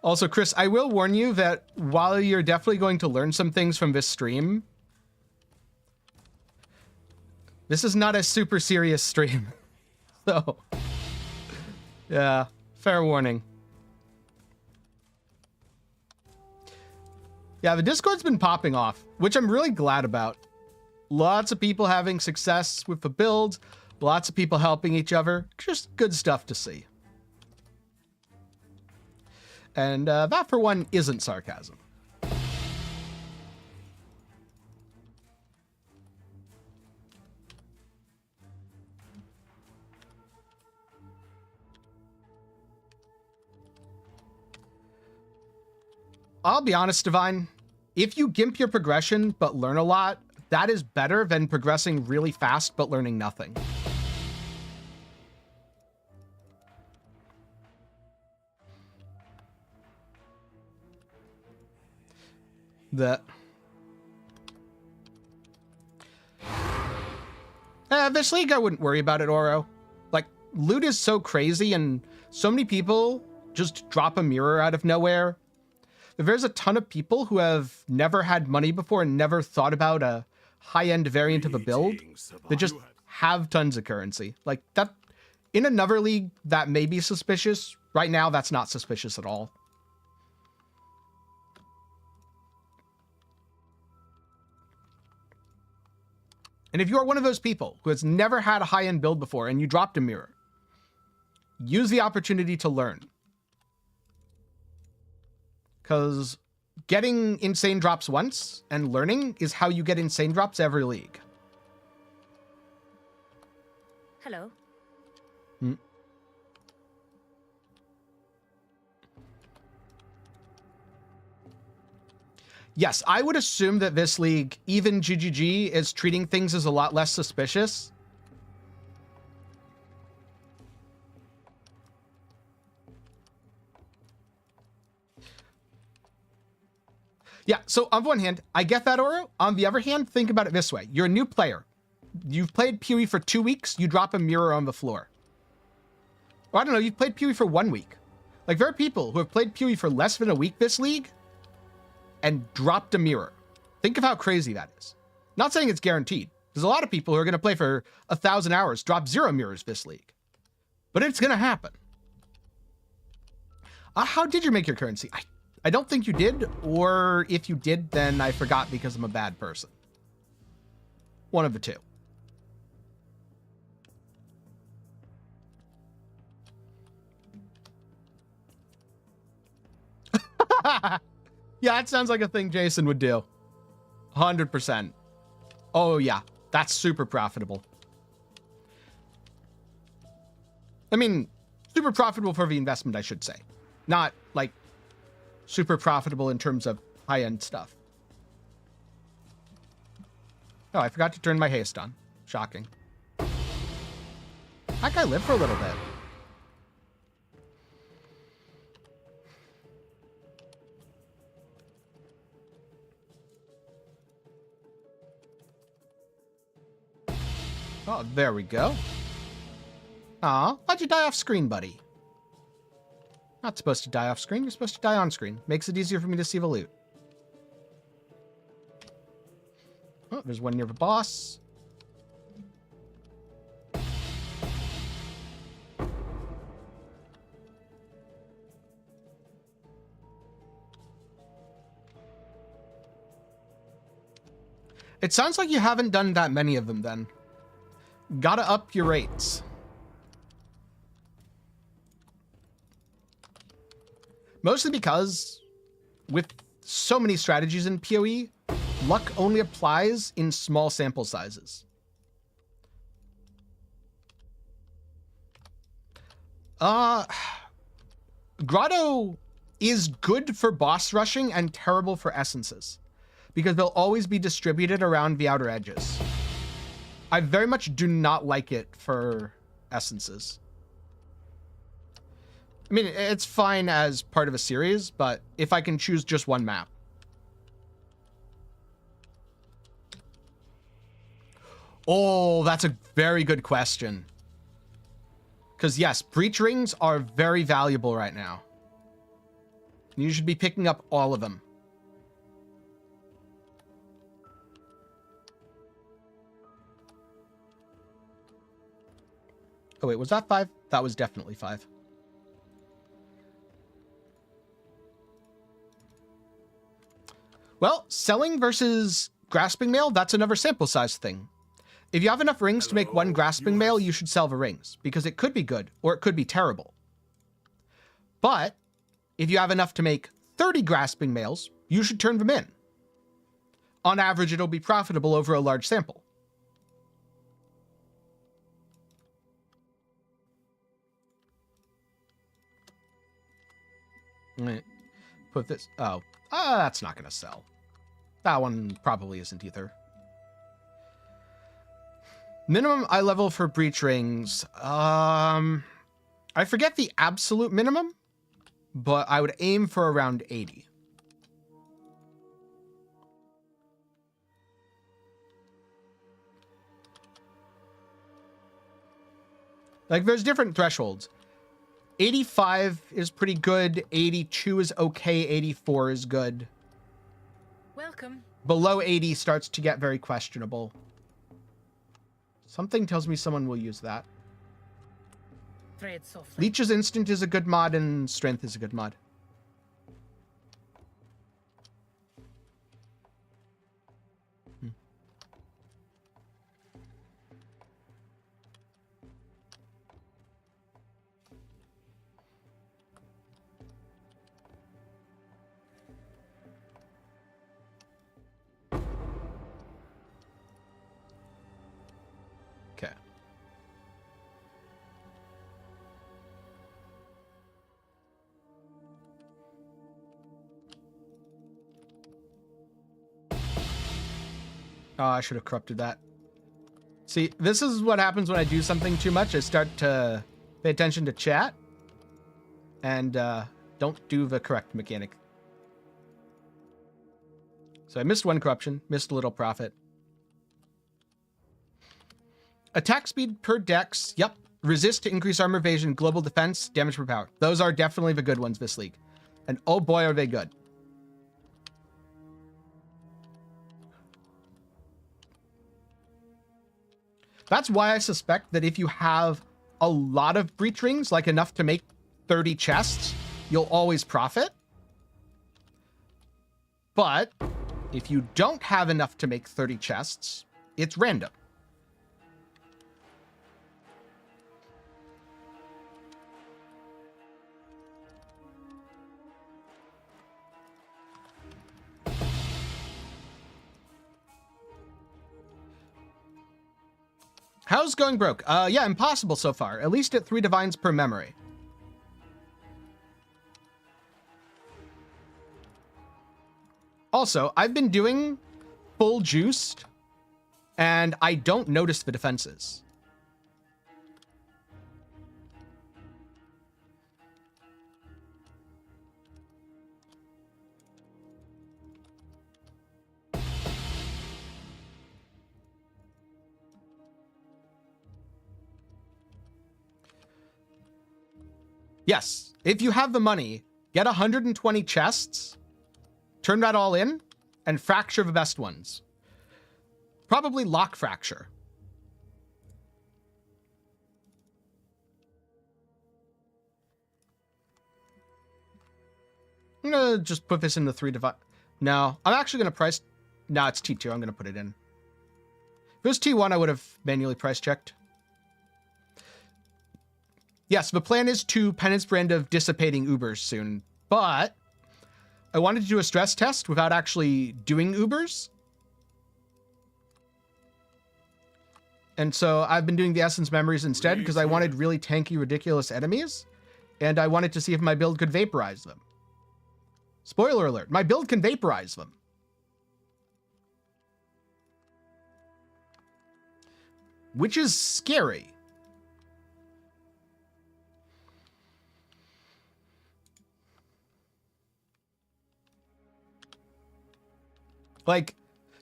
Also, Chris, I will warn you that while you're definitely going to learn some things from this stream, this is not a super serious stream. So, yeah, fair warning. Yeah, the Discord's been popping off, which I'm really glad about. Lots of people having success with the build, lots of people helping each other. Just good stuff to see. And that, for one, isn't sarcasm. I'll be honest, Divine. If you gimp your progression but learn a lot, that is better than progressing really fast but learning nothing. This league, I wouldn't worry about it, Oro. Like, loot is so crazy and so many people just drop a mirror out of nowhere. There's a ton of people who have never had money before and never thought about a high-end variant of a build that just have tons of currency. Like, that, in another league, that may be suspicious. Right now, that's not suspicious at all. And if you are one of those people who has never had a high-end build before and you dropped a mirror, use the opportunity to learn. Because getting insane drops once and learning is how you get insane drops every league. Hello. Yes, I would assume that this league, even GGG, is treating things as a lot less suspicious. Yeah, so on one hand, I get that, Oro. On the other hand, think about it this way. You're a new player. You've played PoE for 2 weeks, you drop a mirror on the floor. Or I don't know, you've played PoE for 1 week. Like, there are people who have played PoE for less than a week this league and dropped a mirror. Think of how crazy that is. Not saying it's guaranteed. There's a lot of people who are going to play for 1,000 hours, drop 0 mirrors this league. But it's going to happen. How did you make your currency? I don't think you did, or if you did, then I forgot because I'm a bad person. One of the two. Yeah, that sounds like a thing Jason would do. 100%. Oh, yeah. That's super profitable. I mean, super profitable for the investment, I should say. Not, like, super profitable in terms of high-end stuff. Oh, I forgot to turn my haste on. Shocking. That guy lived for a little bit. Oh, there we go. Aw, why'd you die off screen, buddy? Not supposed to die off screen, you're supposed to die on screen. Makes it easier for me to see the loot. Oh, there's one near the boss. It sounds like you haven't done that many of them then. Gotta up your rates. Mostly because with so many strategies in PoE, luck only applies in small sample sizes. Grotto is good for boss rushing and terrible for essences, because they'll always be distributed around the outer edges. I very much do not like it for essences. I mean, it's fine as part of a series, but if I can choose just one map. Oh, that's a very good question. Because yes, breach rings are very valuable right now. You should be picking up all of them. Oh wait, was that 5? That was definitely 5. Well, selling versus grasping mail, that's another sample size thing. If you have enough rings to make one grasping mail, you should sell the rings, because it could be good, or it could be terrible. But if you have enough to make 30 grasping mails, you should turn them in. On average, it'll be profitable over a large sample. Right. Put this. Oh, that's not going to sell. That one probably isn't either. Minimum eye level for breach rings. I forget the absolute minimum, but I would aim for around 80. Like, there's different thresholds. 85 is pretty good. 82 is okay. 84 is good. Welcome. Below 80 starts to get very questionable. Something tells me someone will use that. Tread softly. Leech's Instant is a good mod, and Strength is a good mod. Okay. Oh, I should have corrupted that. See, this is what happens when I do something too much. I start to pay attention to chat and don't do the correct mechanic. So I missed one corruption, missed a little profit. Attack speed per dex. Yep. Resist to increase armor evasion, global defense, damage per power. Those are definitely the good ones this league. And oh boy, are they good. That's why I suspect that if you have a lot of breach rings, like enough to make 30 chests, you'll always profit. But if you don't have enough to make 30 chests, it's random. How's going broke? Yeah, impossible so far. At least at 3 divines per memory. Also, I've been doing full juiced, and I don't notice the defenses. Yes, if you have the money, get 120 chests, turn that all in, and fracture the best ones. Probably lock fracture. I'm gonna just put this in the 3 divine. No, I'm actually gonna price. No, it's T2. I'm gonna put it in. If it was T1, I would have manually price checked. Yes, the plan is to penance brand of dissipating Ubers soon, but I wanted to do a stress test without actually doing Ubers. And so I've been doing the essence memories instead because I wanted really tanky, ridiculous enemies. And I wanted to see if my build could vaporize them. Spoiler alert, my build can vaporize them. Which is scary. Like,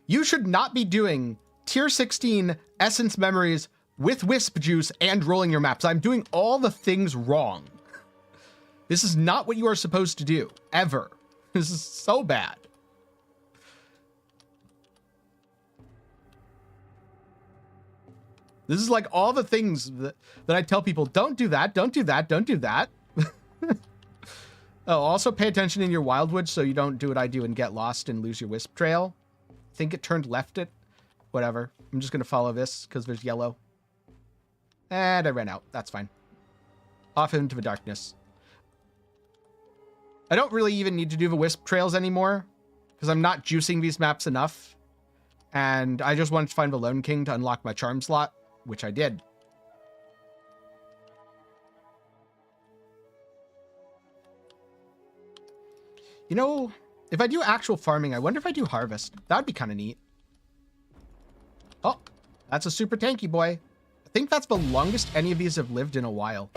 you should not be doing tier 16 essence memories with wisp juice and rolling your maps. I'm doing all the things wrong. This is not what you are supposed to do, ever. This is so bad. This is like all the things that I tell people, don't do that, don't do that, don't do that. Oh, also pay attention in your wildwood so you don't do what I do and get lost and lose your wisp trail. I think it turned left it. Whatever. I'm just going to follow this because there's yellow. And I ran out. That's fine. Off into the darkness. I don't really even need to do the wisp trails anymore because I'm not juicing these maps enough. And I just wanted to find the Lone King to unlock my charm slot, which I did. You know, if I do actual farming, I wonder if I do harvest. That would be kind of neat. Oh, that's a super tanky boy. I think that's the longest any of these have lived in a while.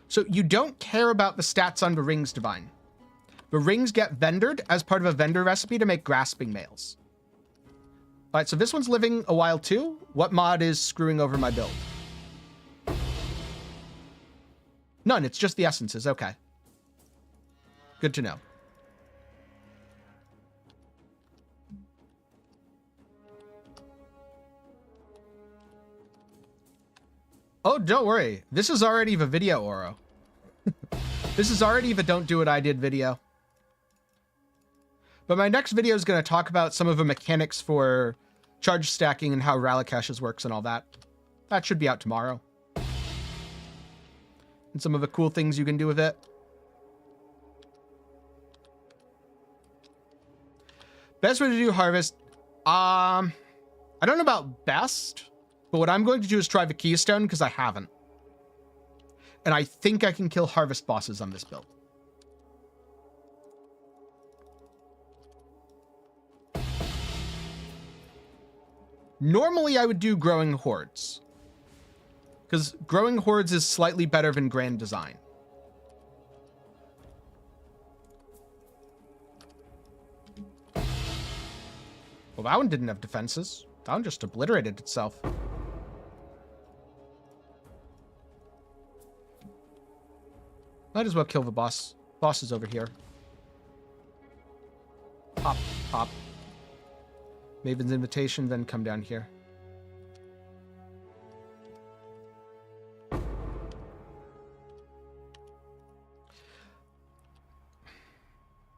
So you don't care about the stats on the rings, Divine. The rings get vendored as part of a vendor recipe to make grasping males. All right, so this one's living a while too. What mod is screwing over my build? None, it's just the essences. Okay. Good to know. Oh, don't worry. This is already the video, Oro. This is already the don't do what I did video. But my next video is going to talk about some of the mechanics for charge stacking and how rally caches works and all that. That should be out tomorrow. And some of the cool things you can do with it. Best way to do harvest. I don't know about best, but what I'm going to do is try the keystone because I haven't. And I think I can kill harvest bosses on this build. Normally, I would do growing hordes, because growing hordes is slightly better than grand design. Well, that one didn't have defenses. That one just obliterated itself. Might as well kill the boss. Boss is over here. Pop, pop. Maven's invitation, then come down here.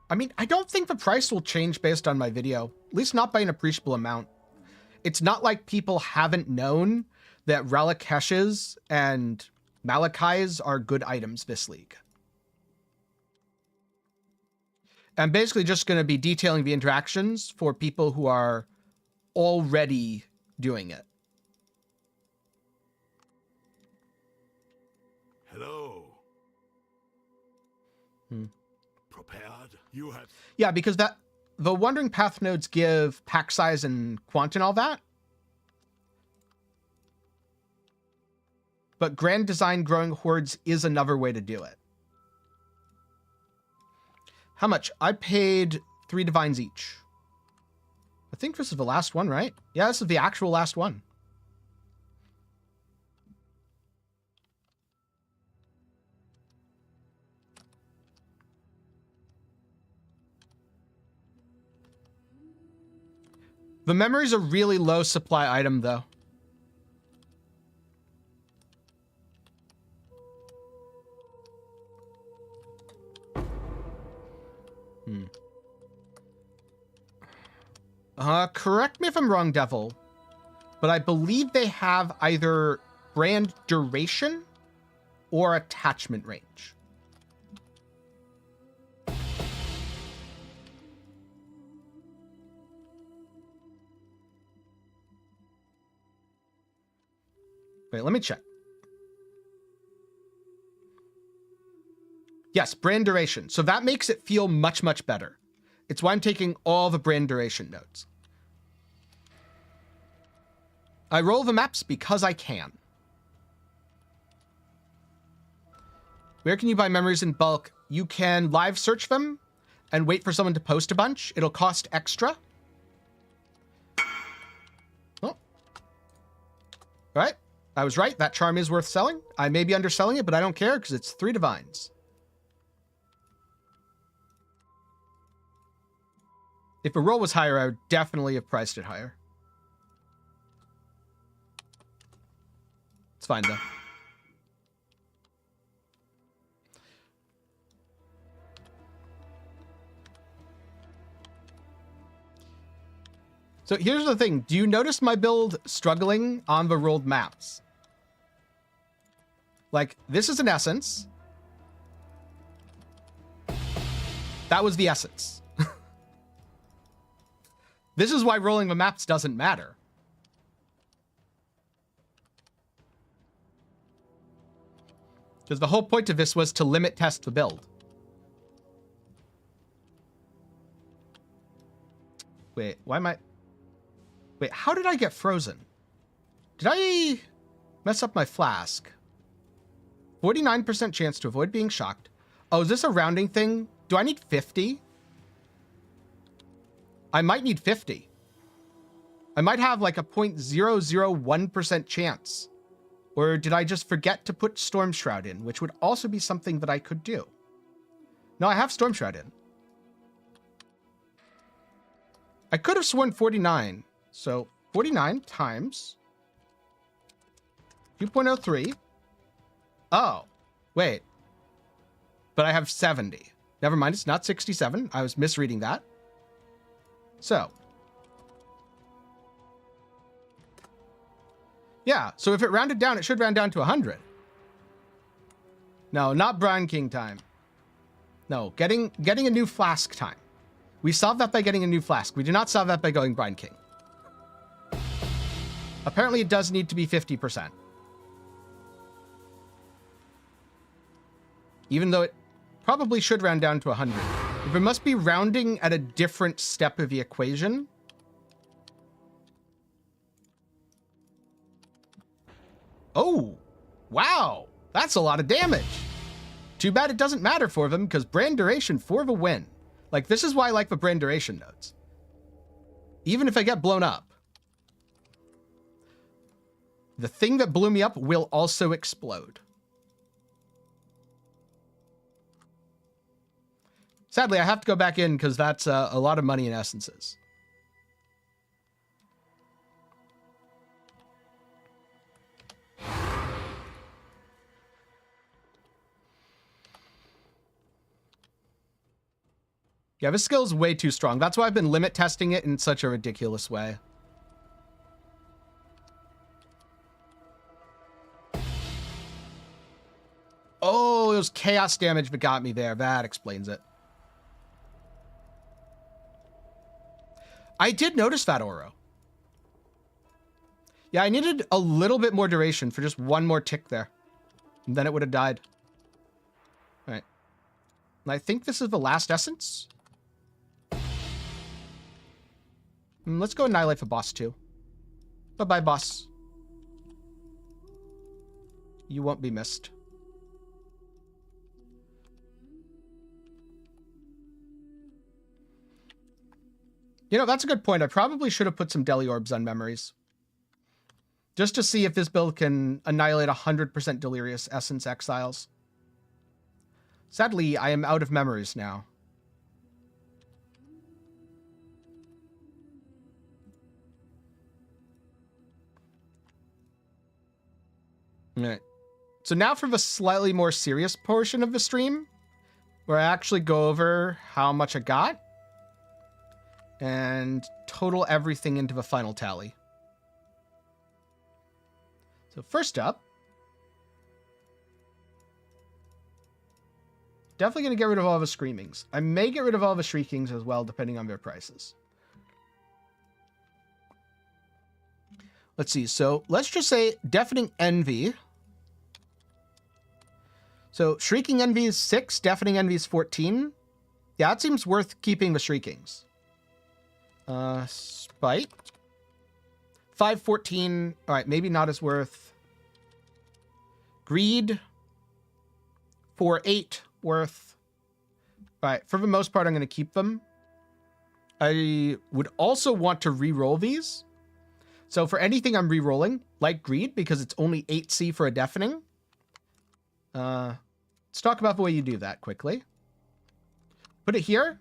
I mean, I don't think the price will change based on my video, at least not by an appreciable amount. It's not like people haven't known that Relic Heshes and Malachais are good items this league. I'm basically just going to be detailing the interactions for people who are already doing it. Hello. Prepared? You have... Yeah, because the Wandering Path nodes give pack size and quant and all that. But Grand Design Growing Hordes is another way to do it. How much? I paid 3 divines each. I think this is the last one, right? Yeah, this is the actual last one. The memory's a really low supply item, though. Correct me if I'm wrong, Devil, but I believe they have either brand duration or attachment range. Wait, let me check. Yes, brand duration. So that makes it feel much, much better. It's why I'm taking all the brand duration notes. I roll the maps because I can. Where can you buy memories in bulk? You can live search them and wait for someone to post a bunch. It'll cost extra. Oh. All right. I was right. That charm is worth selling. I may be underselling it, but I don't care because it's 3 divines. If a roll was higher, I would definitely have priced it higher. It's fine, though. So here's the thing. Do you notice my build struggling on the rolled maps? Like, this is an essence. That was the essence. This is why rolling the maps doesn't matter. Because the whole point of this was to limit test the build. Wait, why am I... Wait, how did I get frozen? Did I mess up my flask? 49% chance to avoid being shocked. Oh, is this a rounding thing? Do I need 50? I might need 50. I might have like a 0.001% chance. Or did I just forget to put Storm Shroud in, which would also be something that I could do. No, I have Storm Shroud in. I could have sworn 49. So 49 times 2.03. Oh, wait. But I have 70. Never mind, it's not 67. I was misreading that. So. Yeah, so if it rounded down, it should round down to 100. No, not Brine King time. No, getting a new flask time. We solved that by getting a new flask. We do not solve that by going Brine King. Apparently it does need to be 50%. even though it probably should round down to 100. If it must be rounding at a different step of the equation. Oh, wow. That's a lot of damage. Too bad it doesn't matter for them, because brand duration for the win. Like, this is why I like the brand duration nodes. Even if I get blown up, the thing that blew me up will also explode. Sadly, I have to go back in because that's a lot of money in essences. Yeah, this skill is way too strong. That's why I've been limit testing it in such a ridiculous way. Oh, it was chaos damage that got me there. That explains it. I did notice that, Oro. Yeah, I needed a little bit more duration for just one more tick there. And then it would have died. All right. And I think this is the last essence. Let's go annihilate the boss too. Bye-bye, boss. You won't be missed. You know, that's a good point. I probably should have put some Deli Orbs on memories. Just to see if this build can annihilate 100% Delirious Essence Exiles. Sadly, I am out of memories now. Alright. So now for the slightly more serious portion of the stream, where I actually go over how much I got and total everything into the final tally. So first up, definitely going to get rid of all the Screamings. I may get rid of all the Shriekings as well, depending on their prices. Let's see. So let's just say Deafening Envy. So Shrieking Envy is 6, Deafening Envy is 14. Yeah, it seems worth keeping the Shriekings. Spite. 514. All right, maybe not as worth. Greed. 4-8 worth. All right, for the most part, I'm going to keep them. I would also want to re-roll these. So for anything I'm re-rolling, like Greed, because it's only 8C for a Deafening. Let's talk about the way you do that quickly. Put it here,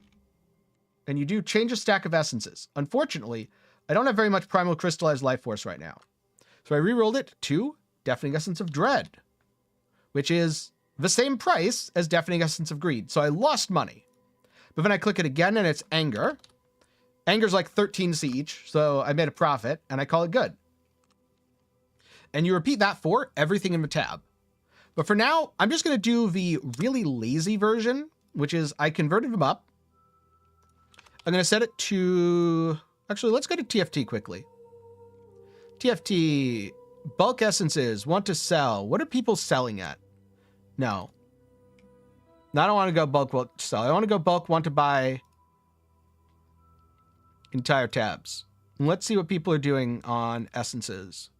and you do change a stack of essences. Unfortunately, I don't have very much Primal Crystallized Life Force right now. So I re-rolled it to Deafening Essence of Dread, which is the same price as Deafening Essence of Greed. So I lost money. But then I click it again, and it's Anger. Anger's like 13C each, so I made a profit, and I call it good. And you repeat that for everything in the tab. But for now, I'm just going to do the really lazy version, which is I converted them up. I'm going to set it to... Actually, let's go to TFT quickly. TFT, bulk essences, want to sell. What are people selling at? No. No, I don't want to go bulk want to sell. I want to go bulk want to buy entire tabs. And let's see what people are doing on essences.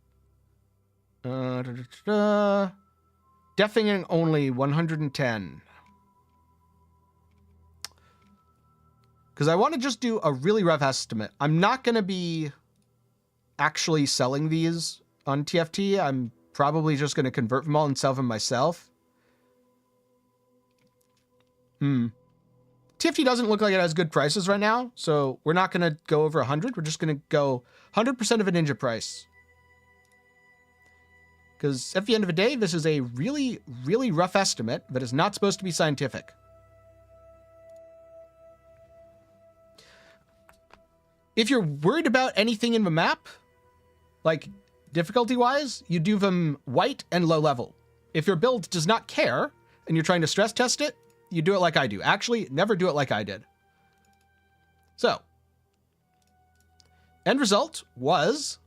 Deafening only 110. Because I want to just do a really rough estimate. I'm not going to be actually selling these on TFT. I'm probably just going to convert them all and sell them myself. TFT doesn't look like it has good prices right now, so we're not going to go over 100. We're just going to go 100% of a ninja price. Because at the end of the day, this is a really, really rough estimate that is not supposed to be scientific. If you're worried about anything in the map, like difficulty-wise, you do them white and low level. If your build does not care and you're trying to stress test it, you do it like I do. Actually, never do it like I did. So, end result was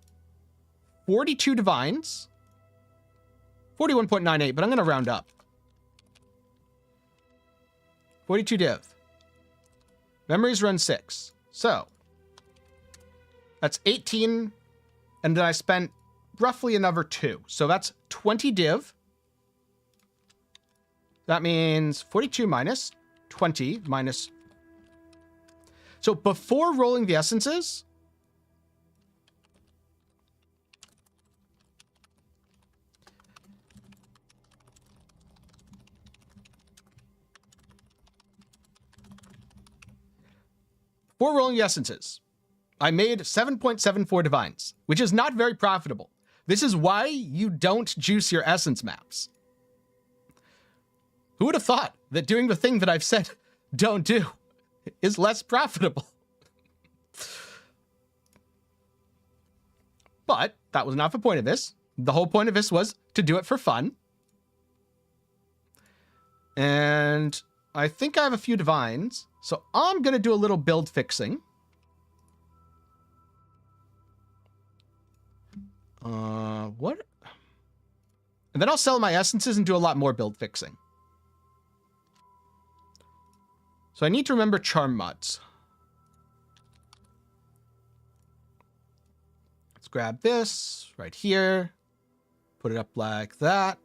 42 divines, 41.98, but I'm going to round up. 42 div. Memories run 6. So that's 18. And then I spent roughly another 2. So that's 20 div. That means 42 minus 20 minus. So before rolling the essences, I made 7.74 divines, which is not very profitable. This is why you don't juice your essence maps. Who would have thought that doing the thing that I've said don't do is less profitable? But that was not the point of this. The whole point of this was to do it for fun. And I think I have a few divines, so I'm going to do a little build fixing. What? And then I'll sell my essences and do a lot more build fixing. So I need to remember charm mods. Let's grab this right here. Put it up like that.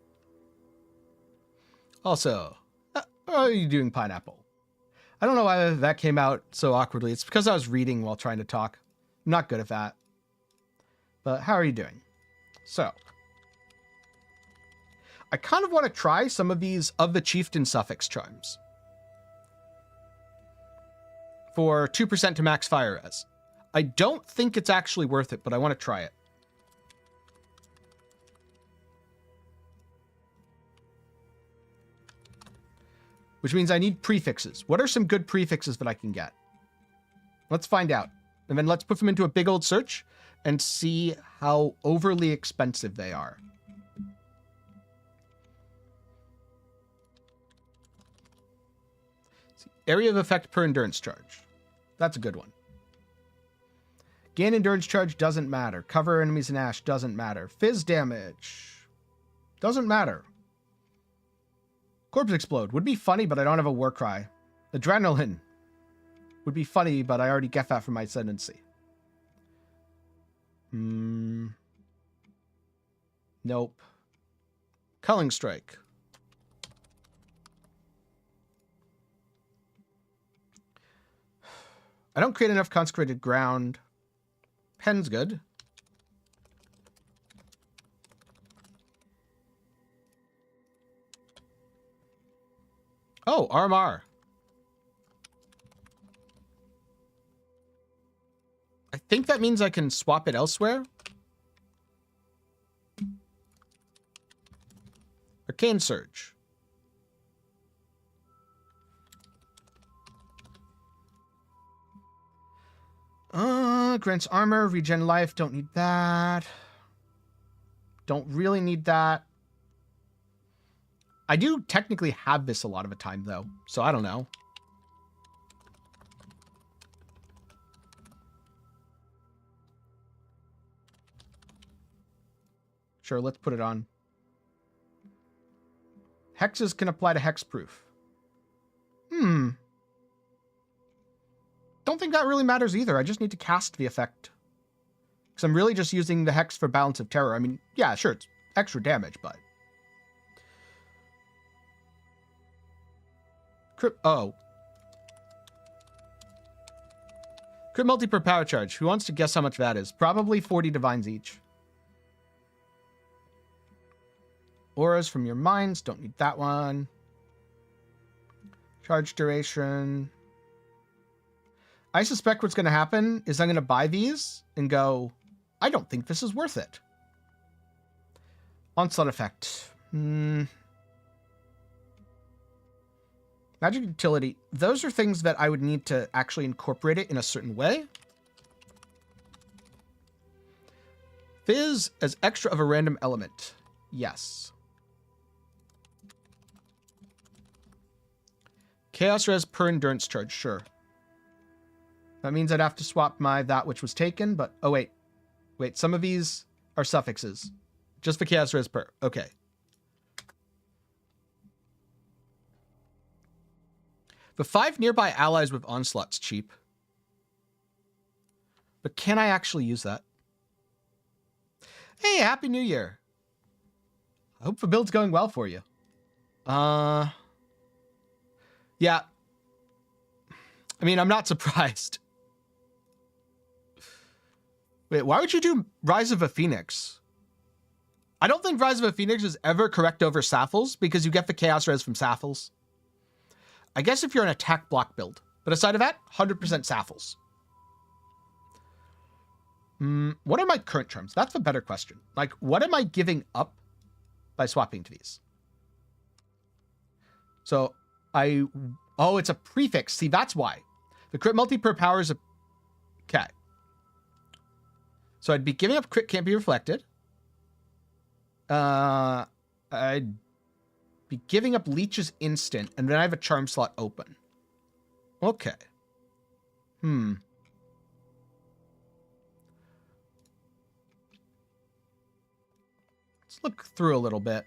Also, how are you doing, pineapple? I don't know why that came out so awkwardly. It's because I was reading while trying to talk. I'm not good at that. But how are you doing? So, I kind of want to try some of these of the chieftain suffix charms for 2% to max fire res. I don't think it's actually worth it, but I want to try it. Which means I need prefixes. What are some good prefixes that I can get? Let's find out. And then let's put them into a big old search and see how overly expensive they are. Area of effect per endurance charge. That's a good one. Gain endurance charge doesn't matter. Cover enemies in ash doesn't matter. Fizz damage doesn't matter. Corpse explode would be funny, but I don't have a war cry. Adrenaline would be funny, but I already get that from my ascendancy. Nope. Culling strike. I don't create enough consecrated ground. Pen's good. Oh, RMR. I think that means I can swap it elsewhere. Arcane Surge. Grants armor, regen life, don't need that. Don't really need that. I do technically have this a lot of the time, though, so I don't know. Sure, let's put it on. Hexes can apply to hexproof. Don't think that really matters either. I just need to cast the effect. Because I'm really just using the hex for Balance of Terror. I mean, yeah, sure, it's extra damage, but... Oh. Crit multi per power charge. Who wants to guess how much that is? Probably 40 divines each. Auras from your mines. Don't need that one. Charge duration. I suspect what's going to happen is I'm going to buy these and go, I don't think this is worth it. Onslaught effect. Magic utility. Those are things that I would need to actually incorporate it in a certain way. Fizz as extra of a random element. Yes. Chaos res per endurance charge. Sure. That means I'd have to swap my that which was taken, but... Oh, wait. Wait, some of these are suffixes. Just for chaos res per. Okay. The 5 nearby allies with Onslaught's cheap. But can I actually use that? Hey, Happy New Year. I hope the build's going well for you. Yeah. I mean, I'm not surprised. Wait, why would you do Rise of a Phoenix? I don't think Rise of a Phoenix is ever correct over Saffles because you get the Chaos Res from Saffles. I guess if you're an attack block build. But aside of that, 100% Saffles. What are my current terms? That's a better question. Like, what am I giving up by swapping to these? So, oh, it's a prefix. See, that's why. The crit multi per power is a... Okay. So I'd be giving up crit can't be reflected. I'd be giving up Leech's instant, and then I have a charm slot open. Okay. Let's look through a little bit.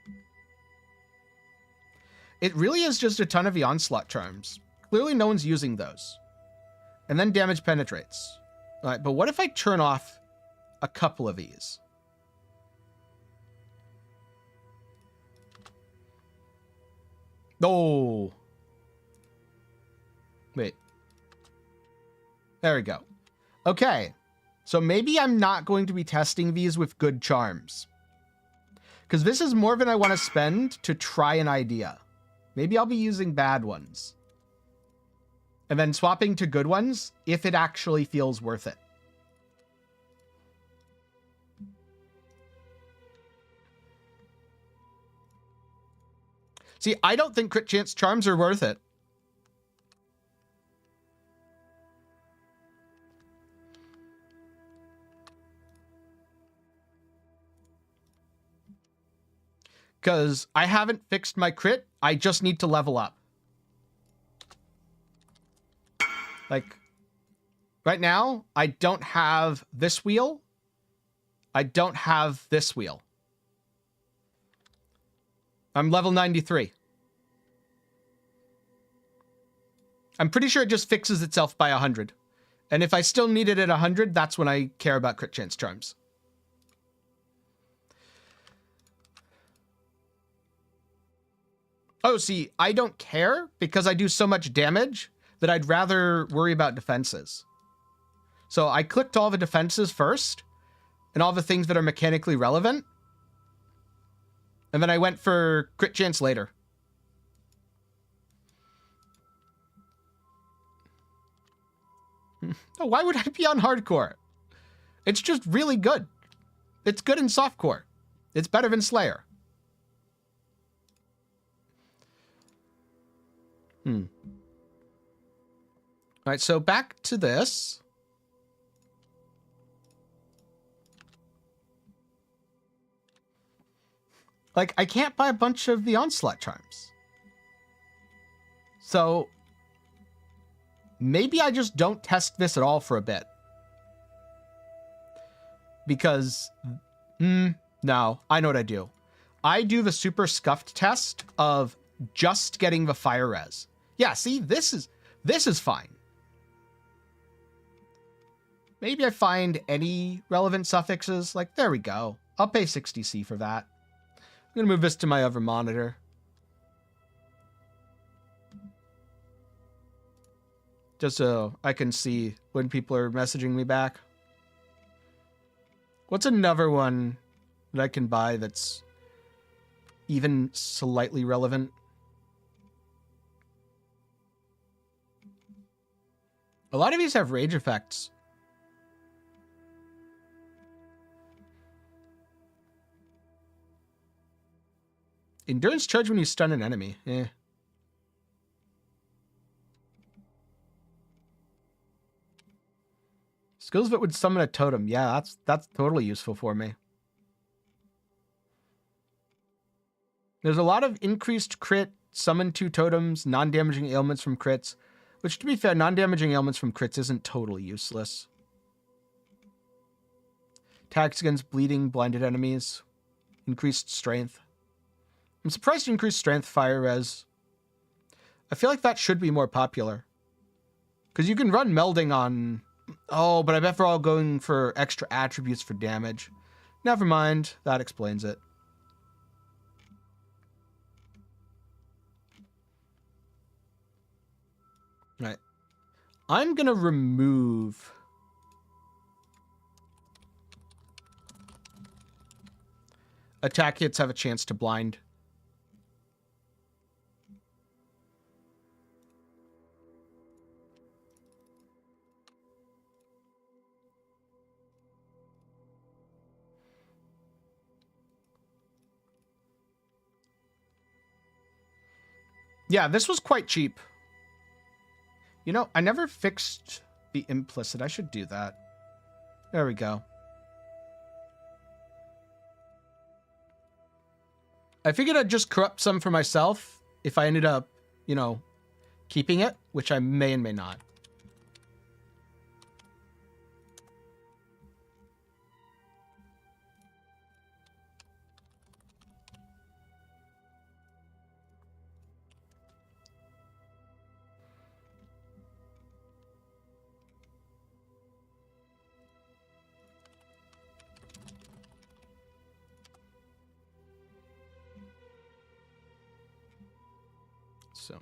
It really is just a ton of the onslaught charms. Clearly no one's using those. And then damage penetrates. All right, but what if I turn off a couple of these? Oh. Wait. There we go. Okay. So maybe I'm not going to be testing these with good charms. Because this is more than I want to spend to try an idea. Maybe I'll be using bad ones. And then swapping to good ones if it actually feels worth it. See, I don't think crit chance charms are worth it. Because I haven't fixed my crit. I just need to level up. Like, right now, I don't have this wheel. I don't have this wheel. I'm level 93. I'm pretty sure it just fixes itself by 100. And if I still need it at 100, that's when I care about crit chance charms. Oh, see, I don't care because I do so much damage that I'd rather worry about defenses. So I clicked all the defenses first and all the things that are mechanically relevant. And then I went for crit chance later. Oh, why would I be on hardcore? It's just really good. It's good in softcore. It's better than Slayer. All right, so back to this. Like, I can't buy a bunch of the onslaught charms. So maybe I just don't test this at all for a bit. Because, no, I know what I do. I do the super scuffed test of just getting the fire res. Yeah, see, this is fine. Maybe I find any relevant suffixes. Like, there we go. I'll pay 60C for that. I'm going to move this to my other monitor. Just so I can see when people are messaging me back. What's another one that I can buy that's even slightly relevant? A lot of these have rage effects. Endurance charge when you stun an enemy. Eh. Skills that would summon a totem. Yeah, that's totally useful for me. There's a lot of increased crit, summon 2 totems, non-damaging ailments from crits. Which, to be fair, non-damaging ailments from crits isn't totally useless. Attacks against bleeding, blinded enemies. Increased strength. I'm surprised to increase strength, fire res. I feel like that should be more popular. Because you can run melding on... Oh, but I bet we're all going for extra attributes for damage. Never mind. That explains it. Right. I'm going to remove... Attack hits have a chance to blind. Yeah, this was quite cheap. You know, I never fixed the implicit. I should do that. There we go. I figured I'd just corrupt some for myself if I ended up, you know, keeping it, which I may and may not. So,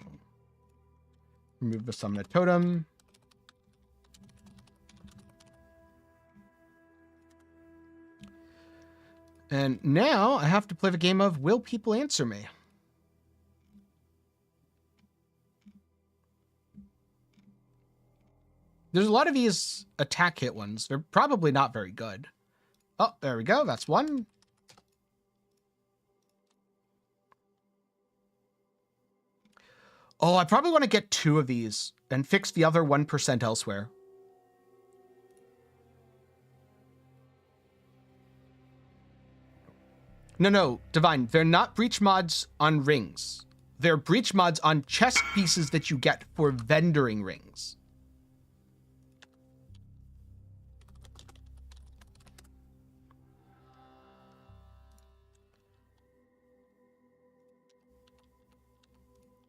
remove the summoner totem. And now I have to play the game of Will People Answer Me? There's a lot of these attack hit ones. They're probably not very good. Oh, there we go. That's one. Oh, I probably want to get 2 of these and fix the other 1% elsewhere. No, Divine. They're not breach mods on rings. They're breach mods on chest pieces that you get for vendoring rings.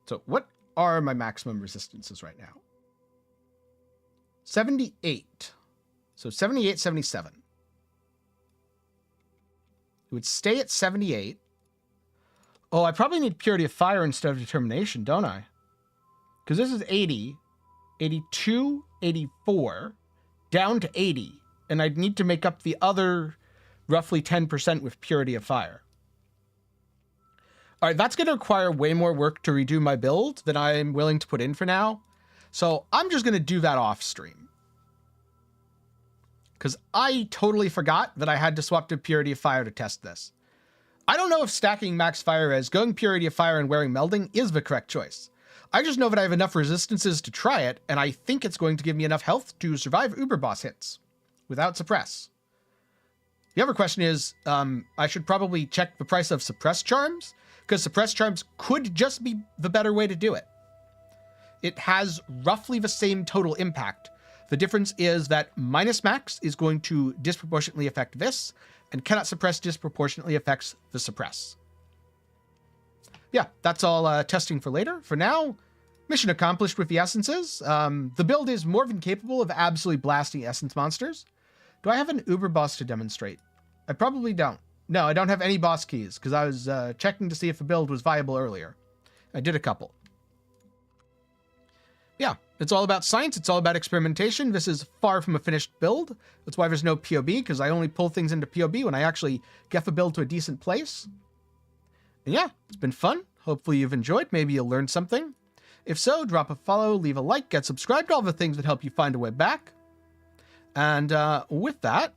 So what are my maximum resistances right now? 78. So 78, 77. It would stay at 78. Oh, I probably need Purity of Fire instead of Determination, don't I? Because this is 80, 82, 84, down to 80. And I'd need to make up the other roughly 10% with Purity of Fire. All right, that's going to require way more work to redo my build than I'm willing to put in for now. So I'm just going to do that off stream. Because I totally forgot that I had to swap to Purity of Fire to test this. I don't know if stacking Max Fire as going Purity of Fire and wearing Melding is the correct choice. I just know that I have enough resistances to try it, and I think it's going to give me enough health to survive Uber Boss hits without Suppress. The other question is, I should probably check the price of Suppress Charms, because Suppress Charms could just be the better way to do it. It has roughly the same total impact. The difference is that minus max is going to disproportionately affect this, and cannot suppress disproportionately affects the suppress. Yeah, that's all testing for later. For now, mission accomplished with the essences. The build is more than capable of absolutely blasting essence monsters. Do I have an Uber boss to demonstrate? I probably don't. No, I don't have any boss keys, because I was checking to see if the build was viable earlier. I did a couple. Yeah, it's all about science. It's all about experimentation. This is far from a finished build. That's why there's no POB, because I only pull things into POB when I actually get the build to a decent place. And yeah, it's been fun. Hopefully you've enjoyed. Maybe you'll learn something. If so, drop a follow, leave a like, get subscribed, all the things that help you find a way back. And with that,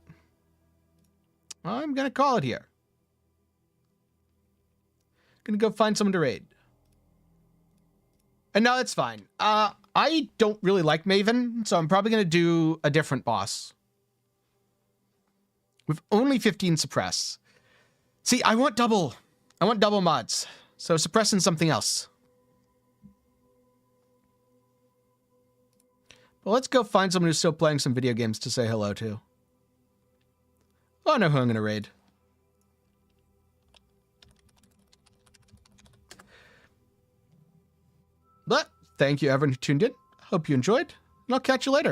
I'm going to call it here. Going to go find someone to raid. And no, it's fine. I don't really like Maven, so I'm probably going to do a different boss. With only 15 suppress. See, I want double mods. So suppressing something else. Well, let's go find someone who's still playing some video games to say hello to. Oh, I know who I'm going to raid. But Thank you, everyone who tuned in. Hope you enjoyed, and I'll catch you later.